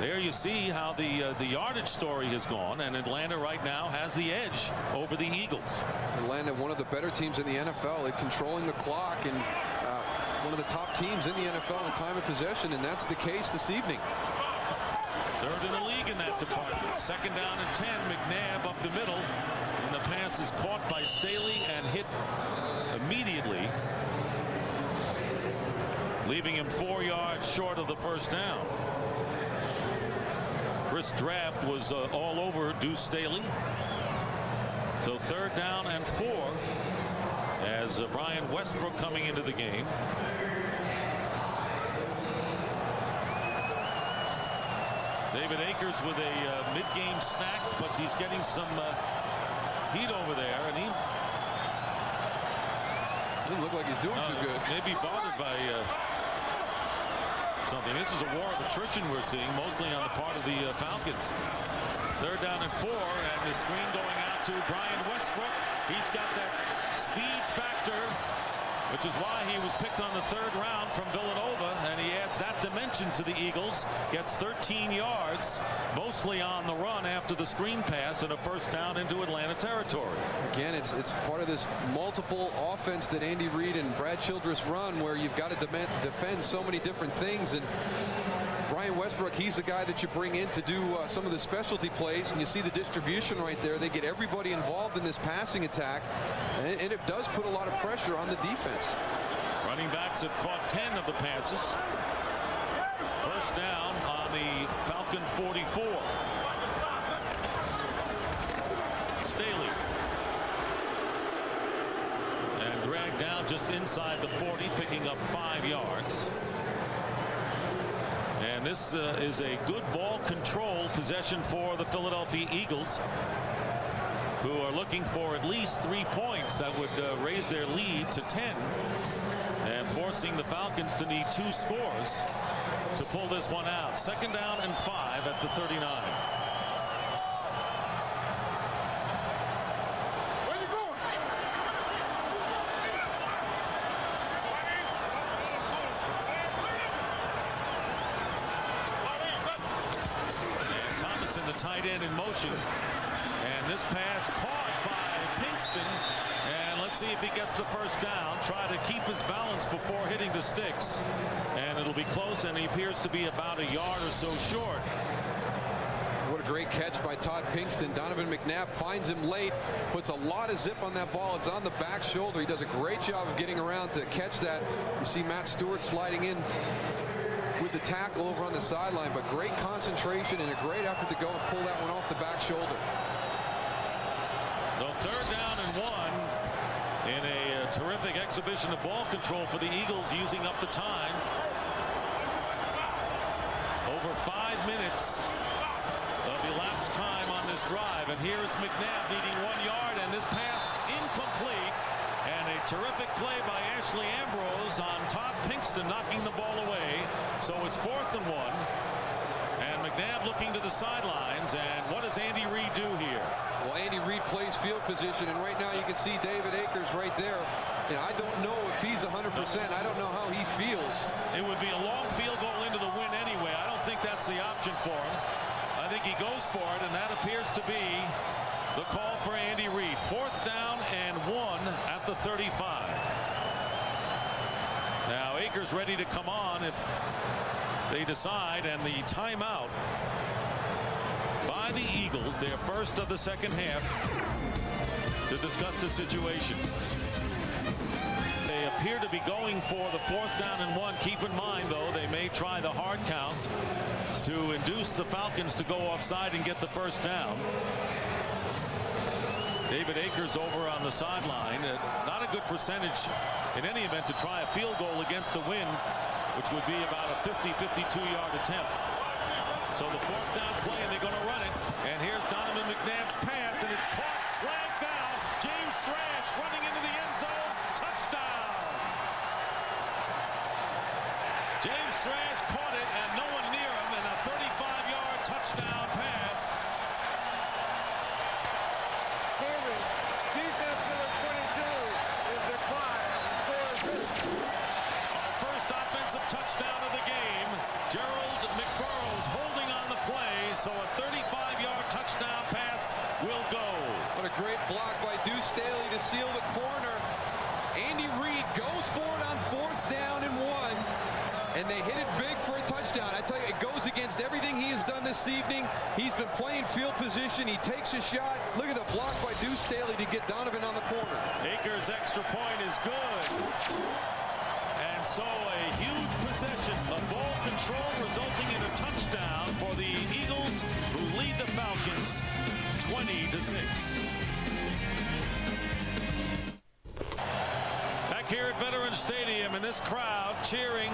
There you see how the yardage story has gone, and Atlanta right now has the edge over the Eagles. Atlanta, one of the better teams in the NFL at controlling the clock, and one of the top teams in the NFL in time of possession, and that's the case this evening. 3rd in the league in that department. 2nd down and 10. McNabb up the middle, and the pass is caught by Staley and hit immediately, leaving him 4 yards short of the first down. Chris Draft was all over Deuce Staley. So 3rd down and 4 as Brian Westbrook coming into the game. David Akers with a mid-game snack, but he's getting some heat over there, and he doesn't look like he's doing too good. Maybe bothered by something. This is a war of attrition we're seeing, mostly on the part of the Falcons. 3rd down and 4, and the screen going out to Brian Westbrook. He's got that speed factor, which is why he was picked on the 3rd round from Villanova, and he adds that dimension to the Eagles. Gets 13 yards, mostly on the run after the screen pass, and a first down into Atlanta territory. Again, it's part of this multiple offense that Andy Reid and Brad Childress run, where you've got to defend so many different things, and Brian Brian Westbrook, he's the guy that you bring in to do some of the specialty plays, and you see the distribution right there. They get everybody involved in this passing attack, and it does put a lot of pressure on the defense. Running backs have caught 10 of the passes. First down on the Falcon 44. Staley. And dragged down just inside the 40, picking up 5 yards. And this is a good ball control possession for the Philadelphia Eagles, who are looking for at least 3 points that would raise their lead to 10, and forcing the Falcons to need 2 scores to pull this one out. Second down and 5 at the 39. Where you going? And Thomason, the tight end, in motion. And this pass caught by Pinkston. And let's see if he gets the first down. Try to keep his balance before hitting the sticks. And it'll be close, and he appears to be about a yard or so short. What a great catch by Todd Pinkston. Donovan McNabb finds him late, puts a lot of zip on that ball. It's on the back shoulder. He does a great job of getting around to catch that. You see Matt Stewart sliding in with the tackle over on the sideline, but great concentration and a great effort to go and pull that one off the back shoulder. So third down and 1 in a terrific exhibition of ball control for the Eagles, using up the time. Over 5 minutes of elapsed time on this drive, and here is McNabb needing 1 yard, and this pass incomplete. And a terrific play by Ashley Ambrose on Todd Pinkston, knocking the ball away. So it's 4th and 1. And McNabb looking to the sidelines. And what does Andy Reid do here? Well, Andy Reid plays field position, and right now you can see David Akers right there. And I don't know if he's 100%. I don't know how he feels. It would be a long field goal into the win anyway. I don't think that's the option for him. I think he goes for it, and that appears to be the call for Andy Reid. 4th down and 1 at the 35. Now Akers ready to come on if they decide, and the timeout by the Eagles, their first of the second half, to discuss the situation. They appear to be going for the 4th down and 1. Keep in mind, though, they may try the hard count to induce the Falcons to go offside and get the first down. David Akers over on the sideline. Not a good percentage in any event to try a field goal against the wind, which would be about a 52-yard attempt. So the 4th down play, and they're going to run it. And here's Donovan McNabb's pass, and it's caught, flagged down. James Thrash running into the end zone. Touchdown. James Thrash caught it, and no one near him, and a 35-yard touchdown pass. Defense number 22 is declined. Our first offensive touchdown of the game. Gerald McBurrows holding on the play, so a 35-yard touchdown pass will go. What a great block by Deuce Staley to seal the corner. Andy Reid goes for it on 4th down and 1, and they hit it big for a touchdown. I tell you, it goes against everything he has done this evening. He's been playing field position. He takes a shot. Look at the block by Deuce Staley to get Donovan on the corner. Akers' extra point is good. And so a huge possession of ball control, resulting in a touchdown for the Eagles, who lead the Falcons 20-6. Back here at Veterans Stadium, and this crowd cheering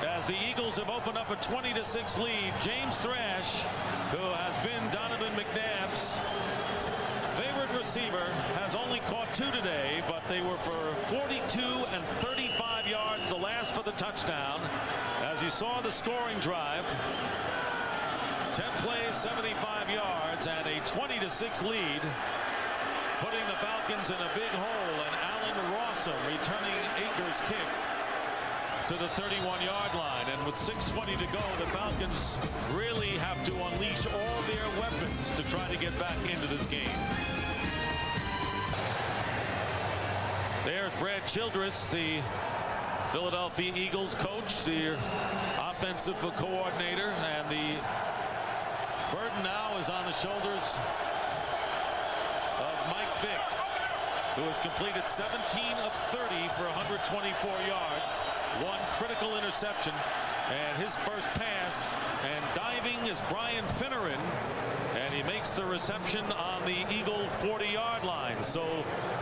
as the Eagles have opened up a 20-6 lead. James Thrash, who has been Donovan McNabb's favorite receiver, has only caught 2 today, but they were for 42 and 35 yards, the last for the touchdown. As you saw the scoring drive, 10 plays, 75 yards, and a 20-6 lead, putting the Falcons in a big hole. And Allen Rossum returning Akers' kick to the 31-yard line. And with 6:20 to go, the Falcons really have to unleash all their weapons to try to get back into this game. There's Brad Childress, the Philadelphia Eagles coach, the offensive coordinator, and the burden now is on the shoulders of Mike Vick, who has completed 17 of 30 for 124 yards, one critical interception, and his first pass and diving is Brian Finneran, and he makes the reception on the Eagle 40-yard line. So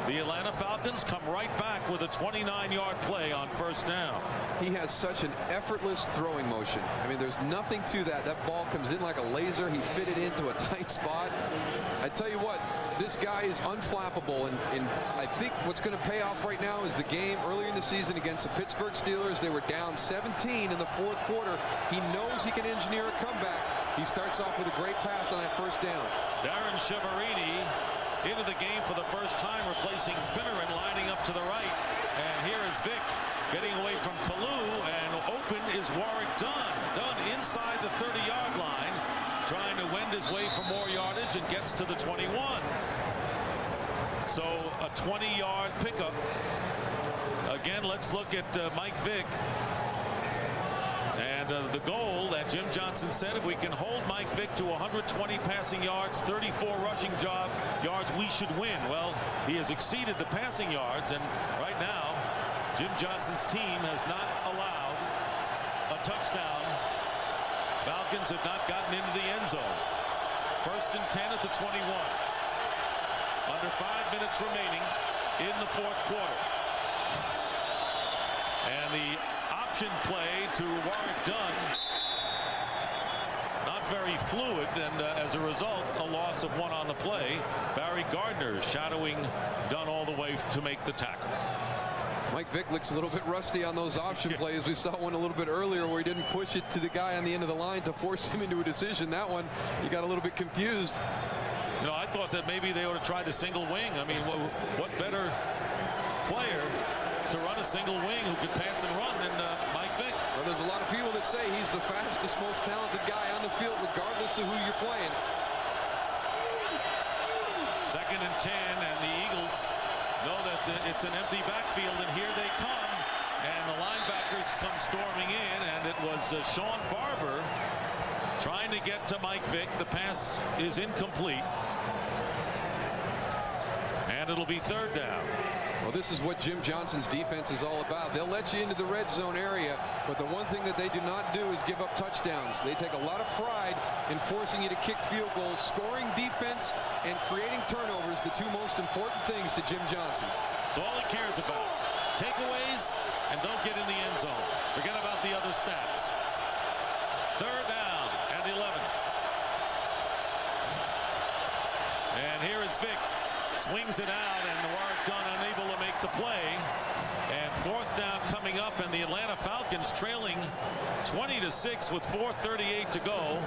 the Atlanta Falcons come right back with a 29-yard play on first down. He has such an effortless throwing motion. I mean, there's nothing to that. That ball comes in like a laser. He fit it into a tight spot. I tell you what, this guy is unflappable, and I think what's going to pay off right now is the game earlier in the season against the Pittsburgh Steelers. They were down 17 in the fourth quarter. He knows he can engineer a comeback. He starts off with a great pass on that first down. Darren Chiaverini into the game for the first time, replacing Finneran, lining up to the right. And here is Vick getting away from Kalu, and open is Warwick Dunn. Dunn inside the 30-yard line, trying to wend his way for more yardage, and gets to the 21. So a 20-yard pickup. Again, let's look at Mike Vick. And the goal that Jim Johnston said, if we can hold Mike Vick to 120 passing yards, 34 rushing yards, we should win. Well, he has exceeded the passing yards, and right now, Jim Johnston's team has not allowed a touchdown. Falcons have not gotten into the end zone. First and 10 at the 21. Under 5 minutes remaining in the fourth quarter. And the option play to Warwick Dunn, not very fluid, and as a result, a loss of one on the play. Barry Gardner shadowing Dunn all the way to make the tackle. Mike Vick looks a little bit rusty on those option plays. We saw one a little bit earlier where he didn't push it to the guy on the end of the line to force him into a decision. That one, he got a little bit confused. You know, I thought that maybe they ought to try the single wing. I mean, what better player to run a single wing who could pass and run than Mike Vick? Well, there's a lot of people that say he's the fastest, most talented guy on the field, regardless of who you're playing. Second and 10, and the Eagles know that it's an empty backfield, and here they come. And the linebackers come storming in, and it was Sean Barber trying to get to Mike Vick. The pass is incomplete. And it'll be third down. Well, this is what Jim Johnston's defense is all about. They'll let you into the red zone area, but the one thing that they do not do is give up touchdowns. They take a lot of pride in forcing you to kick field goals. Scoring defense and creating turnovers, the two most important things to Jim Johnston. It's all he cares about. Takeaways and don't get in the end zone. Forget about the other stats. Third down and 11. And here is Vick. Swings it out, and Warwick Dunn unable to make the play. And fourth down coming up, and the Atlanta Falcons trailing 20-6 with 4:38 to go.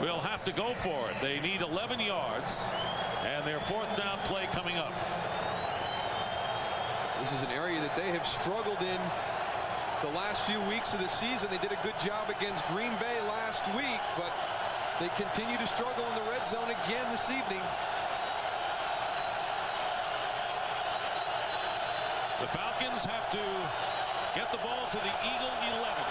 Will have to go for it. They need 11 yards, and their fourth down play coming up. This is an area that they have struggled in the last few weeks of the season. They did a good job against Green Bay last week, but they continue to struggle in the red zone again this evening. The Falcons have to get the ball to the Eagle 11.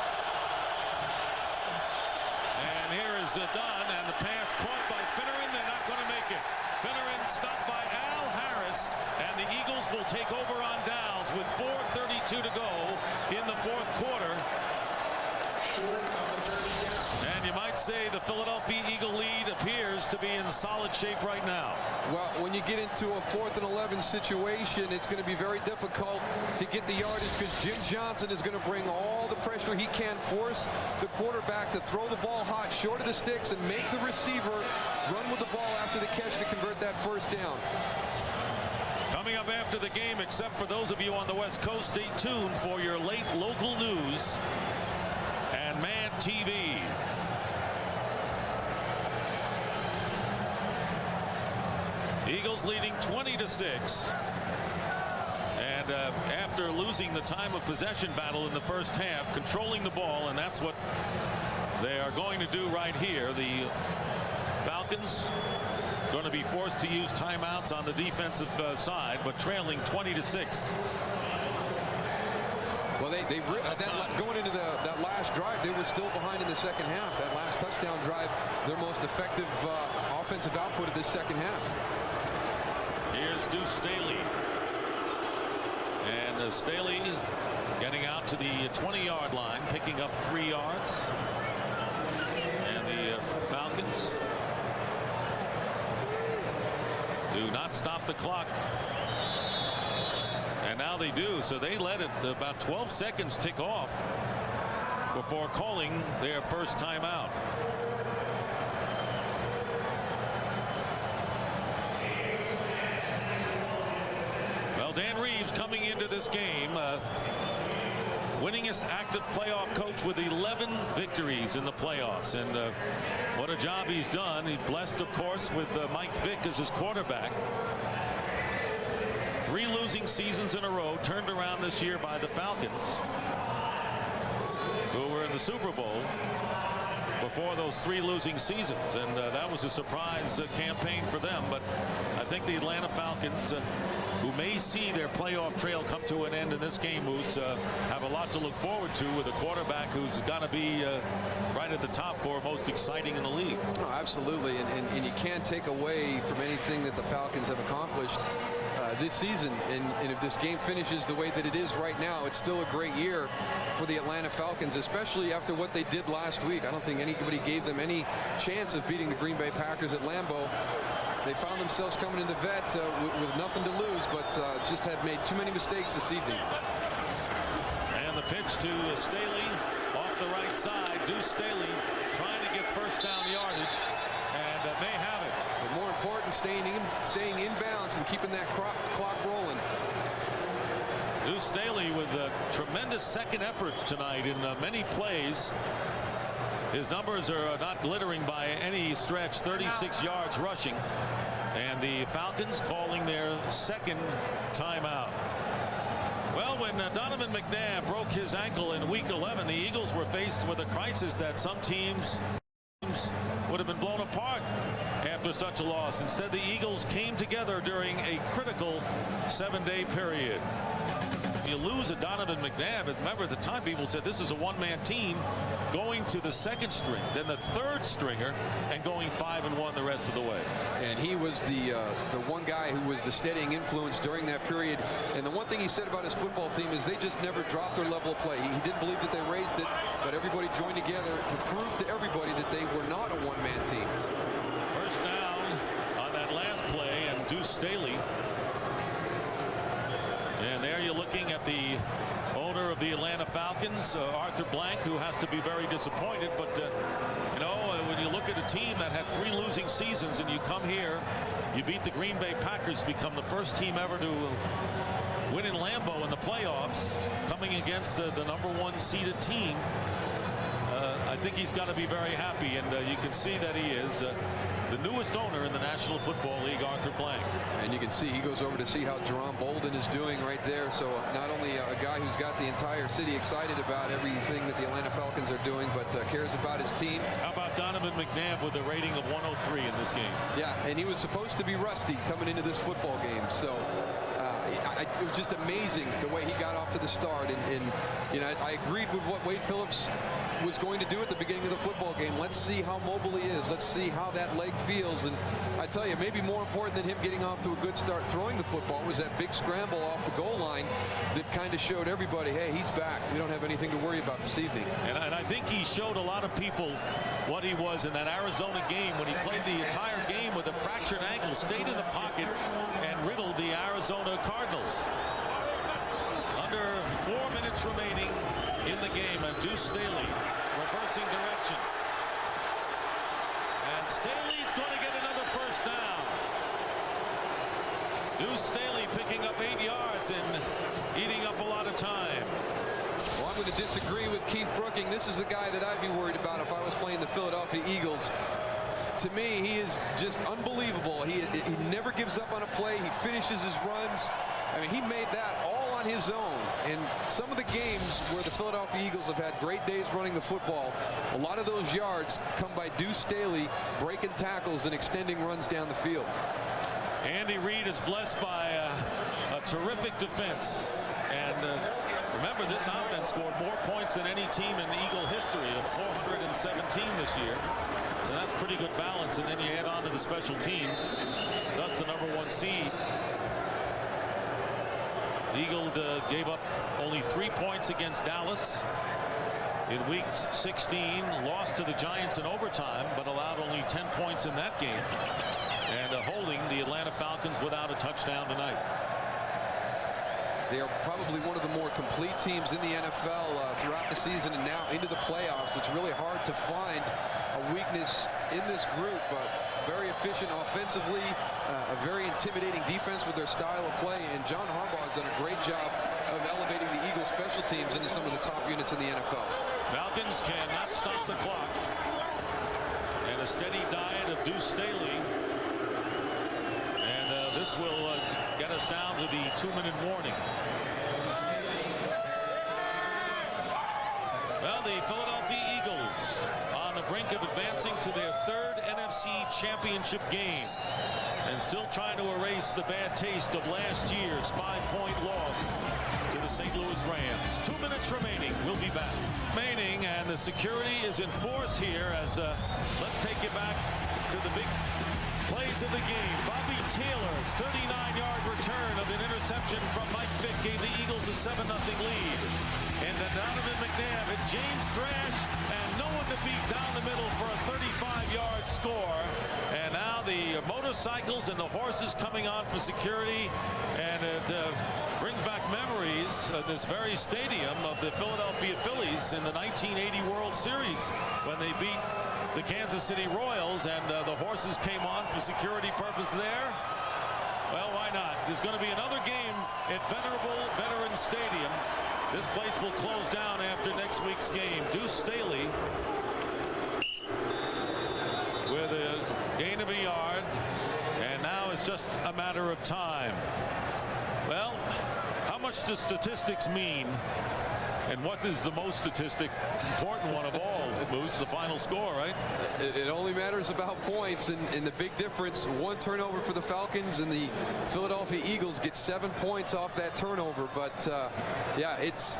And here is Dunn, and the pass caught by Finneran. They're not going to make it. Finneran stopped by Al Harris, and the Eagles will take over on downs with 4:32 to go in the fourth quarter. And you might say the Philadelphia Eagle lead appears to be in solid shape right now. Well, when you get into a 4th and 11 situation, it's going to be very difficult to get the yardage because Jim Johnston is going to bring all the pressure he can, force the quarterback to throw the ball hot, short of the sticks, and make the receiver run with the ball after the catch to convert that first down. Coming up after the game, except for those of you on the West Coast, stay tuned for your late local news and Man TV. Eagles leading 20-6. And after losing the time of possession battle in the first half, controlling the ball, and that's what they are going to do right here. The Falcons going to be forced to use timeouts on the defensive side, but trailing 20-6. going into that last drive, they were still behind in the second half. That last touchdown drive, their most effective offensive output of this second half. Here's Deuce Staley. And Staley getting out to the 20-yard line, picking up 3 yards. And the Falcons do not stop the clock. And now they do. So they let it about 12 seconds tick off before calling their first timeout. Well, Dan Reeves coming into this game, winningest active playoff coach with 11 victories in the playoffs. And what a job he's done. He's blessed, of course, with Mike Vick as his quarterback. 3 losing seasons in a row, turned around this year by the Falcons, who were in the Super Bowl before those 3 losing seasons. And that was a surprise campaign for them. But I think the Atlanta Falcons, who may see their playoff trail come to an end in this game, Moose, have a lot to look forward to with a quarterback who's got to be right at the top for most exciting in the league. Oh, absolutely. And you can't take away from anything that the Falcons have accomplished this season. And if this game finishes the way that it is right now, it's still a great year for the Atlanta Falcons, especially after what they did last week. I don't think anybody gave them any chance of beating the Green Bay Packers at Lambeau. They found themselves coming in the vet with nothing to lose, but just had made too many mistakes this evening. And the pitch to Staley off the right side. Deuce Staley trying to get first down yardage, and may have it. But more important, staying in bounds and keeping that clock rolling. Deuce Staley with a tremendous second effort tonight in many plays. His numbers are not glittering by any stretch. 36 yards rushing. And the Falcons calling their second timeout. Well, when Donovan McNabb broke his ankle in Week 11, the Eagles were faced with a crisis that some teams would have been blown apart after such a loss. Instead, the Eagles came together during a critical 7-day period. You lose a Donovan McNabb, and remember at the time people said this is a one-man team going to the second string, then the third stringer, and going 5-1 the rest of the way. And he was the one guy who was the steadying influence during that period. And the one thing he said about his football team is they just never dropped their level of play. He didn't believe that they raised it, but everybody joined together to prove to everybody that they were not a one-man team. First down on that last play, and Deuce Staley. And there you're looking at the owner of the Atlanta Falcons, Arthur Blank, who has to be very disappointed. But, you know, when you look at a team that had 3 losing seasons and you come here, you beat the Green Bay Packers, become the first team ever to win in Lambeau in the playoffs, coming against the #1 seeded team. I think he's got to be very happy, and you can see that he is. The newest owner in the National Football League, Arthur Blank. And you can see he goes over to see how Jerome Bolden is doing right there. So not only a guy who's got the entire city excited about everything that the Atlanta Falcons are doing, but cares about his team. How about Donovan McNabb with a rating of 103 in this game? Yeah, and he was supposed to be rusty coming into this football game. So it was just amazing the way he got off to the start. And you know, I agreed with what Wade Phillips was going to do at the beginning of the football game. Let's see how mobile he is. Let's see how that leg feels. And I tell you, maybe more important than him getting off to a good start throwing the football was that big scramble off the goal line that kind of showed everybody, hey, he's back. We don't have anything to worry about this evening. And I think he showed a lot of people what he was in that Arizona game when he played the entire game with a fractured ankle, stayed in the pocket, and riddled the Arizona Cardinals. Under 4 minutes remaining in the game, and Deuce Staley reversing direction. And Staley's going to get another first down. Deuce Staley picking up 8 yards and eating up a lot of time. Well, I'm going to disagree with Keith Brooking. This is the guy that I'd be worried about if I was playing the Philadelphia Eagles. To me, he is just unbelievable. He never gives up on a play. He finishes his runs. I mean, he made that all on his own. And some of the games where the Philadelphia Eagles have had great days running the football, a lot of those yards come by Deuce Staley breaking tackles and extending runs down the field. Andy Reid is blessed by a terrific defense. And Remember, this offense scored more points than any team in the Eagle history, of 417 this year. So that's pretty good balance. And then you add on to the special teams. Thus the #1 seed. The Eagles gave up only 3 points against Dallas in week 16. Lost to the Giants in overtime, but allowed only 10 points in that game. And holding the Atlanta Falcons without a touchdown tonight. They are probably one of the more complete teams in the NFL throughout the season and now into the playoffs. It's really hard to find a weakness in this group, but very efficient offensively, a very intimidating defense with their style of play, and John Harbaugh has done a great job of elevating the Eagles special teams into some of the top units in the NFL. Falcons cannot stop the clock, and a steady diet of Deuce Staley, and this will get us down to the 2-minute warning. Well, the Philadelphia Eagles on the brink of advancing to their 3rd NFC championship game and still trying to erase the bad taste of last year's 5-point loss to the St. Louis Rams. 2 minutes remaining. We'll be back. Remaining, and the security is in force here as let's take you back to the big plays of the game. Bobby Taylor's 39-yard return of an interception from Mike Vick gave the Eagles a 7-0 lead. And then Donovan McNabb and James Thrash, and no one to beat down the middle for a 35-yard score. And now the motorcycles and the horses coming on for security, and it brings back memories of this very stadium of the Philadelphia Phillies in the 1980 World Series when they beat the Kansas City Royals, and the horses came on for security purpose there. Well, why not? There's going to be another game at venerable Veterans Stadium. This place will close down after next week's game. Deuce Staley with a gain of a yard, and now it's just a matter of time. Well, how much do statistics mean? And what is the most important one of all, Moose? The final score, right? It only matters about points, and the big difference, 1 turnover for the Falcons, and the Philadelphia Eagles get 7 points off that turnover. But yeah, it's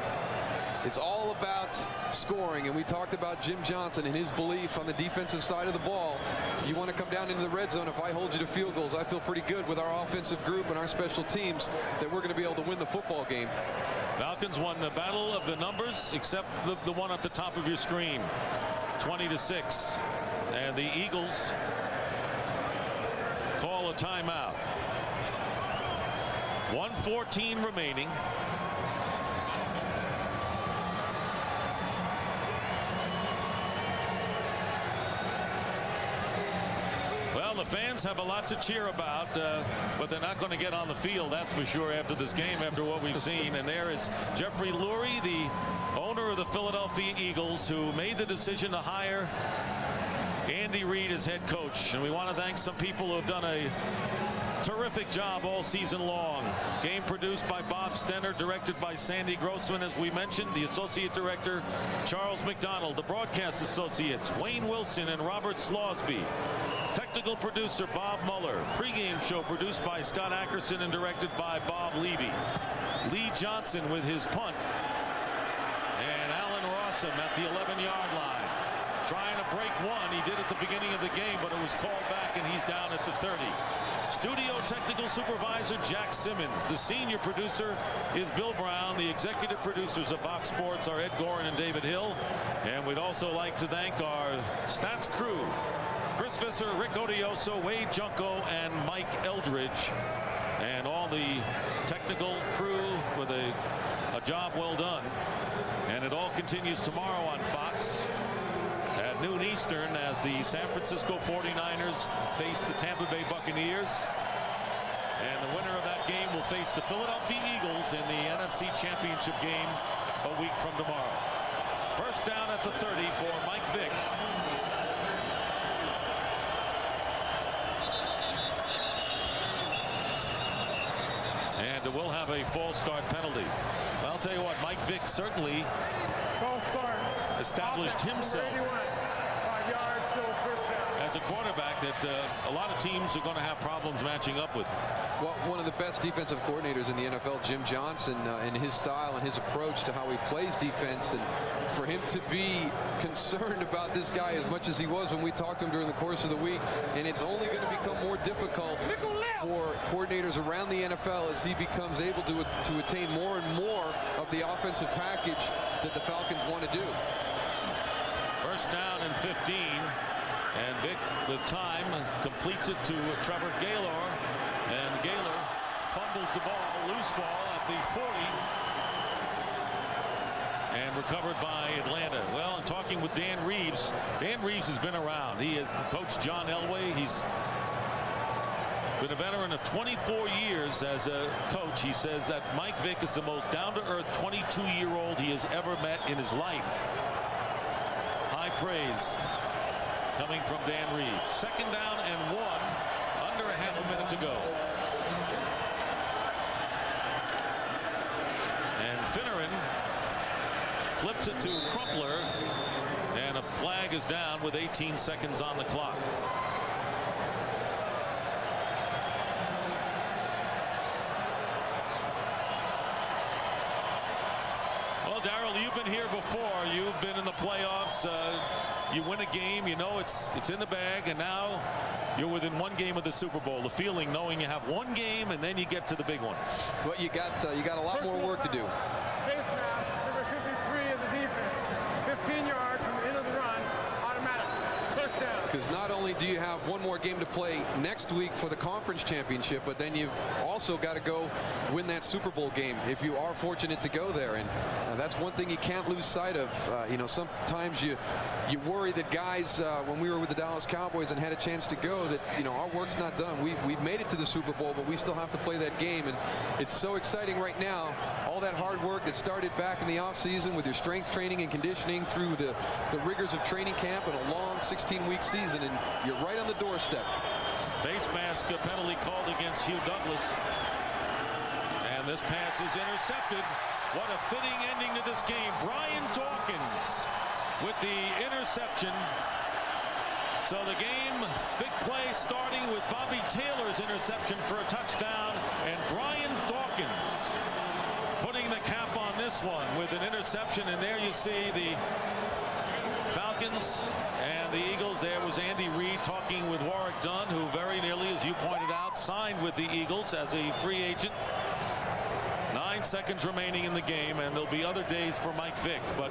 all about scoring, and we talked about Jim Johnston and his belief on the defensive side of the ball. You want to come down into the red zone. If I hold you to field goals, I feel pretty good with our offensive group and our special teams that we're going to be able to win the football game. Falcons won the battle of the numbers, except the one at the top of your screen, 20-6. And the Eagles call a timeout. 1:14 remaining. Well, the fans have a lot to cheer about, but they're not going to get on the field, that's for sure, after this game, after what we've seen. And there is Jeffrey Lurie, the owner of the Philadelphia Eagles, who made the decision to hire Andy Reid as head coach. And we want to thank some people who have done a terrific job all season long. Game produced by Bob Stenner, directed by Sandy Grossman, as we mentioned. The associate director, Charles McDonald. The broadcast associates, Wayne Wilson and Robert Slosby. Technical producer, Bob Mueller. Pre-game show produced by Scott Ackerson and directed by Bob Levy. Lee Johnson with his punt. And Alan Rossum at the 11-yard line. Trying to break one. He did at the beginning of the game, but it was called back, and he's down at the 30. Studio technical supervisor, Jack Simmons. The senior producer is Bill Brown. The executive producers of Fox Sports are Ed Gorin and David Hill. And we'd also like to thank our stats crew, Chris Visser, Rick Odioso, Wade Junko, and Mike Eldridge, and all the technical crew with a job well done. And it all continues tomorrow on Fox at noon Eastern as the San Francisco 49ers face the Tampa Bay Buccaneers. And the winner of that game will face the Philadelphia Eagles in the NFC Championship game a week from tomorrow. First down at the 30 for Mike Vick. And we'll have a false start penalty. I'll tell you what, Mike Vick certainly established himself as a quarterback that a lot of teams are going to have problems matching up with. Well, one of the best defensive coordinators in the NFL, Jim Johnston, in his style and his approach to how he plays defense, and for him to be concerned about this guy as much as he was when we talked to him during the course of the week, and it's only going to become more difficult for coordinators around the NFL as he becomes able to attain more and more of the offensive package that the Falcons want to do. First down and 15, and Vic, the time, completes it to Trevor Gaylor, and Gaylor fumbles the ball, loose ball at the 40, and recovered by Atlanta. Well, in talking with Dan Reeves has been around. He has coached John Elway. He's been a veteran of 24 years as a coach. He says that Mike Vick is the most down-to-earth 22-year-old he has ever met in his life. High praise coming from Dan Reeves. Second down and 1, under a half a minute to go. And Finneran flips it to Crumpler, and a flag is down with 18 seconds on the clock. Well, Daryl, you've been here before. You've been in the playoffs. You win a game, you know it's in the bag, and now you're within one game of the Super Bowl. The feeling knowing you have one game and then you get to the big one. Well, you got a lot more work to do. Face mask, number 53 of the defense. 15 yards from the end of the run, automatic. First down. Because not only do you have one more game to play next week for the conference championship, but then you've also got to go win that Super Bowl game if you are fortunate to go there. And that's one thing you can't lose sight of. You know, sometimes you worry that guys, when we were with the Dallas Cowboys and had a chance to go, that, you know, our work's not done. We've made it to the Super Bowl, but we still have to play that game. And it's so exciting right now. All that hard work that started back in the offseason with your strength training and conditioning through the rigors of training camp and a long 16-week season, and you're right on the doorstep. Face mask penalty called against Hugh Douglas. And this pass is intercepted. What a fitting ending to this game. Brian Dawkins with the interception. So the game, big play starting with Bobby Taylor's interception for a touchdown, and Brian Dawkins putting the cap on this one with an interception. And there you see the Falcons and the Eagles. There was Andy Reid talking with Warwick Dunn, who very nearly, as you pointed out, signed with the Eagles as a free agent. 9 seconds remaining in the game, and there'll be other days for Mike Vick. But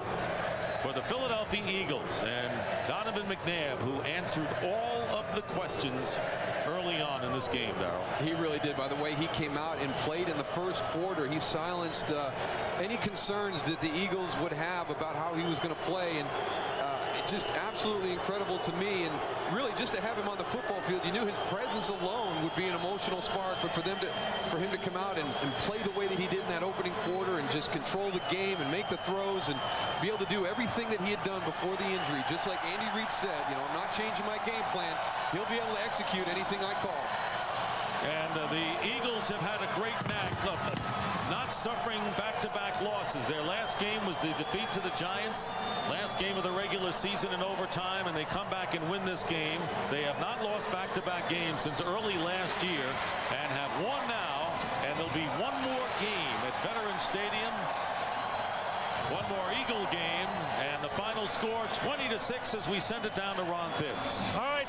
for the Philadelphia Eagles and Donovan McNabb, who answered all of the questions early on in this game, Daryl. He really did. By the way, he came out and played in the first quarter. He silenced any concerns that the Eagles would have about how he was going to play, and just absolutely incredible to me. And really, just to have him on the football field, you knew his presence alone would be an emotional spark. But for him to come out and play the way that he did in that opening quarter and just control the game and make the throws and be able to do everything that he had done before the injury, just like Andy Reid said, you know, I'm not changing my game plan. He'll be able to execute anything I call. And the Eagles have had a great knack of not suffering back-to-back losses. Their last game was the defeat to the Giants, last game of the regular season in overtime, and they come back and win this game. They have not lost back-to-back games since early last year and have won now, and there'll be one more game at Veterans Stadium. One more Eagle game, and the final score 20-6 as we send it down to Ron Pitts. All right,